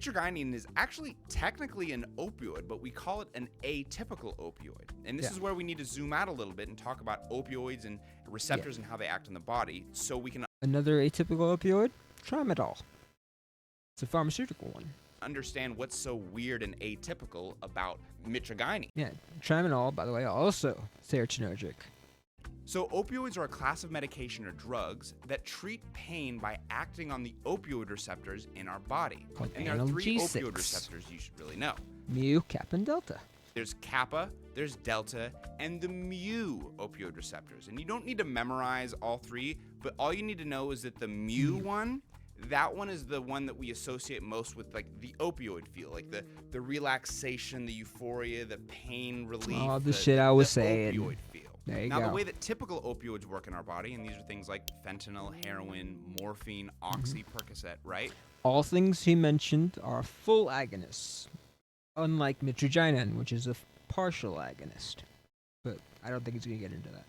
Mitragynine is actually technically an opioid, but we call it an atypical opioid. And this is where we need to zoom out a little bit and talk about opioids and receptors and how they act in the body, so we can Another atypical opioid? Tramadol. It's a pharmaceutical one. understand what's so weird and atypical about mitragynine. Yeah, tramadol, by the way, also serotonergic. So opioids are a class of medication or drugs that treat pain by acting on the opioid receptors in our body. Called And there are 3 analgesics. opioid receptors you should really know. Mu, kappa, and delta. There's kappa, there's delta, and the mu opioid receptors. And you don't need to memorize all 3, but all you need to know is that the mu one, that one is the one that we associate most with like the opioid feel, like the relaxation, the euphoria, the pain relief. All the shit I was the saying. Opioid feel. There you Now, go. the way that typical opioids work in our body, and these are things like fentanyl, heroin, morphine, oxy, Percocet, right? All things he mentioned are full agonists, unlike mitragynine, which is a partial agonist. But I don't think he's going to get into that.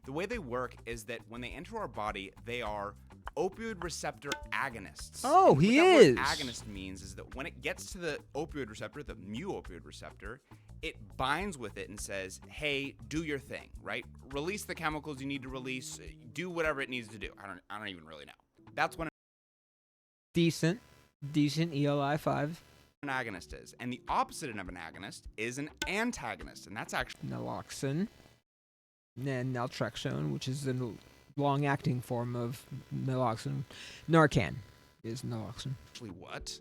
The way they work is that when they enter our body, they are opioid receptor agonists. Oh, And he what that is. word agonist means is that when it gets to the opioid receptor, the mu opioid receptor, it binds with it and says, hey, do your thing, right? Release the chemicals you need to release, do whatever it needs to do. I don't even really know. That's when Decent ELI 5. an agonist is. And the opposite of an agonist is an antagonist, and that's actually Naloxone. And naltrexone, which is the long-acting form of naloxone. Narcan is naloxone. actually what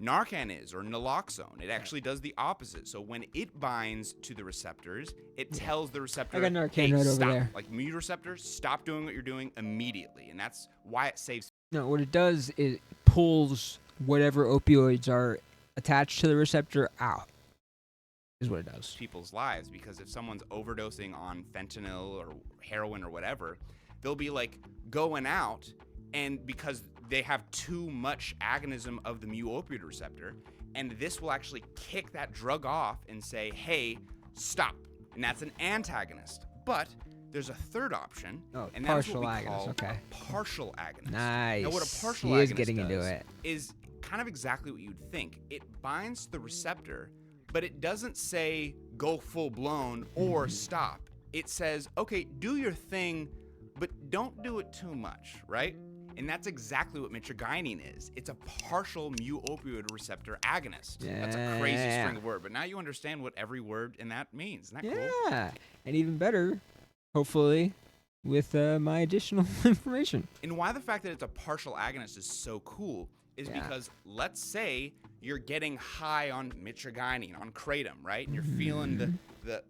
Narcan is, or naloxone. It actually does the opposite. So when it binds to the receptors, it tells the receptor, I got Narcan hey, right over stop. there. Like mu receptors, stop doing what you're doing immediately. And that's why it saves No, what it does is it pulls whatever opioids are attached to the receptor out. Is what it does. people's lives, because if someone's overdosing on fentanyl or heroin or whatever, they'll be like going out, and because they have too much agonism of the mu opioid receptor, and this will actually kick that drug off and say, hey, stop. And that's an antagonist. But there's a third option, and that's what we partial agonist, call okay. a partial agonist. Nice. Now, what a partial He is agonist getting into does it. is kind of exactly what you'd think. It binds to the receptor, but it doesn't say go full blown or stop. It says, okay, do your thing, but don't do it too much, right? And that's exactly what mitragynine is. It's a partial mu opioid receptor agonist. That's a crazy Yeah. string of words, but now you understand what every word in that means. Isn't that cool? Yeah, and even better, hopefully, with my additional information. And why the fact that it's a partial agonist is so cool is because let's say you're getting high on mitragynine, on kratom, right? And you're feeling the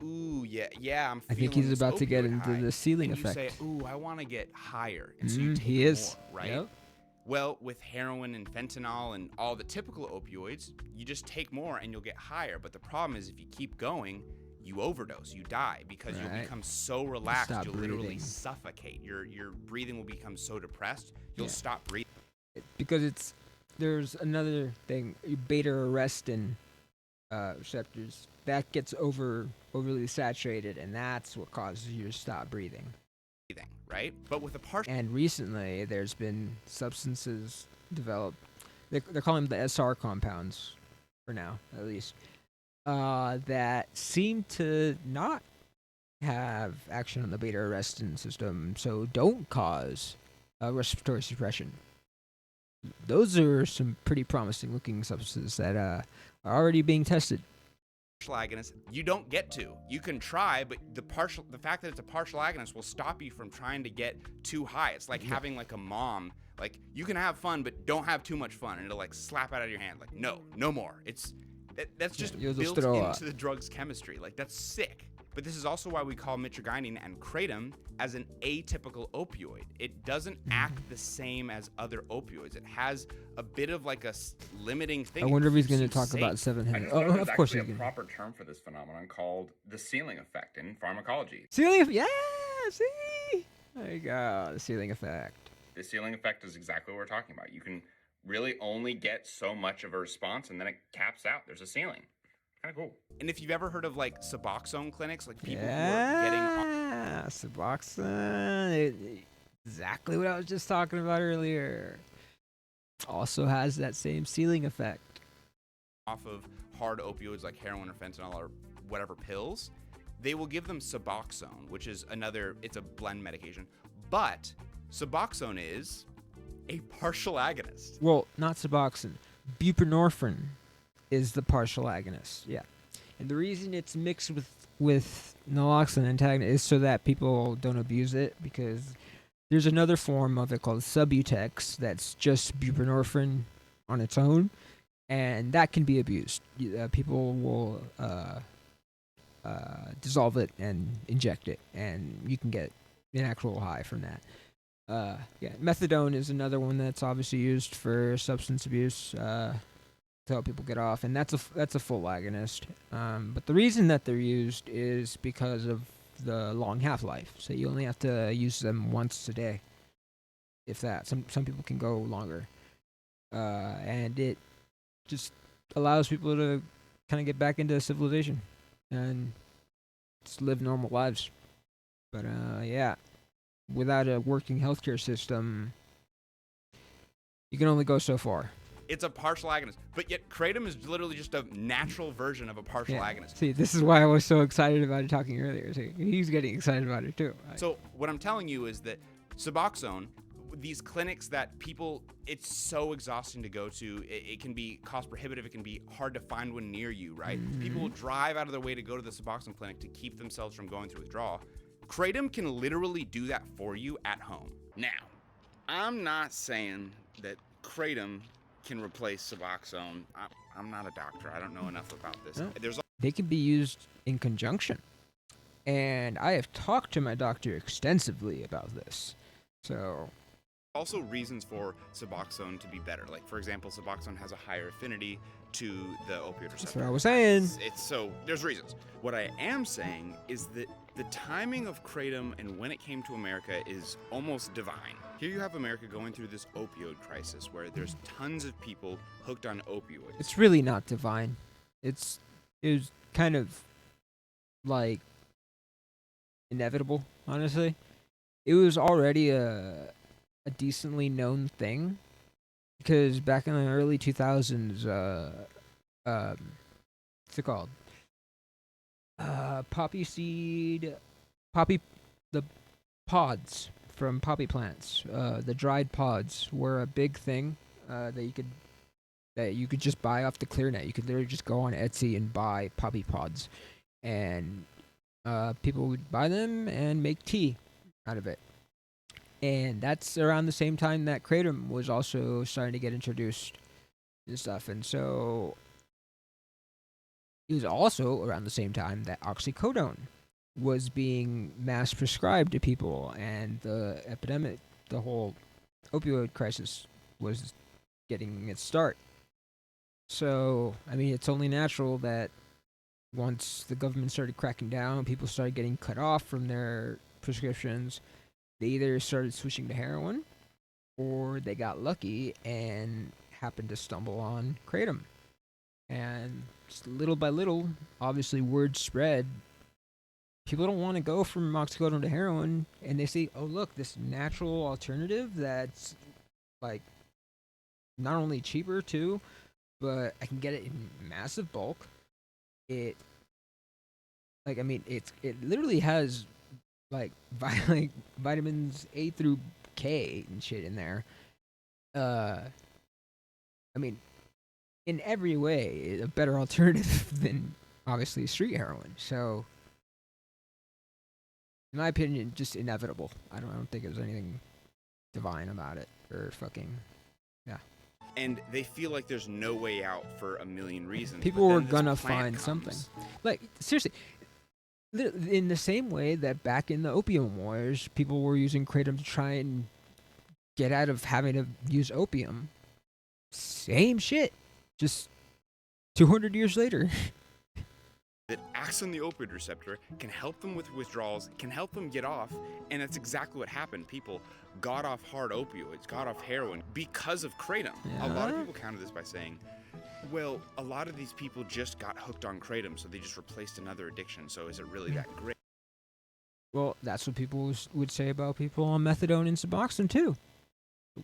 ooh, yeah, I'm I feeling think he's this about to get opioid into high. the ceiling And effect. you say, ooh, I want to get higher. And so you take He is. more, right? Yep. Well, with heroin and fentanyl and all the typical opioids, you just take more and you'll get higher. But the problem is if you keep going, you overdose, you die, because you'll Right. become so relaxed, Stop you'll literally breathing. suffocate. Your breathing will become so depressed, you'll stop breathing. Because there's another thing, beta arrestin receptors that gets overly saturated, and that's what causes you to stop breathing. Right? But with a partial And recently, there's been substances developed. They're calling them the SR compounds, for now at least, that seem to not have action on the beta arrestin system, so don't cause respiratory suppression. Those are some pretty promising looking substances that are already being tested. agonist, you don't get to. You can try, but the fact that it's a partial agonist will stop you from trying to get too high. It's like having like a mom, like you can have fun, but don't have too much fun, and it'll like slap out of your hand, like no more. That's just you'll just built throw into up. the drug's chemistry. Like that's sick. But this is also why we call mitragynine and kratom as an atypical opioid. It doesn't act the same as other opioids. It has a bit of like a limiting thing. I wonder if he's going to It talk keeps you about safe. 700. I Oh, just of learned course there's he's actually going a to. proper term for this phenomenon called the ceiling effect in pharmacology. Ceiling, yeah, see? There you go, the ceiling effect. The ceiling effect is exactly what we're talking about. You can really only get so much of a response, and then it caps out. There's a ceiling. Kind of cool. And if you've ever heard of like Suboxone clinics, like people who are getting Yeah, Suboxone, exactly what I was just talking about earlier. Also has that same ceiling effect. off of hard opioids like heroin or fentanyl or whatever pills, they will give them Suboxone, which is it's a blend medication. But Suboxone is a partial agonist. Well, not Suboxone. buprenorphine is the partial agonist. Yeah. And the reason it's mixed with naloxone antagonist is so that people don't abuse it, because there's another form of it called Subutex that's just buprenorphine on its own, and that can be abused. People will dissolve it and inject it, and you can get an actual high from that. Yeah, methadone is another one that's obviously used for substance abuse to help people get off, and that's a full agonist. But the reason that they're used is because of the long half-life. So you only have to use them once a day, if that. Some people can go longer, and it just allows people to kind of get back into civilization and just live normal lives. But yeah, without a working healthcare system, you can only go so far. It's a partial agonist, but yet kratom is literally just a natural version of a partial agonist. See, this is why I was so excited about it talking earlier. See, he's getting excited about it too. So what I'm telling you is that Suboxone, these clinics that people, it's so exhausting to go to. It can be cost prohibitive. It can be hard to find one near you, right? People will drive out of their way to go to the Suboxone clinic to keep themselves from going through withdrawal. Kratom can literally do that for you at home. Now, I'm not saying that kratom can replace Suboxone. I'm not a doctor. I don't know enough about this. No. They can be used in conjunction. And I have talked to my doctor extensively about this. So also reasons for Suboxone to be better. Like, for example, Suboxone has a higher affinity to the opioid receptor. That's what I was saying. It's so, there's reasons. What I am saying is that the timing of kratom and when it came to America is almost divine. Here you have America going through this opioid crisis where there's tons of people hooked on opioids. It's really not divine. It was kind of like inevitable, honestly. It was already a decently known thing, because back in the early 2000s, what's it called? The pods from poppy plants, the dried pods were a big thing that you could just buy off the ClearNet. You could literally just go on Etsy and buy poppy pods, and people would buy them and make tea out of it. And that's around the same time that kratom was also starting to get introduced and stuff. And so it was also around the same time that oxycodone was being mass prescribed to people, and the epidemic, the whole opioid crisis, was getting its start. So, I mean, it's only natural that once the government started cracking down, people started getting cut off from their prescriptions. They either started switching to heroin, or they got lucky and happened to stumble on kratom. And just little by little, obviously word spread. People don't want to go from oxycodone to heroin, and they see, oh look, this natural alternative that's like not only cheaper too, but I can get it in massive bulk. It literally has like vitamins A through K and shit in there. I mean, in every way, a better alternative than obviously street heroin. So, in my opinion, just inevitable. I don't think there's anything divine about it, or fucking, yeah. And they feel like there's no way out for a million reasons. People were gonna find something. Like, seriously, in the same way that back in the opium wars, people were using kratom to try and get out of having to use opium. Same shit, just 200 years later. That acts on the opioid receptor, can help them with withdrawals, can help them get off, and that's exactly what happened. People got off hard opioids, got off heroin because of kratom. Yeah. A lot of people counter this by saying, well, a lot of these people just got hooked on kratom, so they just replaced another addiction, so is it really that great? Well, that's what people would say about people on methadone and Suboxone too.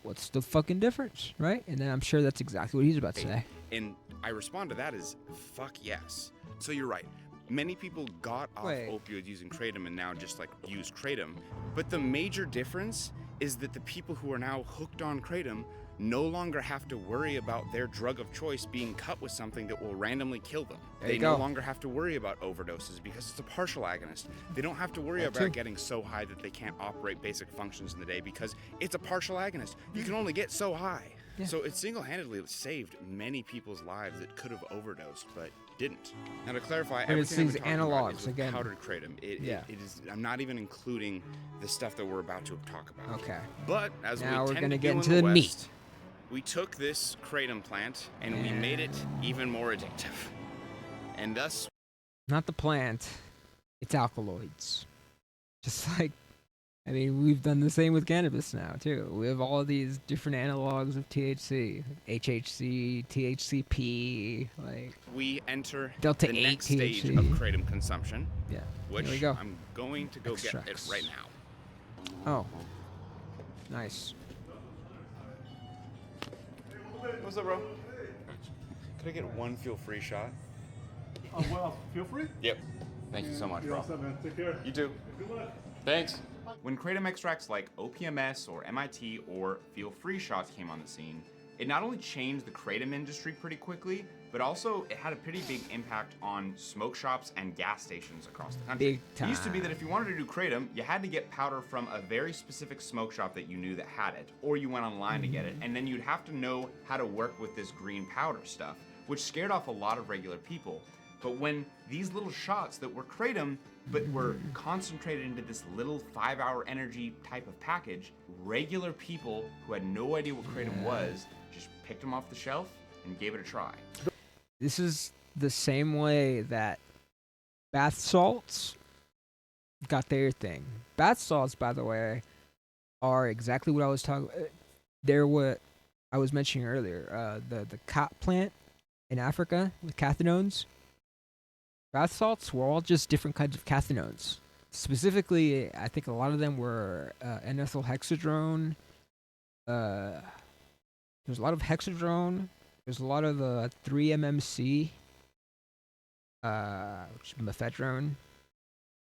What's the fucking difference, right? And then I'm sure that's exactly what he's about to say. And I respond to that as, fuck yes. So you're right. Many people got off opioids using kratom and now just like use kratom. But the major difference is that the people who are now hooked on kratom no longer have to worry about their drug of choice being cut with something that will randomly kill them. There They you no go. longer have to worry about overdoses because it's a partial agonist. They don't have to worry That about too. getting so high that they can't operate basic functions in the day because it's a partial agonist. You can only get so high. Yeah. So it single-handedly saved many people's lives that could have overdosed but didn't. Now to clarify, But it's everything these I'm talking about analogs is with again. powdered kratom. Yeah. It is. I'm not even including the stuff that we're about to talk about. Okay. But as Now we we're tend gonna to get do into in the the meat. West, we took this kratom plant and we made it even more addictive. And thus, Not the plant, it's alkaloids. Just like, I mean, we've done the same with cannabis now, too. We have all these different analogs of THC, HHC, THCP, like we enter Delta the 8 next stage THC. of kratom consumption. Yeah. Which Here we go. I'm going to go get it Extracts. right now. Oh, nice. What's up, bro? Could I get one feel-free shot? Oh, well, feel free. Yep. Thank you so much, bro. You're all set, man. Take care. You too. Good luck. Thanks. When kratom extracts like OPMS or MIT or Feel Free shots came on the scene, it not only changed the kratom industry pretty quickly, but also it had a pretty big impact on smoke shops and gas stations across the country. Big It used to be time. that if you wanted to do kratom, you had to get powder from a very specific smoke shop that you knew that had it, or you went online to get it, and then you'd have to know how to work with this green powder stuff, which scared off a lot of regular people. But when these little shots that were kratom, but were concentrated into this little 5-hour energy type of package, regular people who had no idea what kratom was just picked them off the shelf and gave it a try. This is the same way that bath salts got their thing. Bath salts, by the way, are exactly what I was talking. They're what I was mentioning earlier. The khat plant in Africa with cathinones. Bath salts were all just different kinds of cathinones. Specifically, I think a lot of them were N-ethylhexadrone. There's a lot of hexadrone. There's a lot of 3-MMC, which is mephedrone,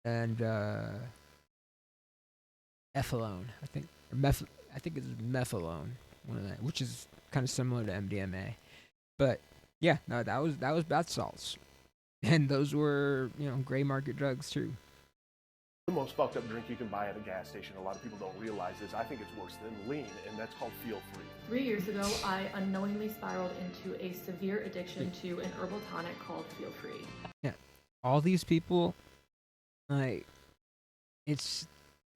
and ethylone. I think it's methylone, one of that, which is kind of similar to MDMA. But yeah, no, that was bath salts, and those were gray market drugs too. The most fucked up drink you can buy at a gas station, a lot of people don't realize this, I think it's worse than lean, and that's called Feel Free. 3 years ago, I unknowingly spiraled into a severe addiction to an herbal tonic called Feel Free. Yeah, all these people, like, it's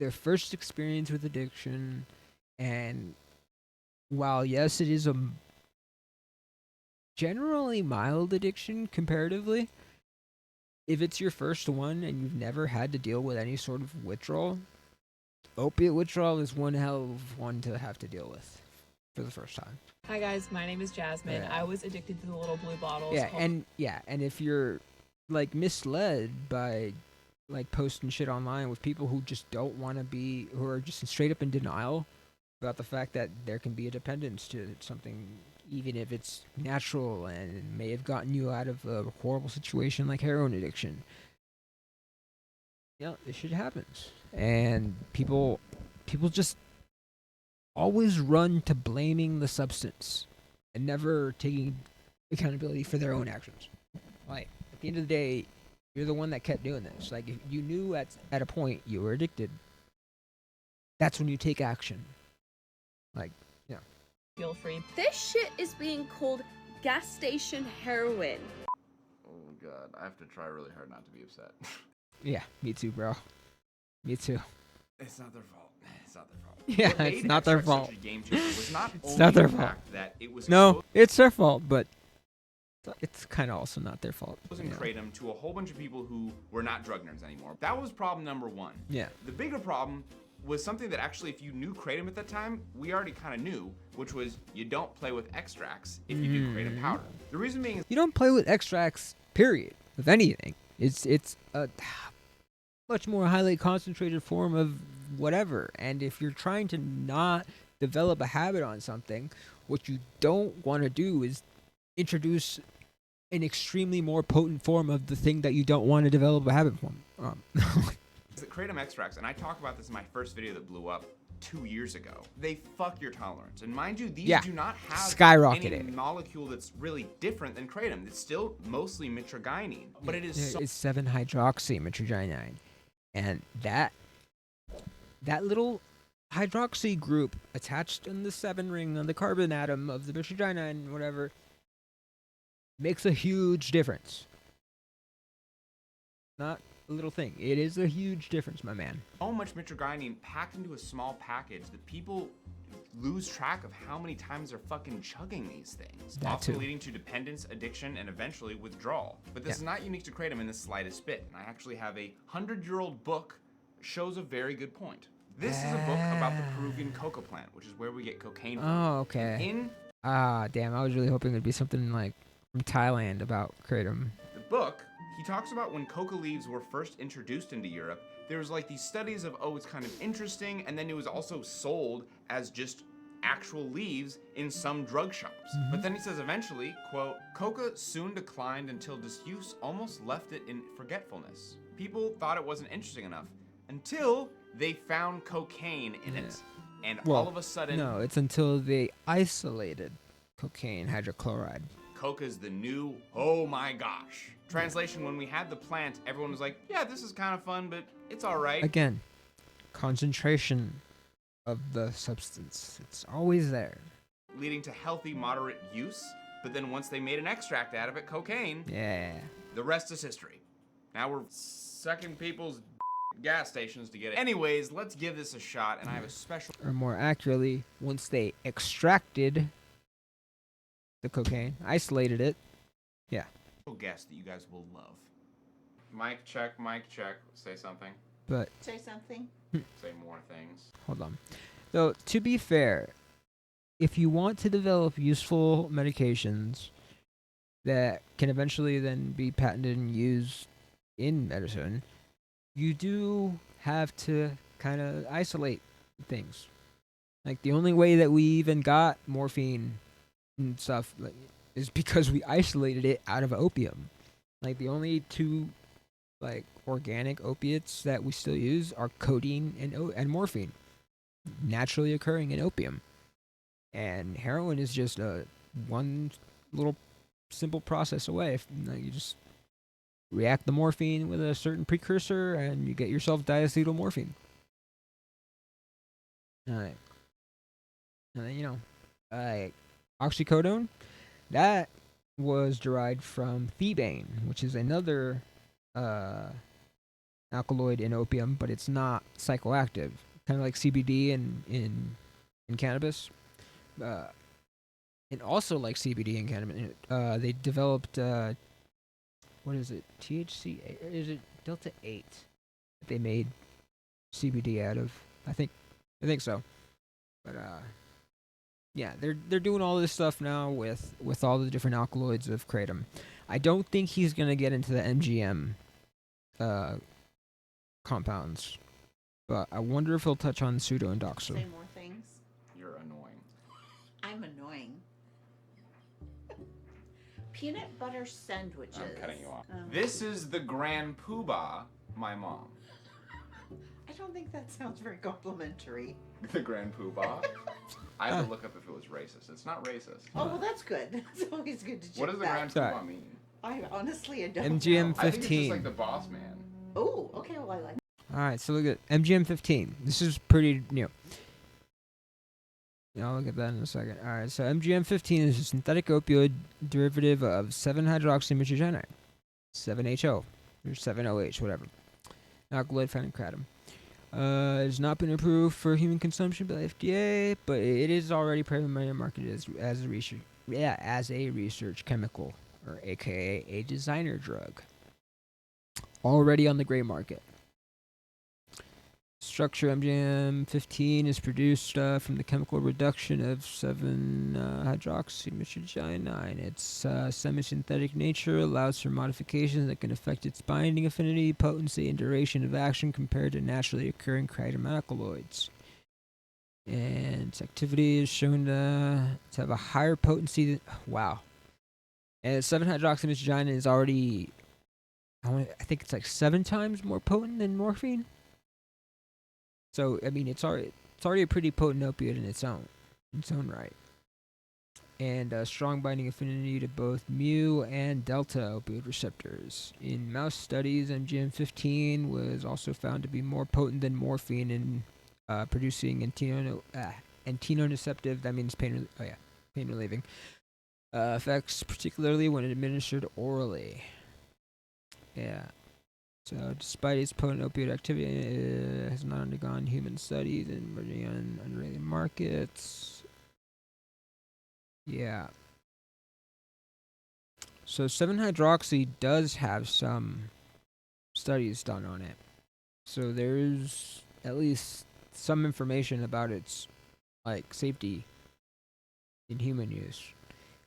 their first experience with addiction, and while yes, it is a generally mild addiction comparatively, if it's your first one and you've never had to deal with any sort of withdrawal, opiate withdrawal is one hell of one to have to deal with for the first time. Hi guys, my name is Jasmine. Yeah. I was addicted to the little blue bottles. Yeah, called- and if you're like misled by like posting shit online with people who just don't want to be, who are just straight up in denial about the fact that there can be a dependence to something, even if it's natural and may have gotten you out of a horrible situation like heroin addiction. Yeah, this shit happens, and people just always run to blaming the substance and never taking accountability for their own actions. Like, at the end of the day, you're the one that kept doing this. Like, if you knew at a point you were addicted, that's when you take action. Like, yeah. Feel Free. This shit is being called gas station heroin. Oh god, I have to try really hard not to be upset. Yeah, me too, bro. Me too. It's not their fault. It's not their fault. Yeah, What made it's not their extracts fault. such a game changer was not It's only not their the fault. fact that it was No, it's their fault, but it's kind of also not their fault. exposing you know. kratom to a whole bunch of people who were not drug nerds anymore. That was problem number one. Yeah. The bigger problem was something that actually, if you knew kratom at that time, we already kind of knew, which was you don't play with extracts if you do kratom powder. The reason being is You don't play with extracts, period, with anything. It's a much more highly concentrated form of whatever. And if you're trying to not develop a habit on something, what you don't want to do is introduce an extremely more potent form of the thing that you don't want to develop a habit from. that kratom extracts, and I talk about this in my first video that blew up, 2 years ago. They fuck your tolerance. And mind you, these Yeah, do not have skyrocketed. any molecule that's really different than kratom. It's still mostly mitragynine, but it is so It's 7-hydroxymitragynine, and that little hydroxy group attached in the 7 ring on the carbon atom of the mitragynine, whatever, makes a huge difference. Not a little thing. It is a huge difference, my man. so much mitragynine packed into a small package that people lose track of how many times they're fucking chugging these things. That Also too. leading to dependence, addiction, and eventually withdrawal. But this is not unique to kratom in the slightest bit. And I actually have a 100-year-old book that shows a very good point. This is a book about the Peruvian coca plant, which is where we get cocaine from. Oh, okay. Damn, I was really hoping it'd be something like from Thailand about kratom. The book, he talks about when coca leaves were first introduced into Europe, there was like these studies of, oh, it's kind of interesting, and then it was also sold as just actual leaves in some drug shops. But then he says eventually, quote, coca soon declined until disuse almost left it in forgetfulness. People thought it wasn't interesting enough until they found cocaine in it. And all of a sudden, No, it's until they isolated cocaine hydrochloride. coca's the new, oh my gosh. Translation, when we had the plant, everyone was like, yeah, this is kind of fun, but it's all right. Again, concentration of the substance. It's always there. Leading to healthy, moderate use. But then once they made an extract out of it, cocaine, Yeah. the rest is history. Now we're sucking people's gas stations to get it. Anyways, let's give this a shot, and I have a special... Or more accurately, once they extracted the cocaine, isolated it. Yeah. guest that you guys will love. Mic check, say something. But Say something. Say more things. hold on. Though, to be fair, if you want to develop useful medications that can eventually then be patented and used in medicine, you do have to kind of isolate things. Like, the only way that we even got morphine and stuff is because we isolated it out of opium. Like, the only two, like, organic opiates that we still use are codeine and morphine, naturally occurring in opium. And heroin is just one little simple process away. You just react the morphine with a certain precursor, and you get yourself diacetylmorphine. All right. And then, oxycodone, that was derived from thebaine, which is another alkaloid in opium, but it's not psychoactive. Kind of like CBD in cannabis. And also like CBD in cannabis, they developed, what is it, THC? Is it Delta 8 that they made CBD out of? I think so. But yeah, they're doing all this stuff now with all the different alkaloids of kratom. I don't think he's gonna get into the MGM compounds, but I wonder if he'll touch on pseudoindoxil. Say more things. You're annoying. I'm annoying. Peanut butter sandwiches. I'm cutting you off. Oh. This is the Grand Poobah, my mom. I don't think that sounds very complimentary. The Grand Poobah? I had to look up if it was racist. It's not racist. Oh, well, that's good. It's always good to check What does the that. Grand Sorry. Poobah mean? I honestly don't MGM know. I think it's just 15. like the boss man. Oh, okay, well, I like All right, so look at MGM 15. This is pretty new. Yeah, I'll look at that in a second. All right, so MGM 15 is a synthetic opioid derivative of 7-hydroxymitragynine, 7-HO, or 7-OH, whatever. Alkaloid found in kratom. It has not been approved for human consumption by the FDA, but it is already primarily marketed as a research chemical, or AKA a designer drug. Already on the gray market. Structure MGM 15 is produced from the chemical reduction of 7-hydroxymitragynine. Its semi-synthetic nature allows for modifications that can affect its binding affinity, potency, and duration of action compared to naturally occurring kratom alkaloids. And its activity is shown to have a higher potency than... Wow. And 7-hydroxymitragynine is already... I think it's like 7 times more potent than morphine. So, I mean, it's already It's already a pretty potent opiate in its own right. And a strong binding affinity to both mu and delta opioid receptors. In mouse studies, MGM-15 was also found to be more potent than morphine in producing antinonceptive, that means pain relieving, effects, particularly when administered orally. Yeah. So, despite its potent opioid activity, it has not undergone human studies in emerging and unregulated markets. Yeah. So 7-hydroxy does have some studies done on it. So there's at least some information about its safety in human use.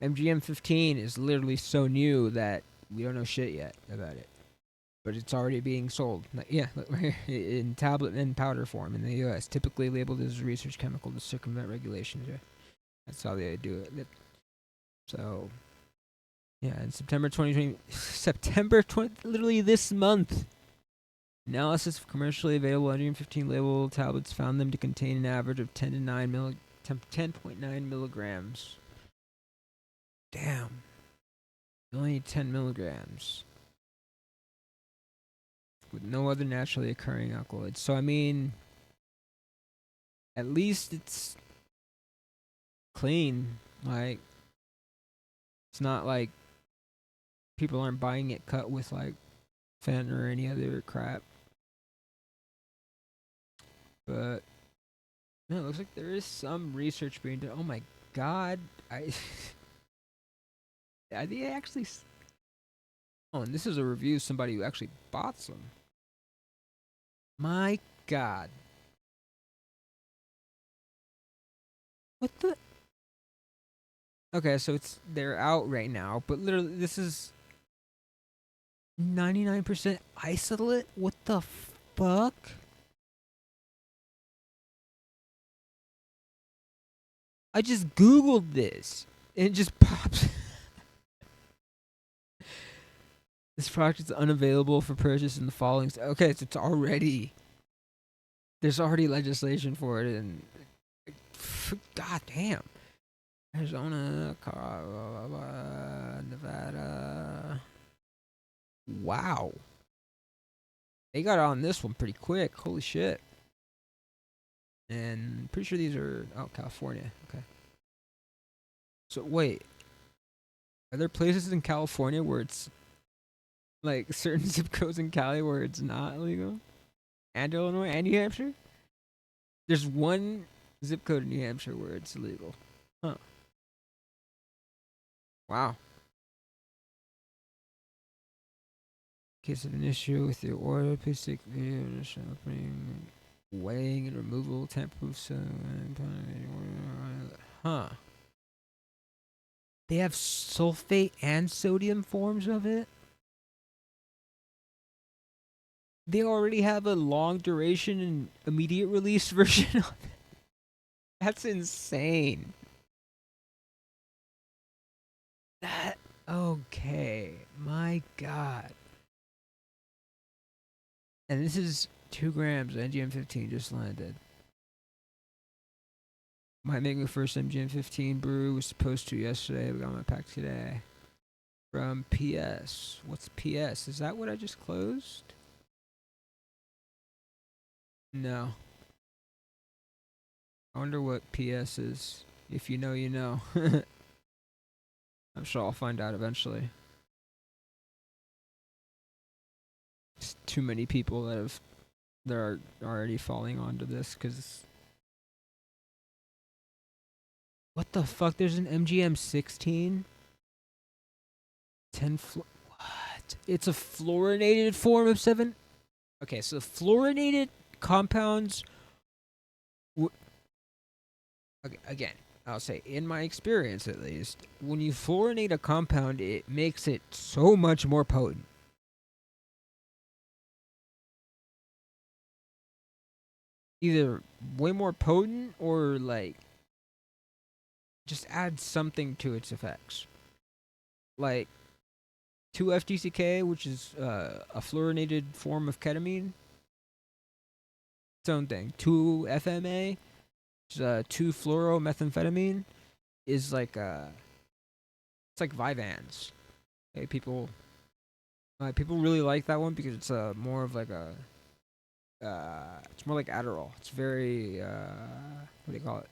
MGM-15 is literally so new that we don't know shit yet about it. But it's already being sold. Yeah, in tablet and powder form in the U.S., typically labeled as a research chemical to circumvent regulations. Yeah. That's how they do it. So, yeah, in September 2020, literally this month, analysis of commercially available MGM-15 label tablets found them to contain an average of 10.9 milligrams. Damn. Only 10 milligrams. With no other naturally occurring alkaloids. So, I mean, at least it's clean. Like, it's not like people aren't buying it cut with, fentanyl or any other crap. But, no, it looks like there is some research being done. Oh my god. I think actually... Oh, and this is a review of somebody who actually bought some. My god. What the? Okay, so they're out right now, but literally this is 99% isolate? What the fuck? I just Googled this and it just pops. This product is unavailable for purchase in the following. Okay, so it's already. There's already legislation for it, and god damn. Arizona, Nevada. Wow. They got on this one pretty quick. Holy shit. And pretty sure these are California. Okay. So wait. Are there places in California where it's certain zip codes in Cali where it's not illegal? And Illinois and New Hampshire? There's one zip code in New Hampshire where it's illegal. Huh. Wow. In case of an issue with your order, please take video opening, weighing and removal, tamper-proof. Huh. They have sulfate and sodium forms of it? They already have a long duration and immediate release version of it. That's insane. Okay. My god. And this is 2 grams of MGM-15 just landed. Might make my first MGM-15 brew. Was supposed to yesterday. We got my pack today. From PS. What's PS? Is that what I just closed? No. I wonder what PS is. If you know, you know. I'm sure I'll find out eventually. Just too many people that are already falling onto this, because... What the fuck? There's an MGM-16? 10 what? It's a fluorinated form of 7... Okay, so fluorinated compounds... Okay, again, I'll say, in my experience at least, when you fluorinate a compound, it makes it so much more potent. Either way more potent or, just add something to its effects. 2-FTCK, which is a fluorinated form of ketamine. Its own thing. 2-FMA, 2-fluoromethamphetamine is like it's like Vyvanse. Okay, people really like that one because it's more of like a it's more like Adderall. It's very what do you call it?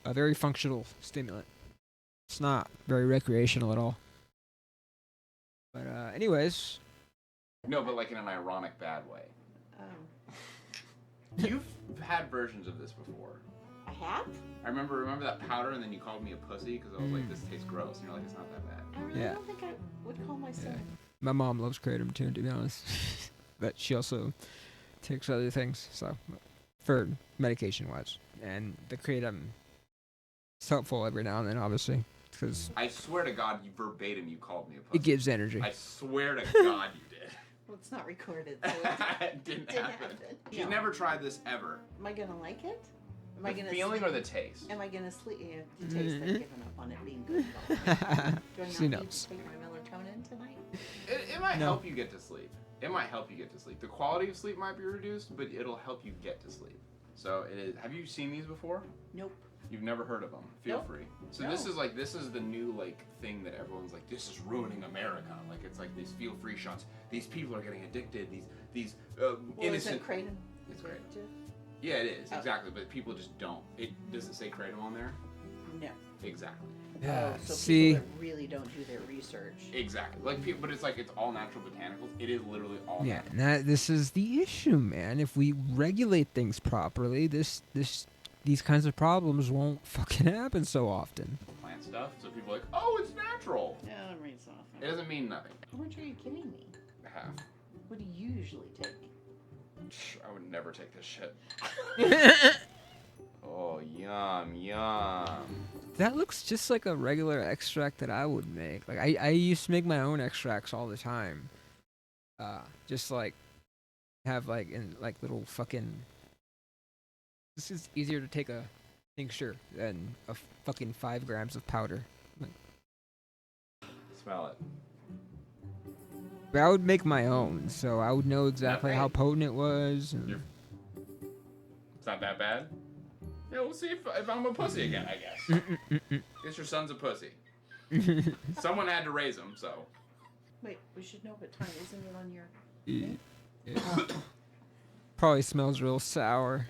A very functional stimulant. It's not very recreational at all. But anyways, No, but like in an ironic bad way. Oh. You've had versions of this before. I have? I remember that powder, and then you called me a pussy because I was like, "This tastes gross," and you're like, "It's not that bad." I really Yeah. don't think I would call myself. my mom loves kratom too, to be honest. But she also takes other things, so for medication wise, and the kratom is helpful every now and then, obviously, because I swear to God, you verbatim, you called me a pussy. it gives energy. I swear to God, you did. Well, it's not recorded, so It didn't happen. She's No. never tried this ever. Am I gonna like it? Am I The gonna feeling sleep? or the taste? Am I gonna sleep? Yeah, the taste. I've given up on it being good. Do I not She need knows. to take my melatonin tonight? It might No. help you get to sleep. It might help you get to sleep. The quality of sleep might be reduced, but it'll help you get to sleep. So it is. Have you seen these before? Nope. You've never heard of them. Feel Nope. free. So No. this is the new like thing that everyone's like, this is ruining America. Like it's like these feel free shots. These people are getting addicted. These Well, innocent. is it kratom? It's Is it kratom. too? Yeah, it is Oh. exactly. But people just don't. It does it say kratom on there? No. Exactly. Yeah. So See, people that really don't do their research. Exactly. Like people, but it's like it's all natural botanicals. It is literally all. yeah, natural. this is the issue, man. If we regulate things properly, these kinds of problems won't fucking happen so often. Plant stuff. So people are like, oh, it's natural. No, it means nothing. It doesn't mean nothing. How much are you kidding me? Half. What do you usually take? I would never take this shit. Oh, yum, yum. That looks just like a regular extract that I would make. Like I used to make my own extracts all the time. Just like have like in like little fucking. This is easier to take a tincture than a fucking 5 grams of powder. Like, Smell it. but I would make my own, so I would know exactly how potent it was. And It's not that bad. Yeah, we'll see if I'm a pussy again, I guess. Guess your son's a pussy. Someone had to raise him, so. Wait, we should know what time. Isn't it on your? Yeah. Probably smells real sour.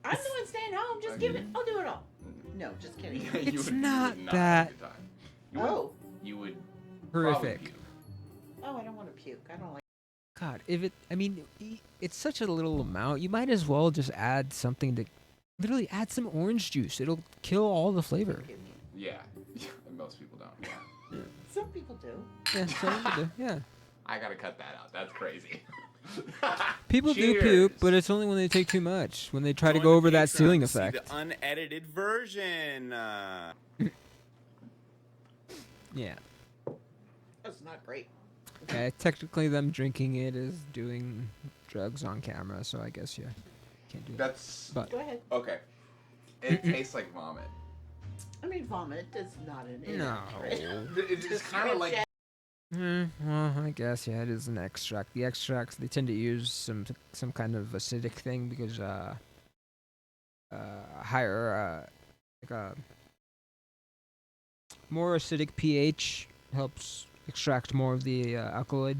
I'm the one staying home. Just give it. I'll do it all. No, just kidding. It's not that Oh. You would. horrific. Oh, I don't want to puke. I don't like. God, it's such a little amount. You might as well just add something to, literally add some orange juice. It'll kill all the flavor. Yeah. Most people don't. Yeah. Some people do. Yeah, some people do. Yeah. I gotta cut that out. That's crazy. People do Cheers. puke, but it's only when they take too much. When they try to go over that ceiling effect. The unedited version. Yeah. That's not great. Technically, them drinking it is doing drugs on camera, so I guess can't do that. That's. But Go ahead. Okay. It tastes like vomit. I mean, vomit is not an. No. It's kind of like. Well, I guess it is an extract. The extracts they tend to use some kind of acidic thing because higher like a more acidic pH helps extract more of the alkaloid.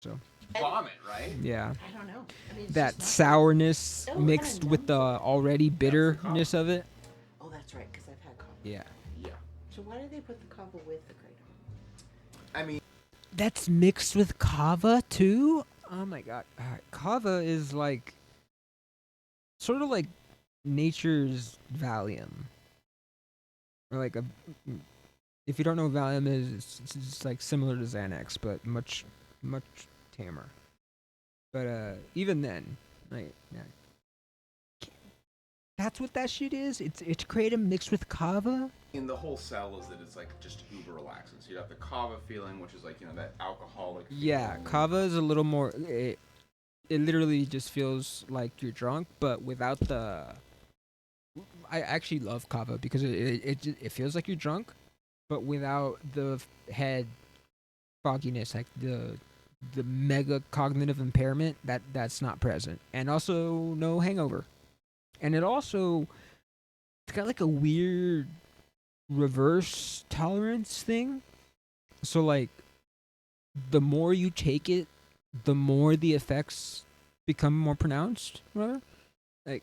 So Vomit, right? yeah, I don't know. I mean, it's that just not- sourness Oh, mixed with the already bitterness of it. Oh, that's right. Because I've had kava. Yeah. Yeah. So why do they put the kava with the kratom? I mean. That's mixed with kava too? Oh my god. Kava is like sort of like nature's Valium. Or like if you don't know what Valium is, it's just like similar to Xanax, but much tamer. But even then, like that's what that shit is? It's kratom mixed with kava? And the whole sell is that it's like just uber relaxing. So you have the kava feeling, which is like, you know, that alcoholic. Yeah, feeling. kava is a little more. It literally just feels like you're drunk, but without the. I actually love kava because it feels like you're drunk, but without the head fogginess, like the the mega cognitive impairment that's not present, and also no hangover, and it's got like a weird reverse tolerance thing. So like, the more you take it, the more the effects become more pronounced. Whatever. Like,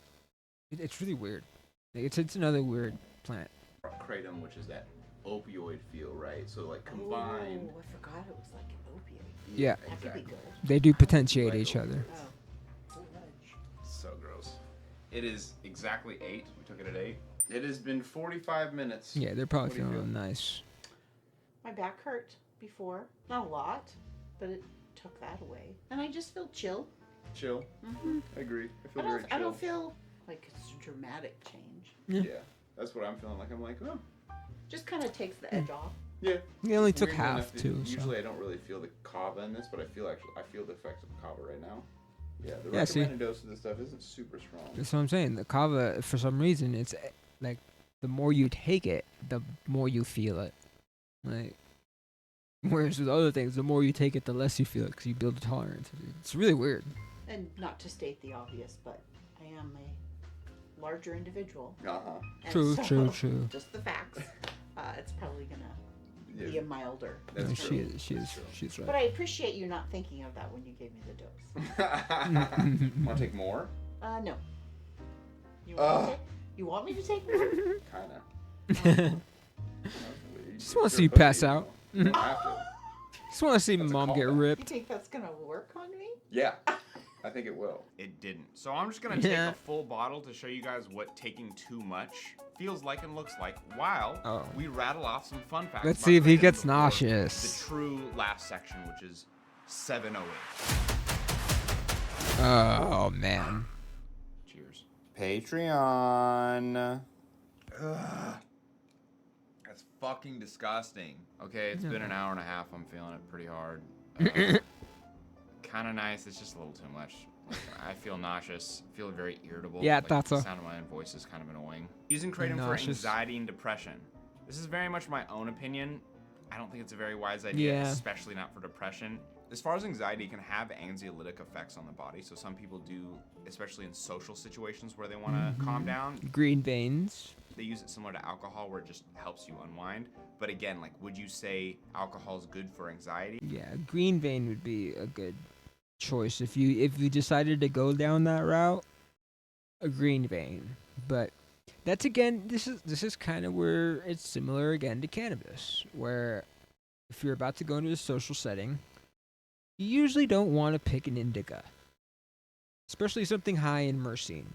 it's really weird. Like, it's another weird plant. Kratom, which is that opioid feel, right? So like combined. Oh, I forgot it was like an opioid. Yeah. That could be good. They do potentiate each other. So gross. It is exactly 8. We took it at 8. It has been 45 minutes. Yeah, they're probably What do you feeling feel? nice. My back hurt before. Not a lot, but it took that away. And I just feel chill. Chill. Mm-hmm. I agree. I feel very chill. I don't feel like it's a dramatic change. Yeah. That's what I'm feeling like. I'm like, oh. Just kind of takes the edge off. Yeah. He only took Weirdly half, enough, too, so. Usually I don't really feel the kava in this, but I feel the effects of kava right now. Yeah, the Yeah, see. recommended dose of this stuff isn't super strong. That's what I'm saying. The kava, for some reason, it's like the more you take it, the more you feel it. Like, whereas with other things, the more you take it, the less you feel it because you build a tolerance. It's really weird. And not to state the obvious, but I am a larger individual. And True, so, true. Just the facts. It's probably gonna be a milder. No, she's right. But I appreciate you not thinking of that when you gave me the dose. Want to take more? No. You want me to take more? Kinda. Just want to see you pass out. You don't have to. Just want to see mom get You ripped. think that's gonna work on me? Yeah. I think it will. It didn't. So I'm just gonna take Yeah. a full bottle to show you guys what taking too much feels like and looks like while we rattle off some fun facts. Let's about see if he kratom gets before nauseous. The true last section, which is 708. Oh, man. Cheers. Patreon. That's fucking disgusting. Okay, it's been an hour and a half. I'm feeling it pretty hard. Kind of nice. It's just a little too much. Like, I feel nauseous. I feel very irritable. Yeah, like, thought the so. sound of my own voice is kind of annoying. Using kratom for Nauseous. anxiety and depression. This is very much my own opinion. I don't think it's a very wise idea, Yeah. especially not for depression. As far as anxiety, it can have anxiolytic effects on the body. So some people do, especially in social situations where they want to calm down. Green veins. They use it similar to alcohol where it just helps you unwind. But again, like, would you say alcohol is good for anxiety? Yeah, green vein would be a good choice if you decided to go down that route. A green vein, but that's again, this is kind of where it's similar again to cannabis, where if you're about to go into a social setting, you usually don't want to pick an indica, especially something high in myrcene.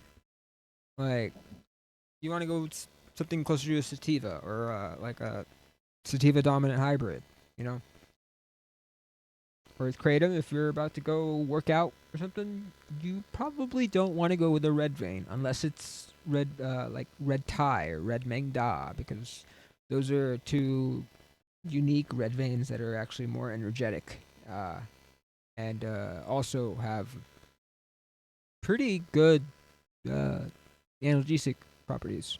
Like, you want to go with something closer to a sativa or like a sativa dominant hybrid, you know. Or with kratom, if you're about to go work out or something, you probably don't want to go with a red vein unless it's red, like red Thai or red Meng Da, because those are two unique red veins that are actually more energetic, and also have pretty good analgesic properties.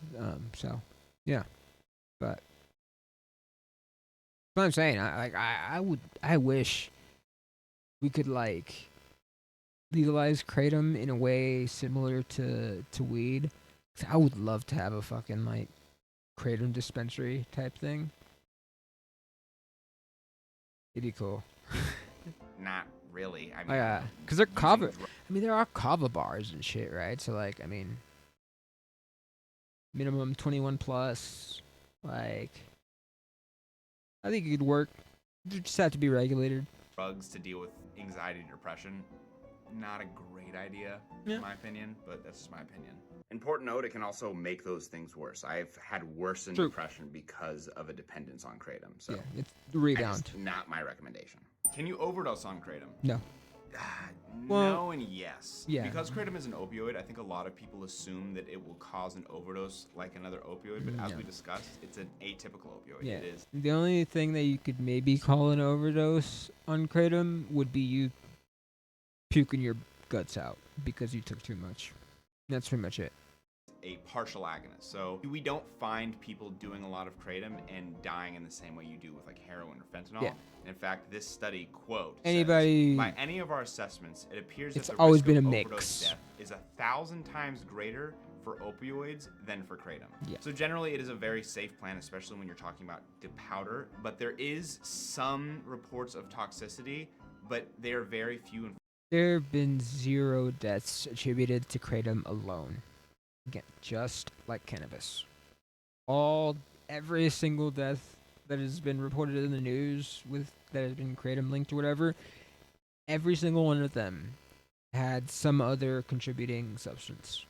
So yeah, but what I'm saying, I wish we could like legalize kratom in a way similar to weed. 'Cause I would love to have a fucking like kratom dispensary type thing. It'd be cool. Not really. I mean, Oh, yeah, because they're kava. I mean, there are kava bars and shit, right? So like, I mean, minimum 21 plus. Like, I think it could work. You just have to be regulated. drugs to deal with anxiety and depression, not a great idea, Yeah. in my opinion, but that's just my opinion. Important note, it can also make those things worse. I've had worsened True. depression because of a dependence on kratom. So Yeah, it's rebound. not my recommendation. Can you overdose on kratom? No. No Well, and yes. yeah. Because kratom is an opioid, I think a lot of people assume that it will cause an overdose like another opioid, but as No. we discussed, it's an atypical opioid. Yeah. It is. The only thing that you could maybe call an overdose on kratom would be you puking your guts out because you took too much. That's pretty much it. a partial agonist. So we don't find people doing a lot of kratom and dying in the same way you do with like heroin or fentanyl. Yeah. In fact, this study, quote, Anybody- says, by any of our assessments, it appears It's that the always risk been of a overdose mix. death is 1,000 times greater for opioids than for kratom. Yeah. So generally it is a very safe plan, especially when you're talking about the powder, but there is some reports of toxicity, but they are very few and There have been 0 deaths attributed to kratom alone. Again, just like cannabis. Every single death that has been reported in the news that has been kratom linked or whatever, every single one of them had some other contributing substance.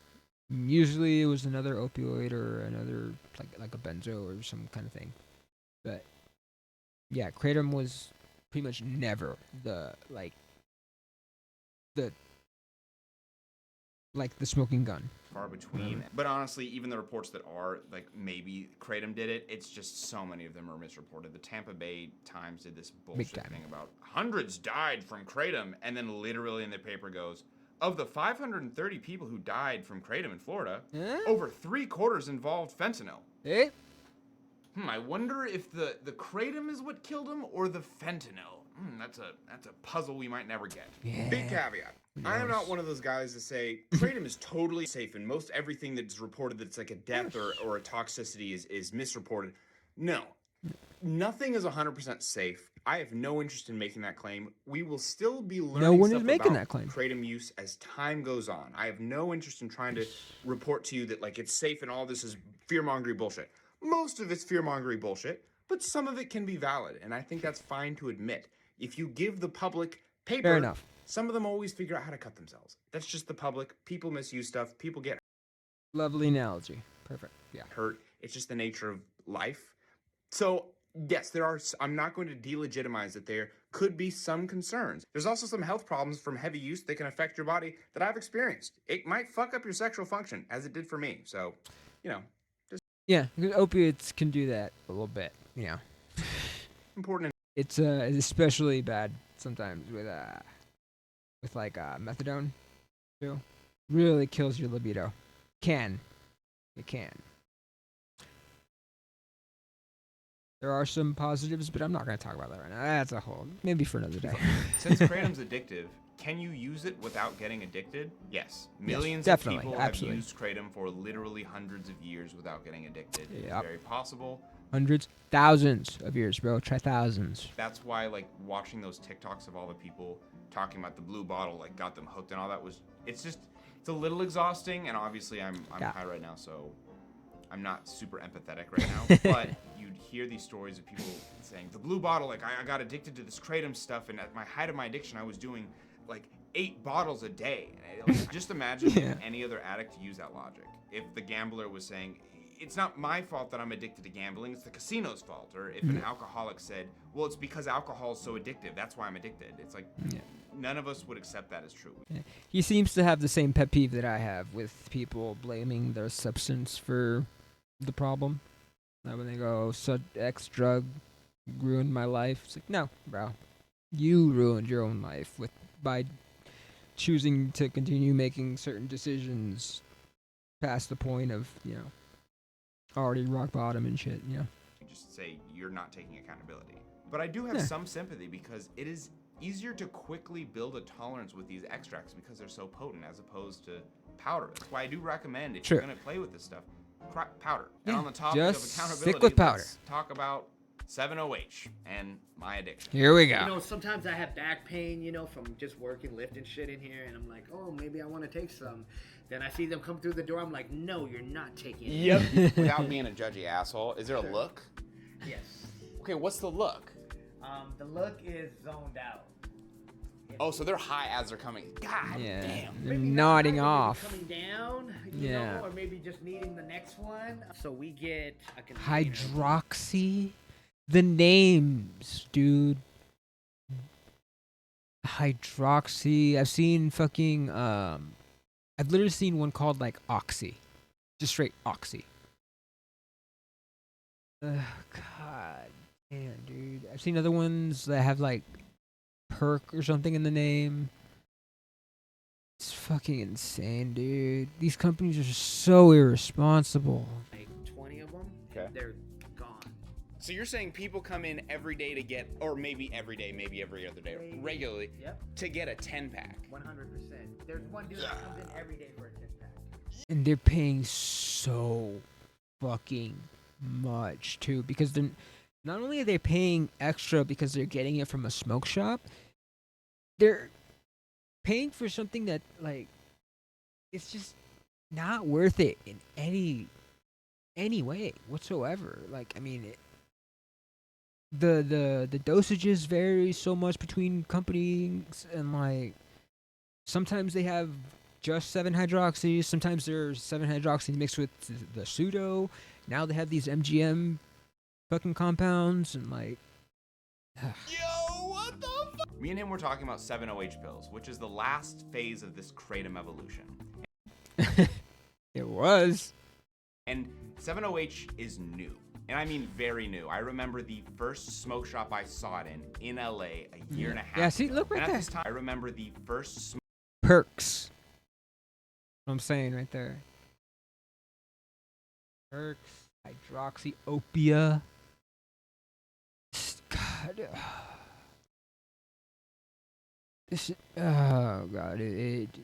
Usually it was another opioid or another like a benzo or some kind of thing. But yeah, kratom was pretty much never the smoking gun. far between. But honestly, even the reports that are like maybe kratom did it, it's just so many of them are misreported. The Tampa Bay Times did this bullshit thing about hundreds died from kratom, and then literally in the paper goes, of the 530 people who died from kratom in Florida, over 3/4 involved fentanyl. I wonder if the kratom is what killed him or the fentanyl. That's a puzzle we might never get. Yeah. Big caveat. I am not one of those guys to say kratom is totally safe and most everything that's reported that's like a death or a toxicity is misreported. No. Nothing is 100% safe. I have no interest in making that claim. We will still be learning No one is stuff making about that claim. kratom use as time goes on. I have no interest in trying to report to you that like it's safe and all this is fear-mongering bullshit. Most of it's fear-mongering bullshit, but some of it can be valid, and I think that's fine to admit. If you give the public paper, Fair enough. some of them always figure out how to cut themselves. That's just the public. People misuse stuff. People get Lovely analogy. Perfect. Yeah. hurt. It's just the nature of life. So, yes, I'm not going to delegitimize that there could be some concerns. There's also some health problems from heavy use that can affect your body that I've experienced. It might fuck up your sexual function, as it did for me. So, just Yeah, opiates can do that a little bit, important. It's especially bad sometimes with methadone too. Really kills your libido. It can. There are some positives, but I'm not going to talk about that right now. That's a whole maybe for another day. Since kratom's addictive, can you use it without getting addicted? Yes. Millions definitely, of people absolutely. have used kratom for literally hundreds of years without getting addicted. It's Yep. very possible. Hundreds, thousands of years, bro. Try thousands. That's why, like, watching those TikToks of all the people talking about the blue bottle, like, got them hooked and all that it's a little exhausting, and obviously I'm high right now, so I'm not super empathetic right now, but you'd hear these stories of people saying, the blue bottle, like, I got addicted to this kratom stuff, and at my height of my addiction, I was doing, like, 8 bottles a day. And just imagine if any other addict used that logic. If the gambler was saying, it's not my fault that I'm addicted to gambling, it's the casino's fault. Or if an alcoholic said, well, it's because alcohol is so addictive, that's why I'm addicted. It's like, none of us would accept that as true. Yeah. He seems to have the same pet peeve that I have with people blaming their substance for the problem. When they go, X drug ruined my life. It's like, no, bro. You ruined your own life by choosing to continue making certain decisions past the point of, already rock bottom and shit, You just say you're not taking accountability. But I do have some sympathy because it is easier to quickly build a tolerance with these extracts because they're so potent as opposed to powder. That's why I do recommend if you're going to play with this stuff, powder. And on the topic of just accountability, stick with powder. Let's talk about 7-OH and my addiction. Here we go. Sometimes I have back pain, from just working, lifting shit in here, and I'm like, oh, maybe I want to take some. Then I see them come through the door. I'm like, no, you're not taking it. Yep. Without being a judgy asshole, is there a look? Yes. Okay, what's the look? The look is zoned out. Oh, so they're high as they're coming. God damn. They're nodding off. Coming down, or maybe just needing the next one. So we get a container. Hydroxy? The names, dude. Hydroxy. I've seen fucking, I've literally seen one called, like, Oxy. Just straight Oxy. God damn, dude. I've seen other ones that have, like, Perk or something in the name. It's fucking insane, dude. These companies are so irresponsible. Like 20 of them, Okay. they're gone. So you're saying people come in every day to get, or maybe every day, maybe every other day, Maybe. regularly, Yep. to get a 10-pack. 100%. There's one dude that comes in every day for a 10-pack. And they're paying so fucking much too, because they're not only are they paying extra because they're getting it from a smoke shop, they're paying for something that, like, it's just not worth it in any way whatsoever. Like, I mean, the dosages vary so much between companies, and like sometimes they have just 7-hydroxy, sometimes there's 7-hydroxy mixed with the pseudo. Now they have these MGM fucking compounds, and like Yo, what the fuck? Me and him were talking about 7-OH pills, which is the last phase of this kratom evolution. It was. And 7-OH is new. And I mean very new. I remember the first smoke shop I saw it in LA a year and a half Yeah, see, ago. look right and there. At this time, I remember the first Perks. What I'm saying right there. Perks, hydroxyopia. God. This. Oh God. It's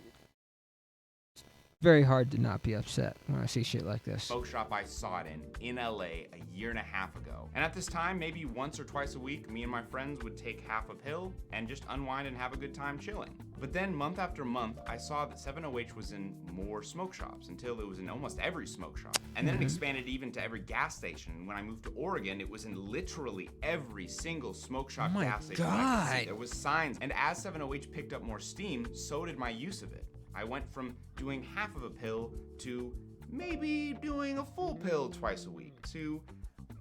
very hard to not be upset when I see shit like this. smoke shop I saw it in LA a year and a half ago. And at this time, maybe once or twice a week, me and my friends would take half a pill and just unwind and have a good time chilling. But then month after month, I saw that 7-OH was in more smoke shops until it was in almost every smoke shop. And then it expanded even to every gas station. And when I moved to Oregon, it was in literally every single smoke shop, Oh my gas station I could see. God. There was signs. And as 7-OH picked up more steam, so did my use of it. I went from doing half of a pill to maybe doing a full pill twice a week to,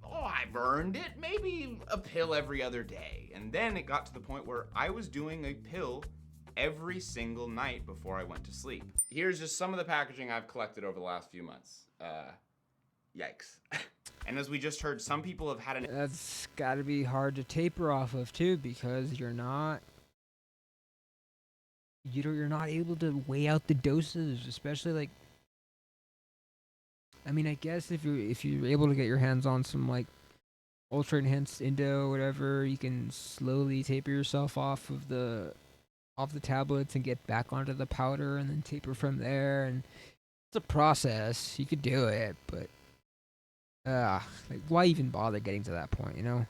oh, I've earned it, maybe a pill every other day. And then it got to the point where I was doing a pill every single night before I went to sleep. Here's just some of the packaging I've collected over the last few months. Yikes. And as we just heard, some people have had an... That's gotta be hard to taper off of too, because you're not able to weigh out the doses, especially like, I mean, I guess if you're able to get your hands on some like ultra enhanced Indo or whatever, you can slowly taper yourself off the tablets and get back onto the powder and then taper from there. And it's a process. You could do it, but like, why even bother getting to that point, you know?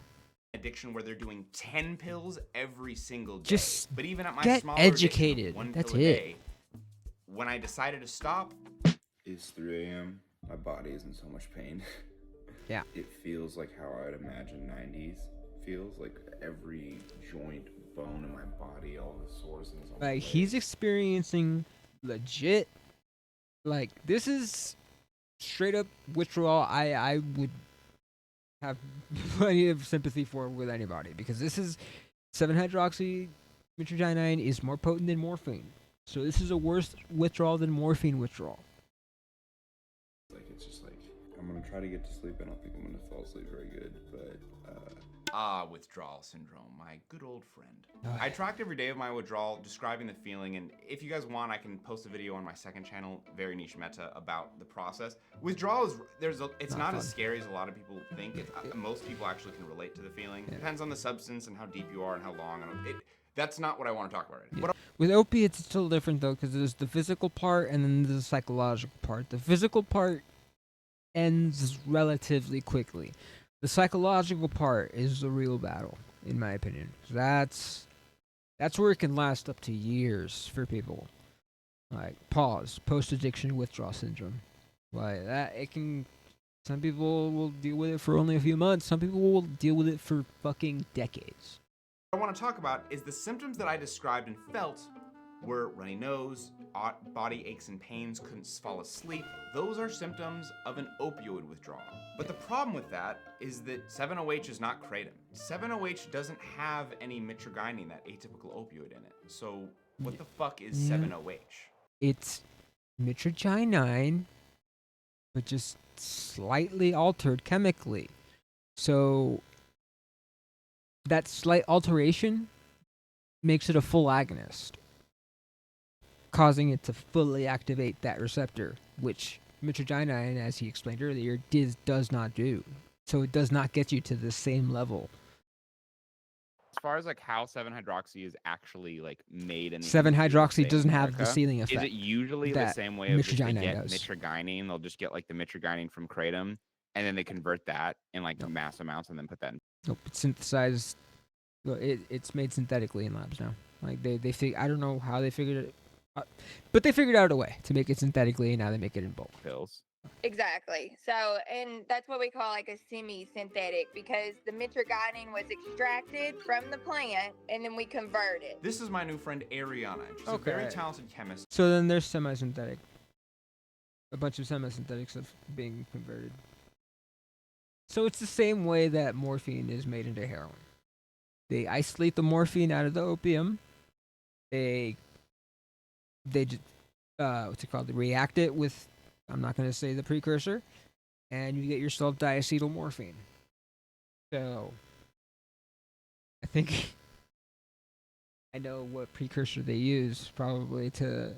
addiction where they're doing 10 pills every single day. Just but even at my get smaller addiction of educated. one That's pill a it. day, when I decided to stop, It's 3 a.m. My body is in so much pain. Yeah. It feels like how I would imagine 90s feels. Like every joint, bone in my body, all the sores and all. Like, he's experiencing legit, like, this is straight up withdrawal. I would have plenty of sympathy for with anybody, because this is 7-hydroxy mitragynine is more potent than morphine. So this is a worse withdrawal than morphine withdrawal. Like, it's just like, I'm gonna try to get to sleep. I don't think I'm gonna fall asleep very good, but withdrawal syndrome, my good old friend. I tracked every day of my withdrawal, describing the feeling, and if you guys want, I can post a video on my second channel, Very Niche Meta, about the process. Withdrawal is, it's not as scary as a lot of people think. Most people actually can relate to the feeling. Depends on the substance and how deep you are and how long. That's not what I want to talk about right now. Yeah. With opiates, it's still different though, because there's the physical part and then there's the psychological part. The physical part ends relatively quickly. The psychological part is the real battle, in my opinion. So that's where it can last up to years for people. Like, post-addiction withdrawal syndrome. Like, that, it can, some people will deal with it for only a few months. Some people will deal with it for fucking decades. What I want to talk about is the symptoms that I described and felt were runny nose, body aches and pains, couldn't fall asleep. Those are symptoms of an opioid withdrawal. But the problem with that is that 7-OH is not kratom. 7-OH doesn't have any mitragynine, that atypical opioid in it. So what the fuck is 7-OH? It's mitragynine, but just slightly altered chemically. So that slight alteration makes it a full agonist. causing it to fully activate that receptor, which mitragynine, as he explained earlier, does not do. So it does not get you to the same level. As far as like how 7-hydroxy is actually like made in the 7-hydroxy industry, say, in doesn't have the America, ceiling effect. Is it usually the that same way of just they mitragynine get does. mitragynine? They'll just get like the mitragynine from kratom, and then they convert that in like mass amounts, and then put that in. Nope, it's synthesized. Well, it's made synthetically in labs now. Like they I don't know how they figured it, but they figured out a way to make it synthetically, and now they make it in bulk. Pills. Exactly. So, and that's what we call like a semi-synthetic, because the mitragynine was extracted from the plant and then we convert it. This is my new friend Ariana. She's a very talented chemist. So then there's semi-synthetic. A bunch of semi-synthetics of being converted. So it's the same way that morphine is made into heroin. They isolate the morphine out of the opium. They just what's it called? They react it with, I'm not going to say the precursor, and you get yourself diacetylmorphine. So I think I know what precursor they use probably to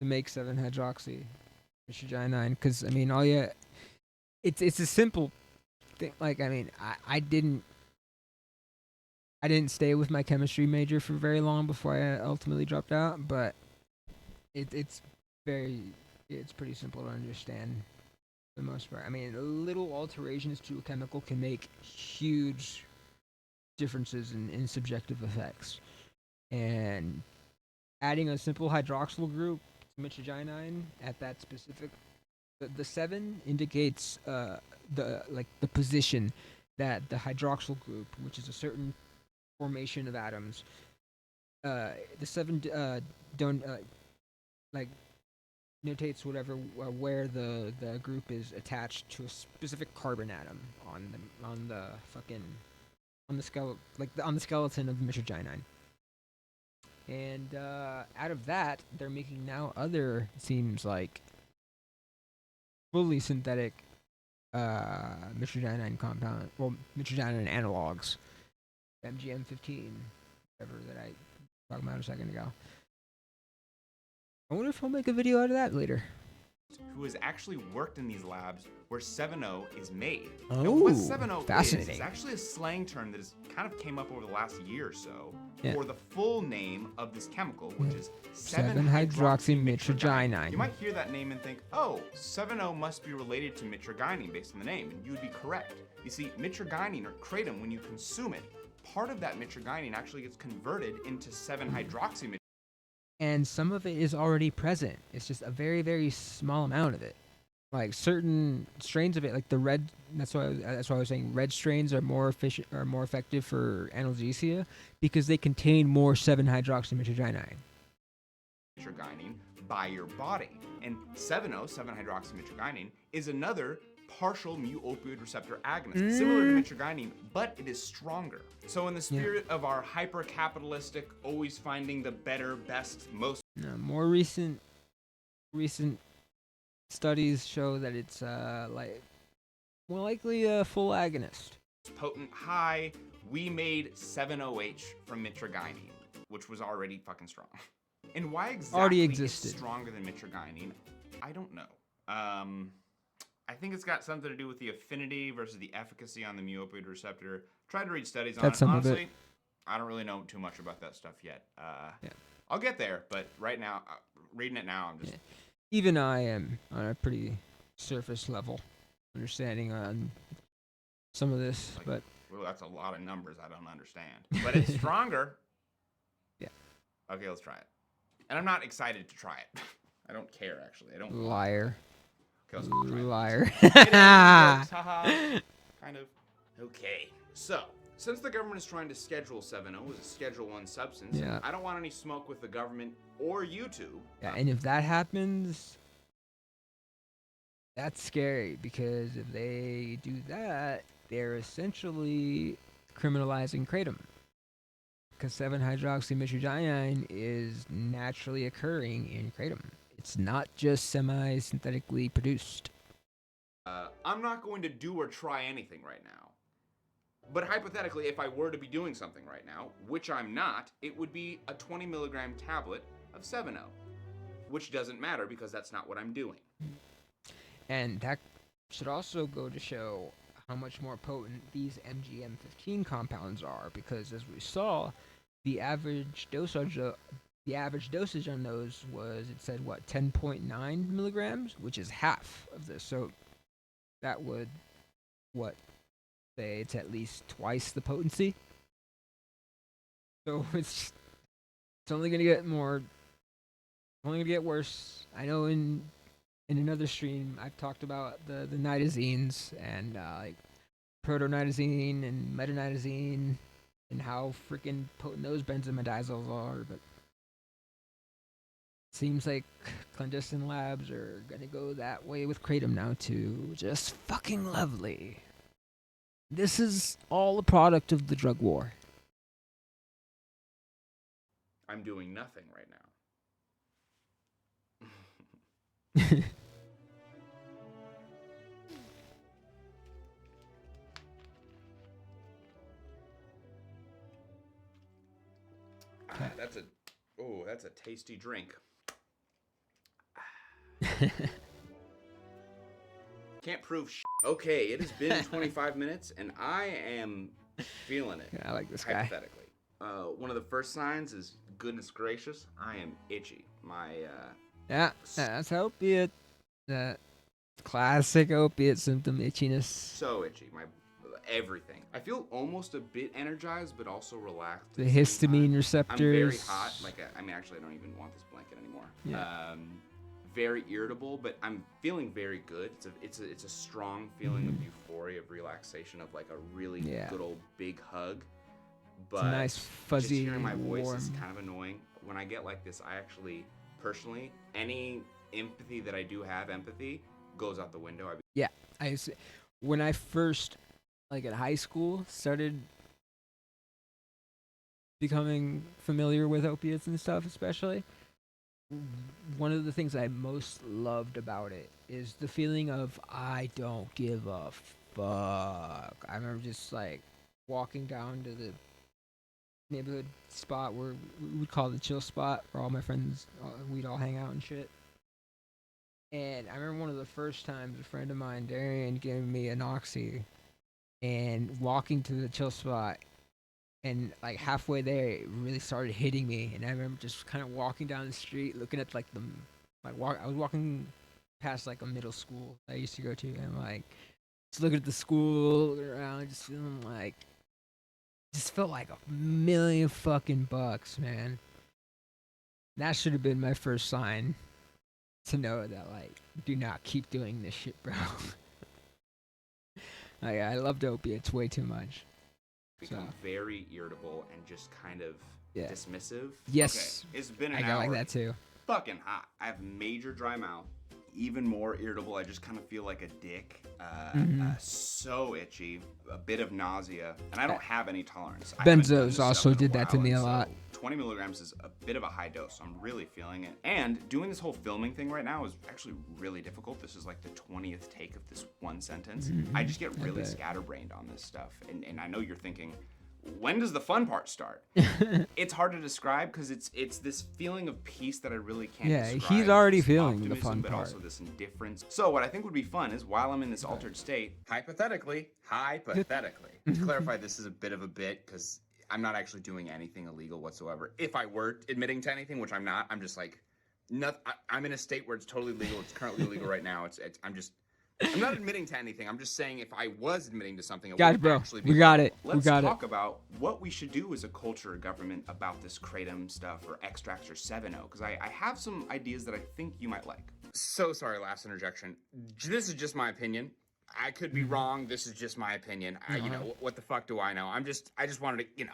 make 7-hydroxy mitragynine, because I mean it's a simple thing. Like I mean I didn't stay with my chemistry major for very long before I ultimately dropped out, but it's pretty simple to understand for the most part. I mean, little alterations to a chemical can make huge differences in subjective effects. And adding a simple hydroxyl group to mitragynine at that specific, the 7 indicates the position that the hydroxyl group, which is a certain formation of atoms, the 7 don't notates whatever where the group is attached to a specific carbon atom on the skeleton of mitragynine. And out of that, they're making now other, it seems like, fully synthetic mitragynine compound, well, mitragynine analogs, MGM15, whatever that I talked about a second ago. I wonder if I'll make a video out of that later. Who has actually worked in these labs where 7-O is made. Oh, now, what 7-O fascinating. is actually a slang term that has kind of came up over the last year or so Yeah. for the full name of this chemical, which is 7-hydroxymitragynine. You might hear that name and think, oh, 7-O must be related to mitragynine based on the name, and you would be correct. You see, mitragynine, or kratom, when you consume it, part of that mitragynine actually gets converted into 7-hydroxymitragynine. And some of it is already present. It's just a very, very small amount of it. Like certain strains of it, like the red. That's why I was saying red strains are more efficient or more effective for analgesia because they contain more 7-hydroxymitragynine. Mitragynine by your body, and 7-O, 7-hydroxymitragynine, is another partial mu-opioid receptor agonist, similar to mitragynine, but it is stronger. So in the spirit of our hyper-capitalistic, always finding the better, best, most... More recent studies show that it's more likely a full agonist. Potent high, we made 7-OH from mitragynine, which was already fucking strong. And why exactly Already it's existed. Stronger than mitragynine, I don't know. I think it's got something to do with the affinity versus the efficacy on the mu-opioid receptor. Tried to read studies on That's it. some of it. Honestly, I don't really know too much about that stuff yet. I'll get there, but right now, reading it now, I'm just... Even I am on a pretty surface level understanding on some of this, but... Well, that's a lot of numbers I don't understand. But it's stronger. Yeah. Okay, let's try it. And I'm not excited to try it. I don't care, actually. I don't... Liar. Okay, let's try it. Liar. Haha. Kind of. Okay, so since the government is trying to schedule 7-O as a Schedule 1 substance, Yeah. I don't want any smoke with the government or YouTube. Yeah, and if that happens, that's scary because if they do that, they're essentially criminalizing kratom. Because 7-hydroxymitragynine is naturally occurring in kratom. It's not just semi-synthetically produced. I'm not going to do or try anything right now. But hypothetically, if I were to be doing something right now, which I'm not, it would be a 20 milligram tablet of 7-0, which doesn't matter because that's not what I'm doing. And that should also go to show how much more potent these MGM-15 compounds are, because as we saw, the average dosage on those was, it said, what, 10.9 milligrams, which is half of this. So that would, what, say it's at least twice the potency. So it's only gonna get worse. I know in another stream I've talked about the nitazines and like protonitazine and metonitazine and how freaking potent those benzimidazole are, but seems like clandestine labs are gonna go that way with kratom now too. Just fucking lovely. This is all a product of the drug war. I'm doing nothing right now. That's a tasty drink. Can't prove shit. Okay, it has been 25 minutes and I am feeling it. Yeah, I like this guy. Hypothetically. One of the first signs is, goodness gracious, I am itchy. My Yeah, that's opiate. That classic opiate symptom, itchiness. So itchy. My everything. I feel almost a bit energized, but also relaxed. The histamine receptors. I'm very hot. I mean, actually, I don't even want this blanket anymore. Yeah. Very irritable, but I'm feeling very good. It's a strong feeling of euphoria, of relaxation, of like a really good old big hug. But it's a nice fuzzy, just hearing my voice warm. is kind of annoying. When I get like this, I actually, personally, any empathy that I do have, goes out the window. Yeah, when I first, like at high school, started becoming familiar with opiates and stuff, especially, one of the things I most loved about it is the feeling of I don't give a fuck. I remember just like walking down to the neighborhood spot where we would call the chill spot, where all my friends, we'd all hang out and shit. And I remember one of the first times a friend of mine, Darian, gave me an oxy, and walking to the chill spot, and like halfway there, it really started hitting me. And I remember just kind of walking down the street, looking at like I was walking past like a middle school I used to go to, and like just looking at the school, looking around, just feeling like, just felt like $1,000,000 fucking bucks, man. That should have been my first sign to know that, like, do not keep doing this shit, bro. I loved opiates way too much. Become very irritable and just kind of dismissive. Yes. Okay, it's been an I got hour. like that too. Fucking hot. I have major dry mouth. Even more irritable. I just kind of feel like a dick. So itchy. A bit of nausea. And I don't have any tolerance. I haven't done this Benzos stuff also in a did that to while, me a and so lot. 20 milligrams is a bit of a high dose, so I'm really feeling it. And doing this whole filming thing right now is actually really difficult. This is like the 20th take of this one sentence. I just get really scatterbrained on this stuff. And I know you're thinking, when does the fun part start? It's hard to describe because it's this feeling of peace that I really can't describe. Yeah, he's already This feeling the optimism, fun but part. also this indifference. So what I think would be fun is, while I'm in this altered state, hypothetically, to clarify, this is a bit of a bit because I'm not actually doing anything illegal whatsoever. If I were admitting to anything, which I'm not, I'm just like, I'm in a state where it's totally legal. It's currently illegal right now. I'm not admitting to anything. I'm just saying if I was admitting to something, it would bro. actually be We got legal. it. We Let's got talk about what we should do as a culture or government about this kratom stuff or extracts or 7-0, because I have some ideas that I think you might like. So sorry, last interjection. This is just my opinion. I could be wrong. This is just my opinion. You know, what the fuck do I know? I just wanted to,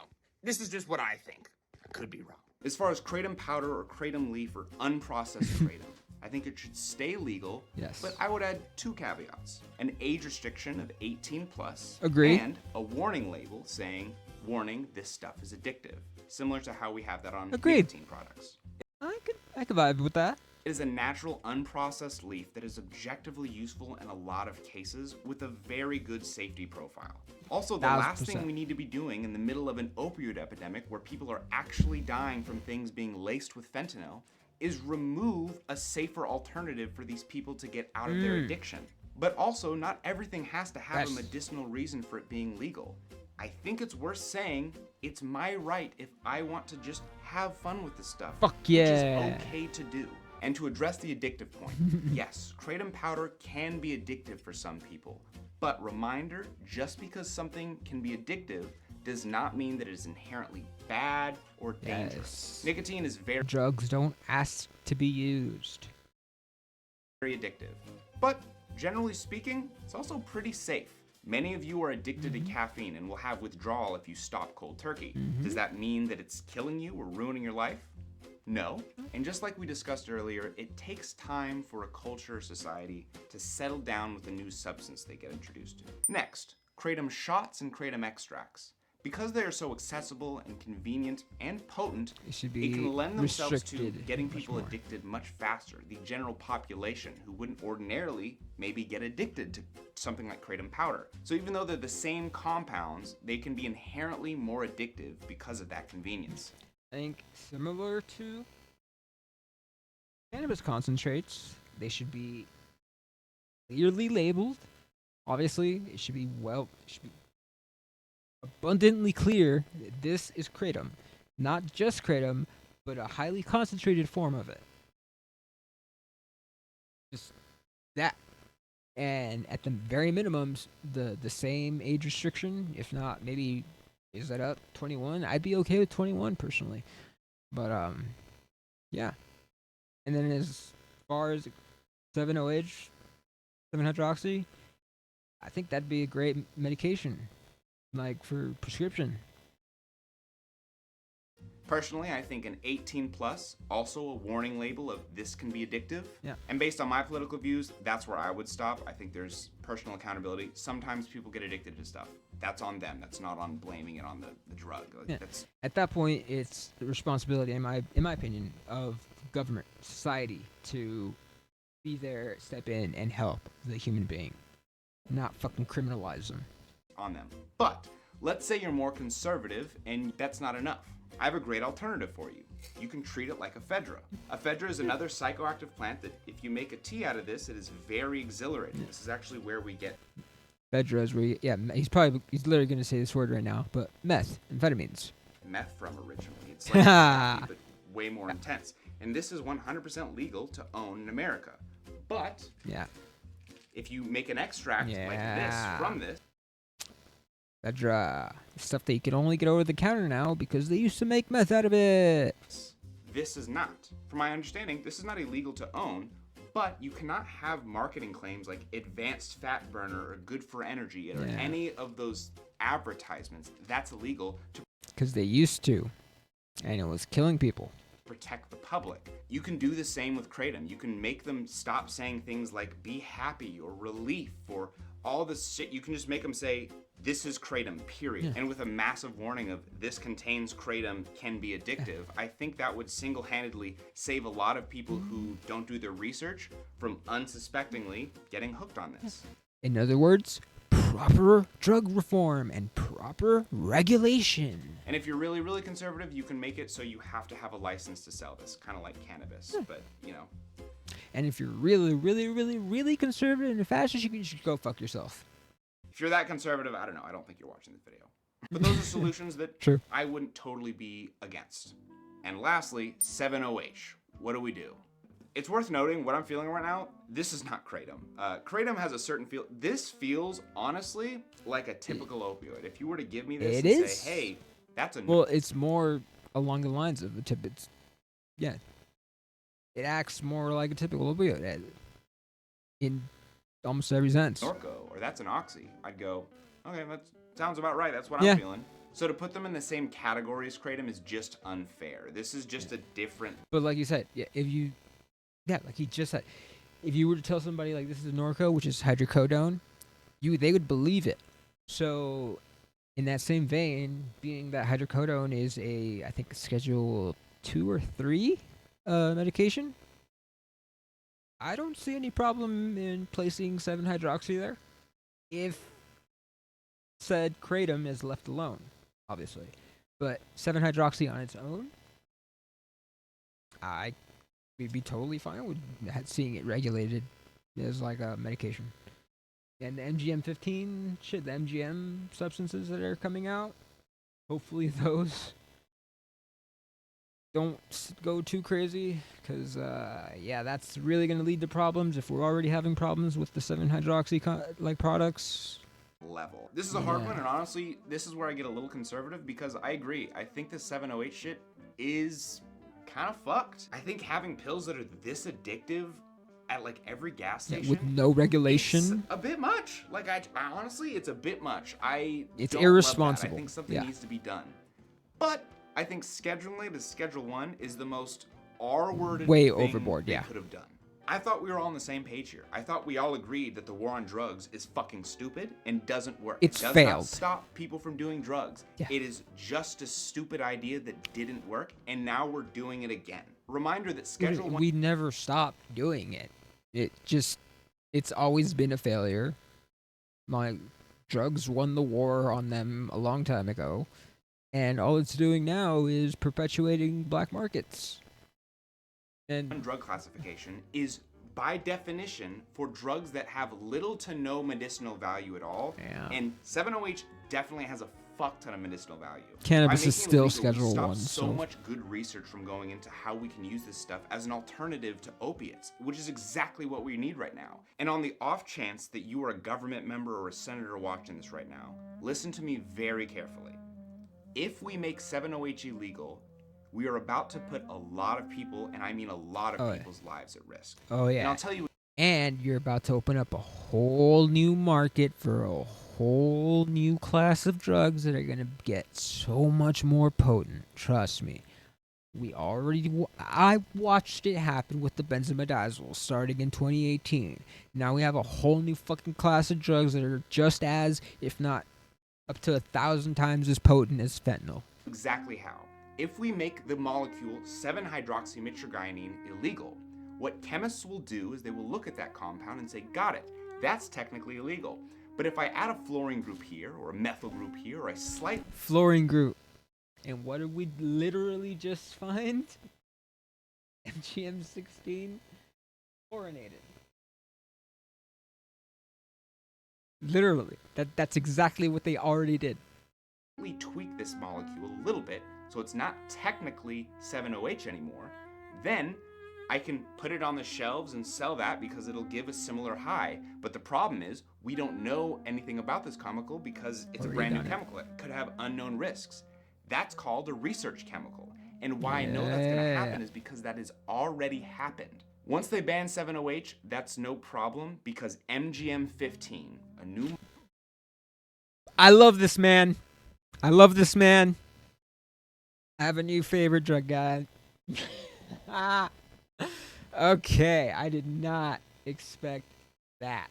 this is just what I think. I could be wrong. As far as kratom powder or kratom leaf or unprocessed kratom, I think it should stay legal. Yes. But I would add 2 caveats: an age restriction of 18 plus. Agree. And a warning label saying, warning, this stuff is addictive. Similar to how we have that on Agreed. nicotine products. I could vibe with that. It is a natural, unprocessed leaf that is objectively useful in a lot of cases with a very good safety profile. Also, the last thing we need to be doing in the middle of an opioid epidemic where people are actually dying from things being laced with fentanyl is remove a safer alternative for these people to get out of their addiction. But also, not everything has to have a medicinal reason for it being legal. I think it's worth saying it's my right if I want to just have fun with this stuff. Fuck yeah. Which is okay to do. And to address the addictive point, yes, kratom powder can be addictive for some people. But reminder, just because something can be addictive does not mean that it is inherently bad or dangerous. Nicotine is very Drugs don't ask to be used. very addictive. But generally speaking, it's also pretty safe. Many of you are addicted to caffeine and will have withdrawal if you stop cold turkey. Does that mean that it's killing you or ruining your life? No. And just like we discussed earlier, it takes time for a culture or society to settle down with a new substance they get introduced to. Next, kratom shots and kratom extracts. Because they are so accessible and convenient and potent, it can lend themselves to getting people addicted much faster, the general population who wouldn't ordinarily maybe get addicted to something like kratom powder. So even though they're the same compounds, they can be inherently more addictive because of that convenience. I think similar to cannabis concentrates, they should be clearly labeled. Obviously, it should be abundantly clear that this is kratom. Not just kratom, but a highly concentrated form of it. Just that. And at the very minimums, the same age restriction, if not maybe is that up 21? I'd be okay with 21 personally. But yeah. And then as far as 7-OH, 7-hydroxy, I think that'd be a great medication, like for prescription. Personally, I think an 18 plus, also a warning label of this can be addictive. Yeah. And based on my political views, that's where I would stop. I think there's personal accountability. Sometimes people get addicted to stuff. That's on them. That's not on blaming it on the drug. Like, Yeah. that's At that point, it's the responsibility, in my opinion, of government, society, to be there, step in, and help the human being, not fucking criminalize them. on them. But let's say you're more conservative and that's not enough. I have a great alternative for you. You can treat it like ephedra. Ephedra is another psychoactive plant that if you make a tea out of this, it is very exhilarating. This is actually where we get Ephedra is where he's literally going to say this word right now, but meth, amphetamines. meth from originally. It's like coffee, but way more intense. And this is 100% legal to own in America. But if you make an extract like this from this, Ephedra, stuff that you can only get over the counter now because they used to make meth out of it. this is not. From my understanding, this is not illegal to own, but you cannot have marketing claims like advanced fat burner or good for energy or any of those advertisements. That's illegal to Because they used to, and it was killing people. protect the public. You can do the same with kratom. You can make them stop saying things like be happy or relief or all this shit. You can just make them say this is kratom, period. And with a massive warning of this contains kratom, can be addictive. I think that would single-handedly save a lot of people who don't do their research from unsuspectingly getting hooked on this. In other words, proper drug reform and proper regulation. And if you're really, really conservative, you can make it so you have to have a license to sell this, kind of like cannabis, but you know. And if you're really, really, really, really conservative and fascist, you can just go fuck yourself. If you're that conservative, I don't know. I don't think you're watching this video. But those are solutions that I wouldn't totally be against. And lastly, 7-OH. What do we do? It's worth noting what I'm feeling right now. This is not kratom. Kratom has a certain feel. This feels honestly like a typical opioid. If you were to give me this and say, hey, that's a Well, it's more along the lines of the tip. It acts more like a typical opioid in almost every sense. Norco, or that's an oxy. I'd go, okay, that sounds about right. That's what I'm feeling. So to put them in the same category as kratom is just unfair. This is just a different. But like you said, like he just said, if you were to tell somebody like this is Norco, which is hydrocodone, they would believe it. So in that same vein, being that hydrocodone is I think Schedule 2 or 3 medication, I don't see any problem in placing 7-hydroxy there, if said kratom is left alone, obviously. But 7-hydroxy on its own, we'd be totally fine with seeing it regulated as like a medication. And the MGM-15 shit, the MGM substances that are coming out, hopefully those don't go too crazy, because yeah, that's really going to lead to problems if we're already having problems with the 7-hydroxy products. Level. This is a hard one, and honestly, this is where I get a little conservative, because I agree. I think the 708 shit is kind of fucked. I think having pills that are this addictive at like every gas station with no regulation, it's a bit much. Like I honestly, it's a bit much. It's don't irresponsible. Love that. I think something needs to be done. But I think scheduling it as Schedule 1 is the most R-worded way thing overboard. they could have done. I thought we were all on the same page here. I thought we all agreed that the war on drugs is fucking stupid and doesn't work. It's it does failed. not stop people from doing drugs. Yeah. It is just a stupid idea that didn't work, and now we're doing it again. Reminder that Schedule 1... We never stopped doing it. It's always been a failure. My drugs won the war on them a long time ago, and all it's doing now is perpetuating black markets. And drug classification is by definition for drugs that have little to no medicinal value at all. Yeah. And 7-OH definitely has a fuck ton of medicinal value. Cannabis is still we Schedule stopped 1. So much good research from going into how we can use this stuff as an alternative to opiates, which is exactly what we need right now. And on the off chance that you are a government member or a senator watching this right now, listen to me very carefully. If we make 7-OH illegal, we are about to put a lot of people, and I mean a lot of people's lives at risk. Oh, yeah. And I'll tell you... And you're about to open up a whole new market for a whole new class of drugs that are going to get so much more potent. Trust me. I watched it happen with the benzimidazole starting in 2018. Now we have a whole new fucking class of drugs that are just as, if not up to 1,000 times as potent as fentanyl. Exactly how. If we make the molecule 7-hydroxymitragynine illegal, what chemists will do is they will look at that compound and say, got it, that's technically illegal. But if I add a fluorine group here, or a methyl group here, or a slight... Fluorine group. And what did we literally just find? MGM-16 fluorinated. Literally. That's exactly what they already did. We tweak this molecule a little bit, so it's not technically 7-OH anymore, then I can put it on the shelves and sell that because it'll give a similar high. But the problem is, we don't know anything about this chemical because it's a brand new chemical. It could have unknown risks. That's called a research chemical. And why I know that's gonna happen is because that has already happened. Once they ban 7-OH, that's no problem because MGM-15, a new... I love this man. I love this man. I have a new favorite drug guy. Okay, I did not expect that.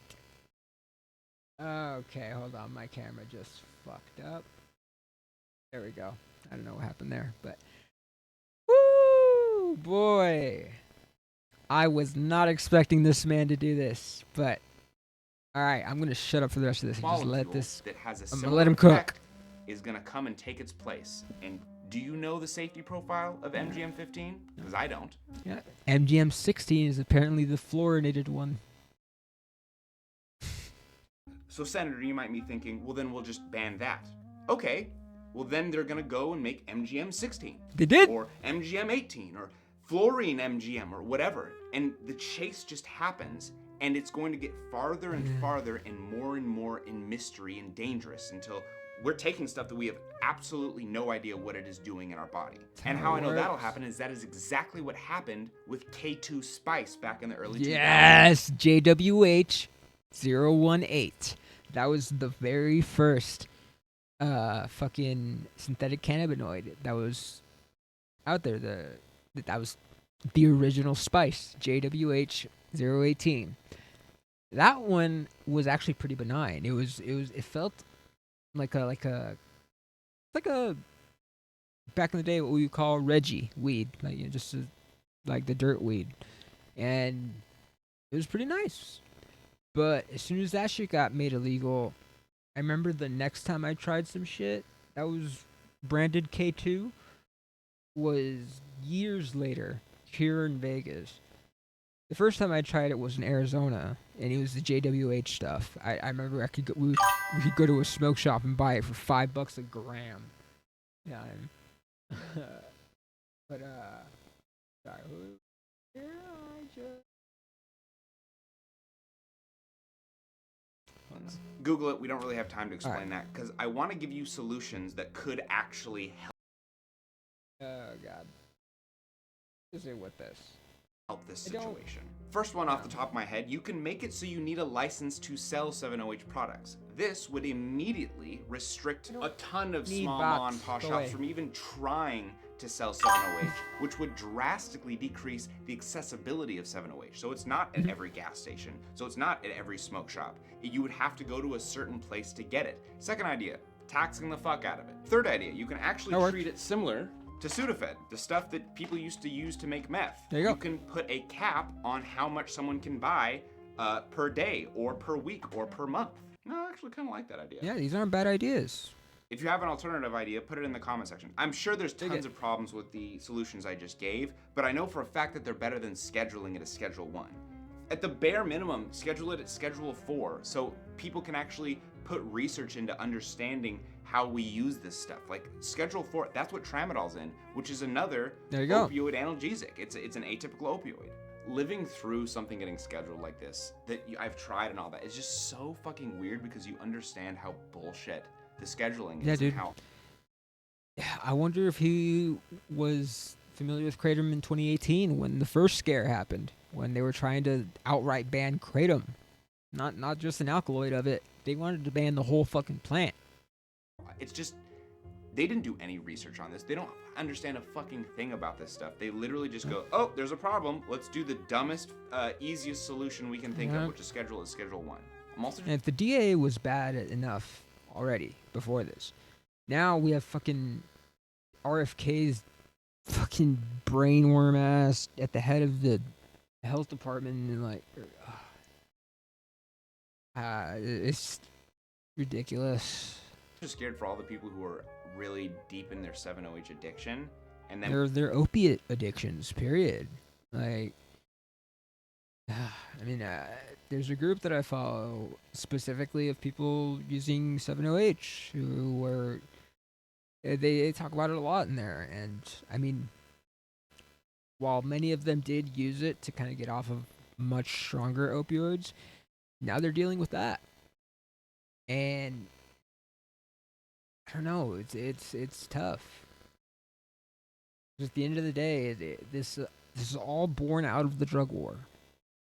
Okay, hold on. My camera just fucked up. There we go. I don't know what happened there, but... Woo! Boy. I was not expecting this man to do this, but... Alright, I'm going to shut up for the rest of this and just let this... that has a I'm going to let him cook. Is going to come and take its place. And do you know the safety profile of MGM-15? Because I don't. Yeah, MGM-16 is apparently the fluorinated one. So, Senator, you might be thinking, well, then we'll just ban that. Okay, well, then they're going to go and make MGM-16. They did. Or MGM-18, or fluorine MGM, or whatever. And the chase just happens, and it's going to get farther and farther and more in mystery and dangerous until we're taking stuff that we have absolutely no idea what it is doing in our body. And how I know that'll happen is that is exactly what happened with K2 Spice back in the early 2000s. Yes, JWH 018. That was the very first fucking synthetic cannabinoid that was out there. That was the original Spice, JWH 018. That one was actually pretty benign. It felt like a back in the day what we would call Reggie weed, like just like the dirt weed, and It was pretty nice. But as soon as that shit got made illegal, I remember the next time I tried some shit that was branded K2 was years later here in Vegas. The first time I tried it was in Arizona, and it was the JWH stuff. I remember we could go to a smoke shop and buy it for $5 a gram. Yeah. But sorry. Here I just. Google it. We don't really have time to explain that because I want to give you solutions that could actually help. Oh God. What is it with this? Help this situation. First one off the top of my head, you can make it so you need a license to sell 7OH products. This would immediately restrict a ton of small mom and pop shops from even trying to sell 7OH, which would drastically decrease the accessibility of 7OH. So it's not at every gas station. So it's not at every smoke shop. You would have to go to a certain place to get it. Second idea, taxing the fuck out of it. Third idea, you can actually treat it similar to Sudafed, the stuff that people used to use to make meth. There you go. You can put a cap on how much someone can buy per day or per week or per month. No, I actually kind of like that idea. Yeah, these aren't bad ideas. If you have an alternative idea, put it in the comment section. I'm sure there's tons of problems with the solutions I just gave, but I know for a fact that they're better than scheduling it as Schedule 1. At the bare minimum, schedule it at Schedule 4 so people can actually put research into understanding how we use this stuff. Like Schedule 4, that's what tramadol's in, which is another opioid analgesic. It's an atypical opioid. Living through something getting scheduled like this that I've tried and all that is just so fucking weird because you understand how bullshit the scheduling is. Yeah, dude. And how Yeah, I wonder if he was familiar with kratom in 2018 when the first scare happened, when they were trying to outright ban kratom. Not just an alkaloid of it. They wanted to ban the whole fucking plant. it's just they didn't do any research on this. They don't understand a fucking thing about this stuff. They literally just go, oh, there's a problem. Let's do the dumbest, easiest solution we can think of, which is Schedule 1. I'm also And if the DA was bad enough already before this, now we have fucking RFK's fucking brainworm ass at the head of the health department, and like, it's ridiculous. I'm just scared for all the people who are really deep in their 7OH addiction, and then They're opiate addictions, period. Like, I mean, there's a group that I follow specifically of people using 7OH who were, they talk about it a lot in there. And I mean, while many of them did use it to kind of get off of much stronger opioids, now they're dealing with that. And I don't know, it's tough. 'Cause at the end of the day, this is all born out of the drug war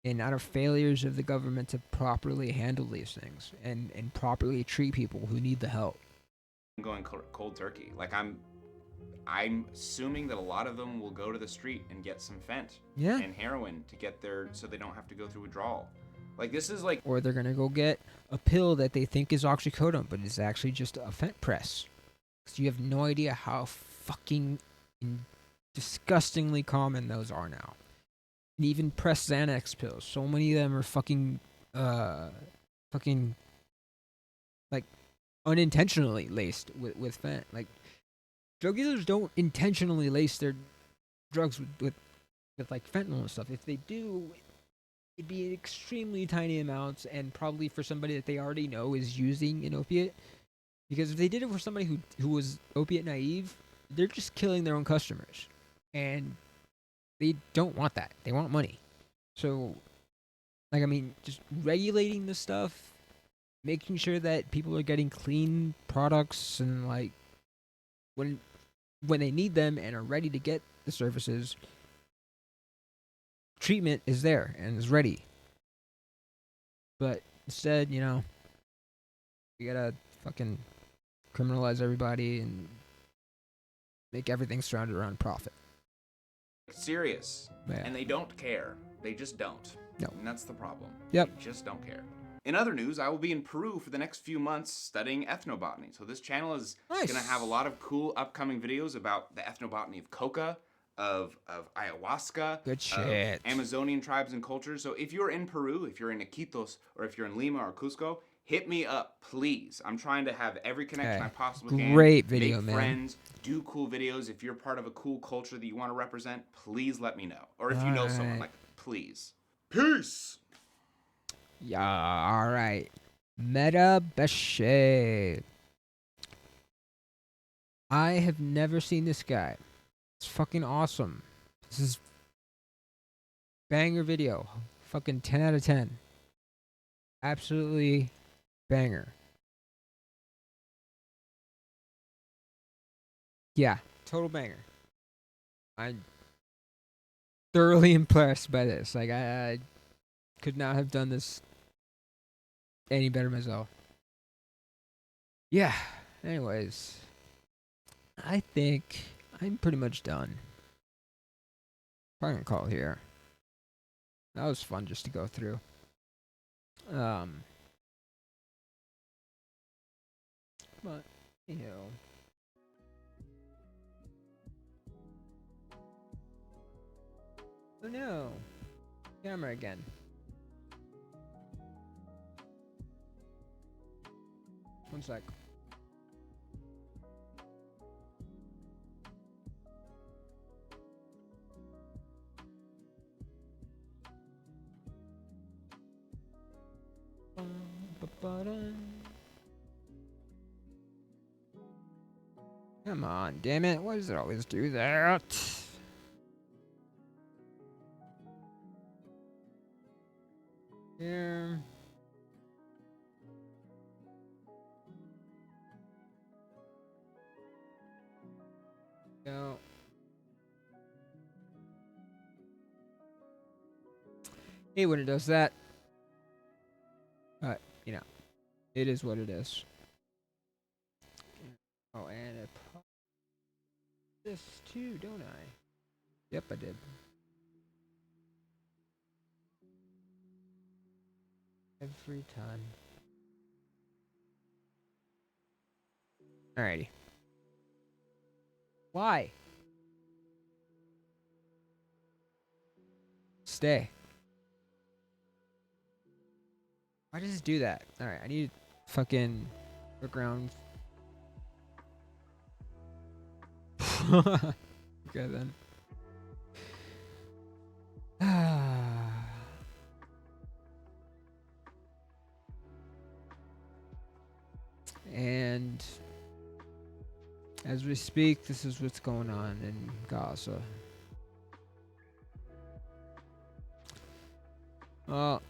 and out of failures of the government to properly handle these things and properly treat people who need the help. I'm going cold turkey. Like I'm assuming that a lot of them will go to the street and get some fent and heroin to get so they don't have to go through withdrawal. Like this is like, Or they're gonna go get a pill that they think is oxycodone, but it's actually just a fent press. Because you have no idea how fucking disgustingly common those are now. And even pressed Xanax pills, so many of them are fucking like unintentionally laced with fent. Like, drug dealers don't intentionally lace their drugs with like fentanyl and stuff. If they do, it'd be in extremely tiny amounts, and probably for somebody that they already know is using an opiate. Because if they did it for somebody who was opiate naive, they're just killing their own customers. And they don't want that. They want money. So, like, I mean, just regulating the stuff, making sure that people are getting clean products, and, like, when they need them and are ready to get the services, treatment is there and is ready. But instead, you know, you gotta fucking criminalize everybody and make everything surrounded around profit. serious. Yeah. And they don't care. They just don't. No. And that's the problem. Yep. They just don't care. In other news, I will be in Peru for the next few months studying ethnobotany. So this channel is going to have a lot of cool upcoming videos about the ethnobotany of coca, of ayahuasca, Good of shit. Amazonian tribes and cultures. So if you're in Peru, if you're in Iquitos, or if you're in Lima or Cusco, hit me up, please. I'm trying to have every connection Okay. I possibly can. Great video, make man. friends, do cool videos. If you're part of a cool culture that you want to represent, please let me know. Or if you know someone, Alright. like, please. Peace! Yeah, alright. Meta Beshe. I have never seen this guy. It's fucking awesome. This is banger video. Fucking 10 out of 10. Absolutely banger. Yeah, total banger. I'm thoroughly impressed by this. Like, I could not have done this any better myself. Yeah, anyways. I think I'm pretty much done. Probably gonna call it here. That was fun just to go through. But, you know. Oh no. Camera again. One sec. Come on, damn it. Why does it always do that? Here. Go. Hey, when it does that. But, you know, it is what it is. Oh, and it this too, don't I? Yep, I did. Every time. Alrighty. Why? Stay. Why does it do that? Alright, I need fucking look around. Okay then. And as we speak, this is what's going on in Gaza. Well,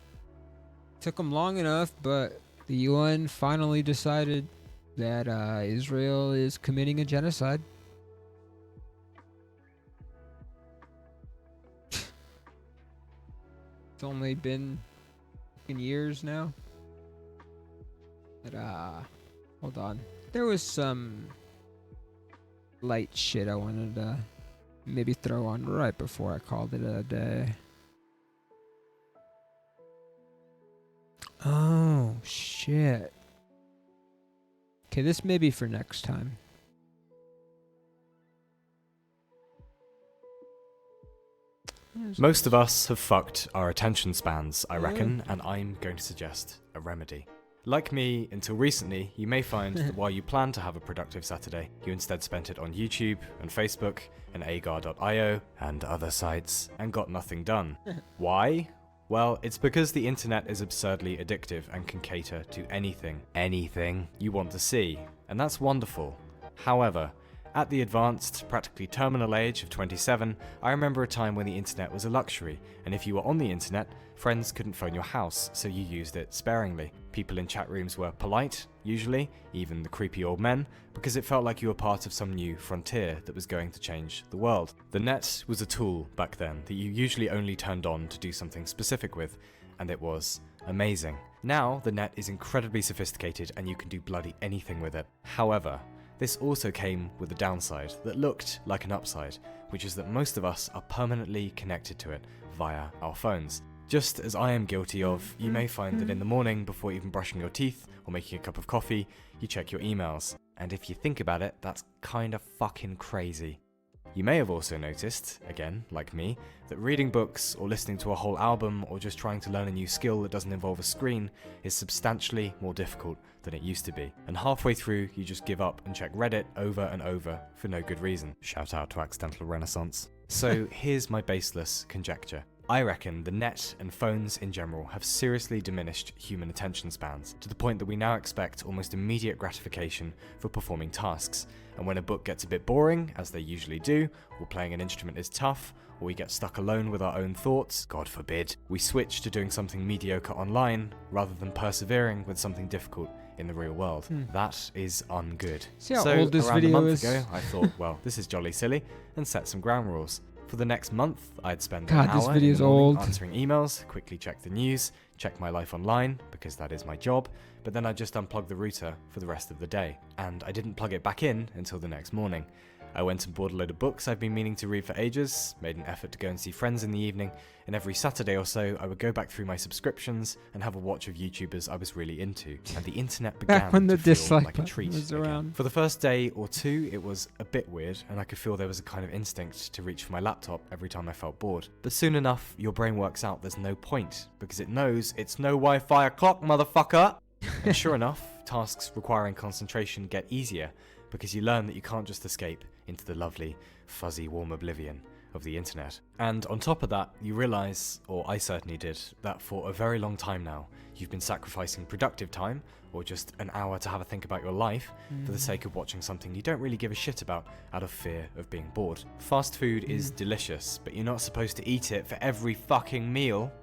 took them long enough, but the UN finally decided that Israel is committing a genocide. It's only been years now. But hold on. There was some light shit I wanted to maybe throw on right before I called it a day. Oh, shit. Okay, this may be for next time. Most of us have fucked our attention spans, I reckon, and I'm going to suggest a remedy. Like me, until recently, you may find that while you plan to have a productive Saturday, you instead spent it on YouTube and Facebook and agar.io and other sites and got nothing done. Why? Well, it's because the internet is absurdly addictive and can cater to anything you want to see, and that's wonderful. However, at the advanced, practically terminal age of 27, I remember a time when the internet was a luxury, and if you were on the internet, friends couldn't phone your house, so you used it sparingly. People in chat rooms were polite, usually, even the creepy old men, because it felt like you were part of some new frontier that was going to change the world. The net was a tool back then that you usually only turned on to do something specific with, and it was amazing. Now, the net is incredibly sophisticated and you can do bloody anything with it. However, this also came with a downside that looked like an upside, which is that most of us are permanently connected to it via our phones. Just as I am guilty of, you may find that in the morning, before even brushing your teeth or making a cup of coffee, you check your emails. And if you think about it, that's kind of fucking crazy. You may have also noticed, again, like me, that reading books or listening to a whole album or just trying to learn a new skill that doesn't involve a screen is substantially more difficult than it used to be. And halfway through, you just give up and check Reddit over and over for no good reason. Shout out to Accidental Renaissance. So here's my baseless conjecture. I reckon the net and phones in general have seriously diminished human attention spans, to the point that we now expect almost immediate gratification for performing tasks. And when a book gets a bit boring, as they usually do, or playing an instrument is tough, or we get stuck alone with our own thoughts, God forbid, we switch to doing something mediocre online, rather than persevering with something difficult in the real world. That is ungood. See how so old this around a video month is? ago, I thought, well, this is jolly silly, and set some ground rules. For the next month, I'd spend God, an this hour video's in the morning old. answering emails, quickly check the news, check my life online, because that is my job, but then I'd just unplug the router for the rest of the day. And I didn't plug it back in until the next morning. I went and bought a load of books I've been meaning to read for ages, made an effort to go and see friends in the evening, and every Saturday or so I would go back through my subscriptions and have a watch of YouTubers I was really into. And the internet began Back when the to feel dislike like a button treat was again. around. For the first day or two, it was a bit weird, and I could feel there was a kind of instinct to reach for my laptop every time I felt bored. But soon enough, your brain works out there's no point, because it knows it's no Wi-Fi o'clock, motherfucker! And sure enough, tasks requiring concentration get easier, because you learn that you can't just escape into the lovely, fuzzy, warm oblivion of the internet. And on top of that, you realize, or I certainly did, that for a very long time now, you've been sacrificing productive time, or just an hour to have a think about your life, for the sake of watching something you don't really give a shit about out of fear of being bored. Fast food is delicious, but you're not supposed to eat it for every fucking meal.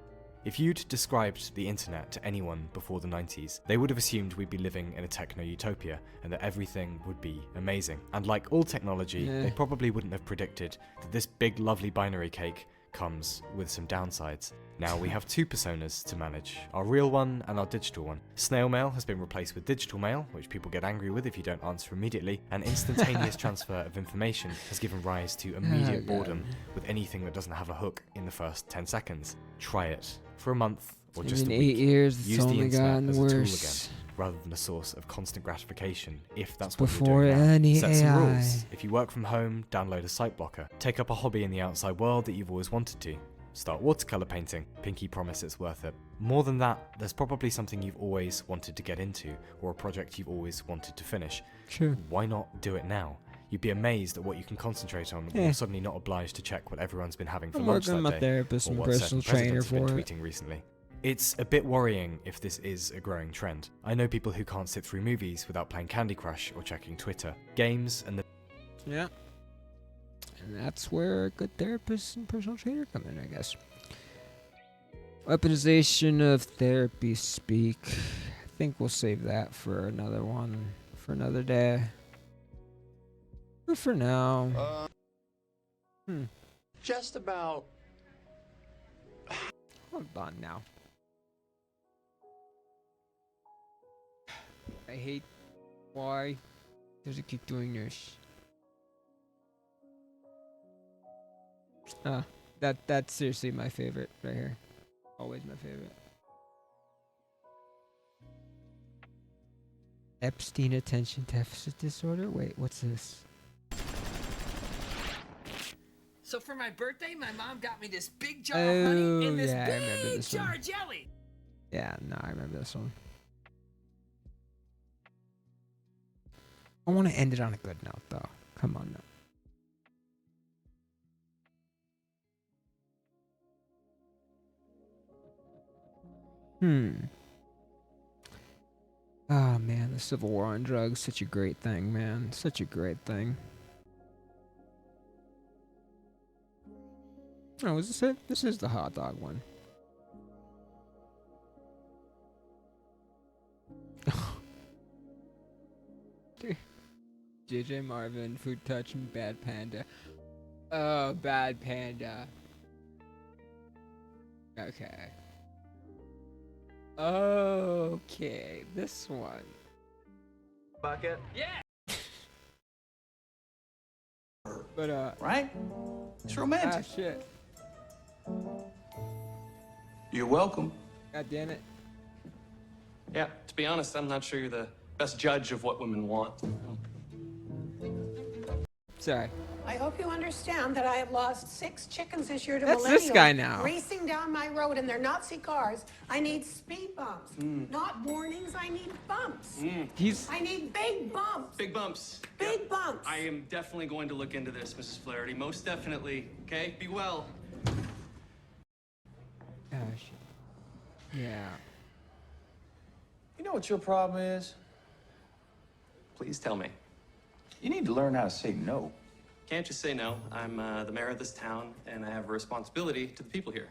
If you'd described the internet to anyone before the 90s, they would have assumed we'd be living in a techno-utopia and that everything would be amazing. And like all technology, they probably wouldn't have predicted that this big lovely binary cake comes with some downsides. Now we have two personas to manage, our real one and our digital one. Snail mail has been replaced with digital mail, which people get angry with if you don't answer immediately, and instantaneous transfer of information has given rise to immediate boredom with anything that doesn't have a hook in the first 10 seconds. Try it for a month or just In a 8 week. years, it's Use the only internet gotten as a tool worse. again, rather than a source of constant gratification, if that's what Before you're doing now. any Set some AI. rules. If you work from home, download a site blocker. Take up a hobby in the outside world that you've always wanted to. Start watercolor painting. Pinky promise it's worth it. More than that, there's probably something you've always wanted to get into, or a project you've always wanted to finish. Sure. Why not do it now? You'd be amazed at what you can concentrate on when Yeah. you're suddenly not obliged to check what everyone's been having for I'm lunch working that with my day, therapist or and what personal certain trainer presidents have been for it. tweeting recently. It's a bit worrying if this is a growing trend. I know people who can't sit through movies without playing Candy Crush or checking Twitter. Games and the... Yeah. And that's where a good therapist and personal trainer come in, I guess. Weaponization of therapy speak. I think we'll save that for another one, for another day. But for now. Just about. Hold on now. I hate. Why does it keep doing this? That's seriously my favorite right here. Always my favorite. Epstein attention deficit disorder? Wait, what's this? So for my birthday, my mom got me this big jar of honey and this yeah, I remember big this jar one. of jelly. Yeah, no, I remember this one. I want to end it on a good note, though. Come on now. Oh, man, the Civil War on drugs, such a great thing, man. Such a great thing. Oh, is this it? This is the hot dog one. JJ Marvin, Food Touch, and Bad Panda. Oh, Bad Panda. Okay. Okay, this one. Bucket? Yeah. But Right? It's romantic. Ah, shit. You're welcome. God damn it. Yeah, to be honest, I'm not sure you're the best judge of what women want. Sorry. I hope you understand that I have lost 6 chickens this year to That's millennials this guy now. racing down my road in their Nazi cars. I need speed bumps, not warnings. I need bumps. I need big bumps. Big bumps. Big bumps. I am definitely going to look into this, Mrs. Flaherty. Most definitely. Okay? Be well. Gosh. Yeah. You know what your problem is? Please tell me. You need to learn how to say no. Can't just say no. I'm the mayor of this town, and I have a responsibility to the people here.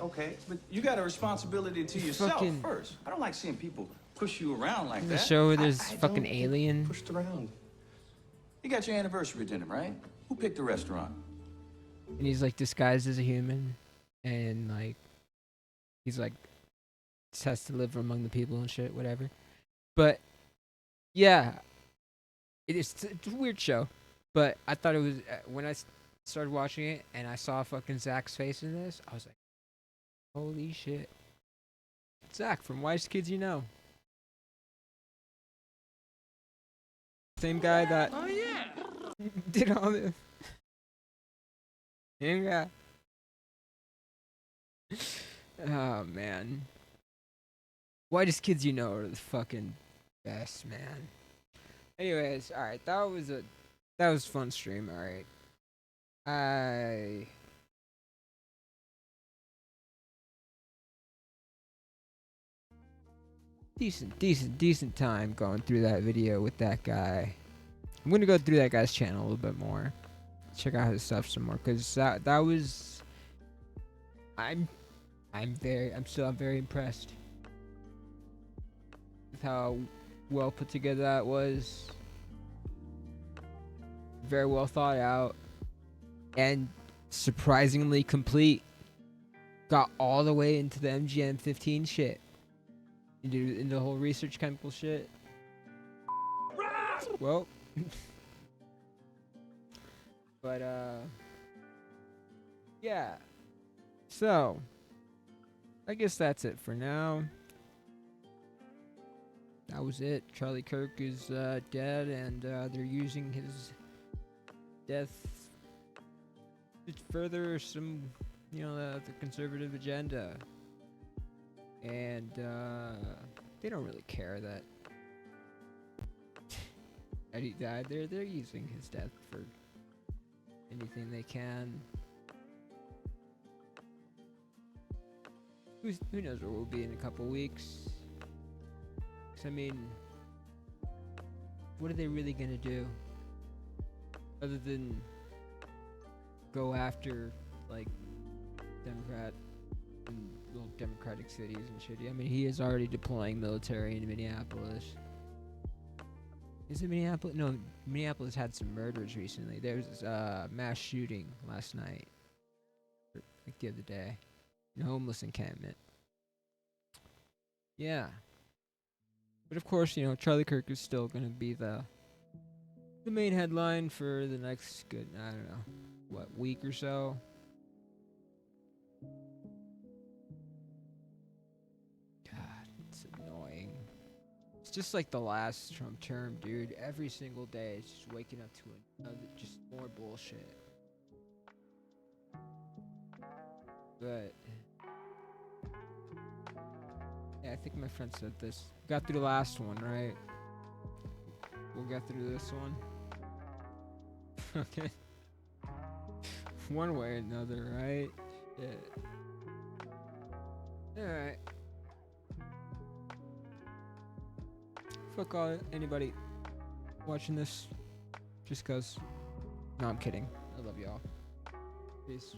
Okay, but you got a responsibility to yourself fucking- first. I don't like seeing people push you around like The that. show where there's I fucking don't get alien. pushed around. You got your anniversary dinner, right? Who picked the restaurant? And he's like disguised as a human, and like he's like just has to live among the people and shit, whatever. But yeah, it's a weird show. But I thought it was when I started watching it and I saw fucking Zach's face in this, I was like, holy shit, Zach from Wise Kids, you know. Same guy that did all this. Same guy. Oh man. Whitest Kids You Know are the fucking best, man. Anyways, alright, that was a fun stream, alright. Decent time going through that video with that guy. I'm gonna go through that guy's channel a little bit more. Check out his stuff some more, cause that was I'm still very impressed with how well put together that was. Very well thought out and surprisingly complete. Got all the way into the MGM-15 shit, into the whole research chemical shit. Well, but yeah. So I guess that's it for now. That was it. Charlie Kirk is dead, and they're using his death to further some, the conservative agenda. And they don't really care that Eddie died. They're using his death for anything they can. Who knows where we'll be in a couple weeks? 'Cause I mean, what are they really gonna do? Other than go after, like, Democrat and little Democratic cities and shit. I mean, he is already deploying military in Minneapolis. Is it Minneapolis? No, Minneapolis had some murders recently. There was a mass shooting last night, like the other day, in a homeless encampment. Yeah. But of course, Charlie Kirk is still gonna be the main headline for the next good, I don't know, week or so. God, it's annoying. It's just like the last Trump term, dude. Every single day, it's just waking up to another, just more bullshit. But yeah, I think my friend said this. Got through the last one, right? We'll get through this one. Okay. One way or another, right? Yeah. Alright. Fuck anybody watching this just cause. No, I'm kidding. I love y'all. Peace.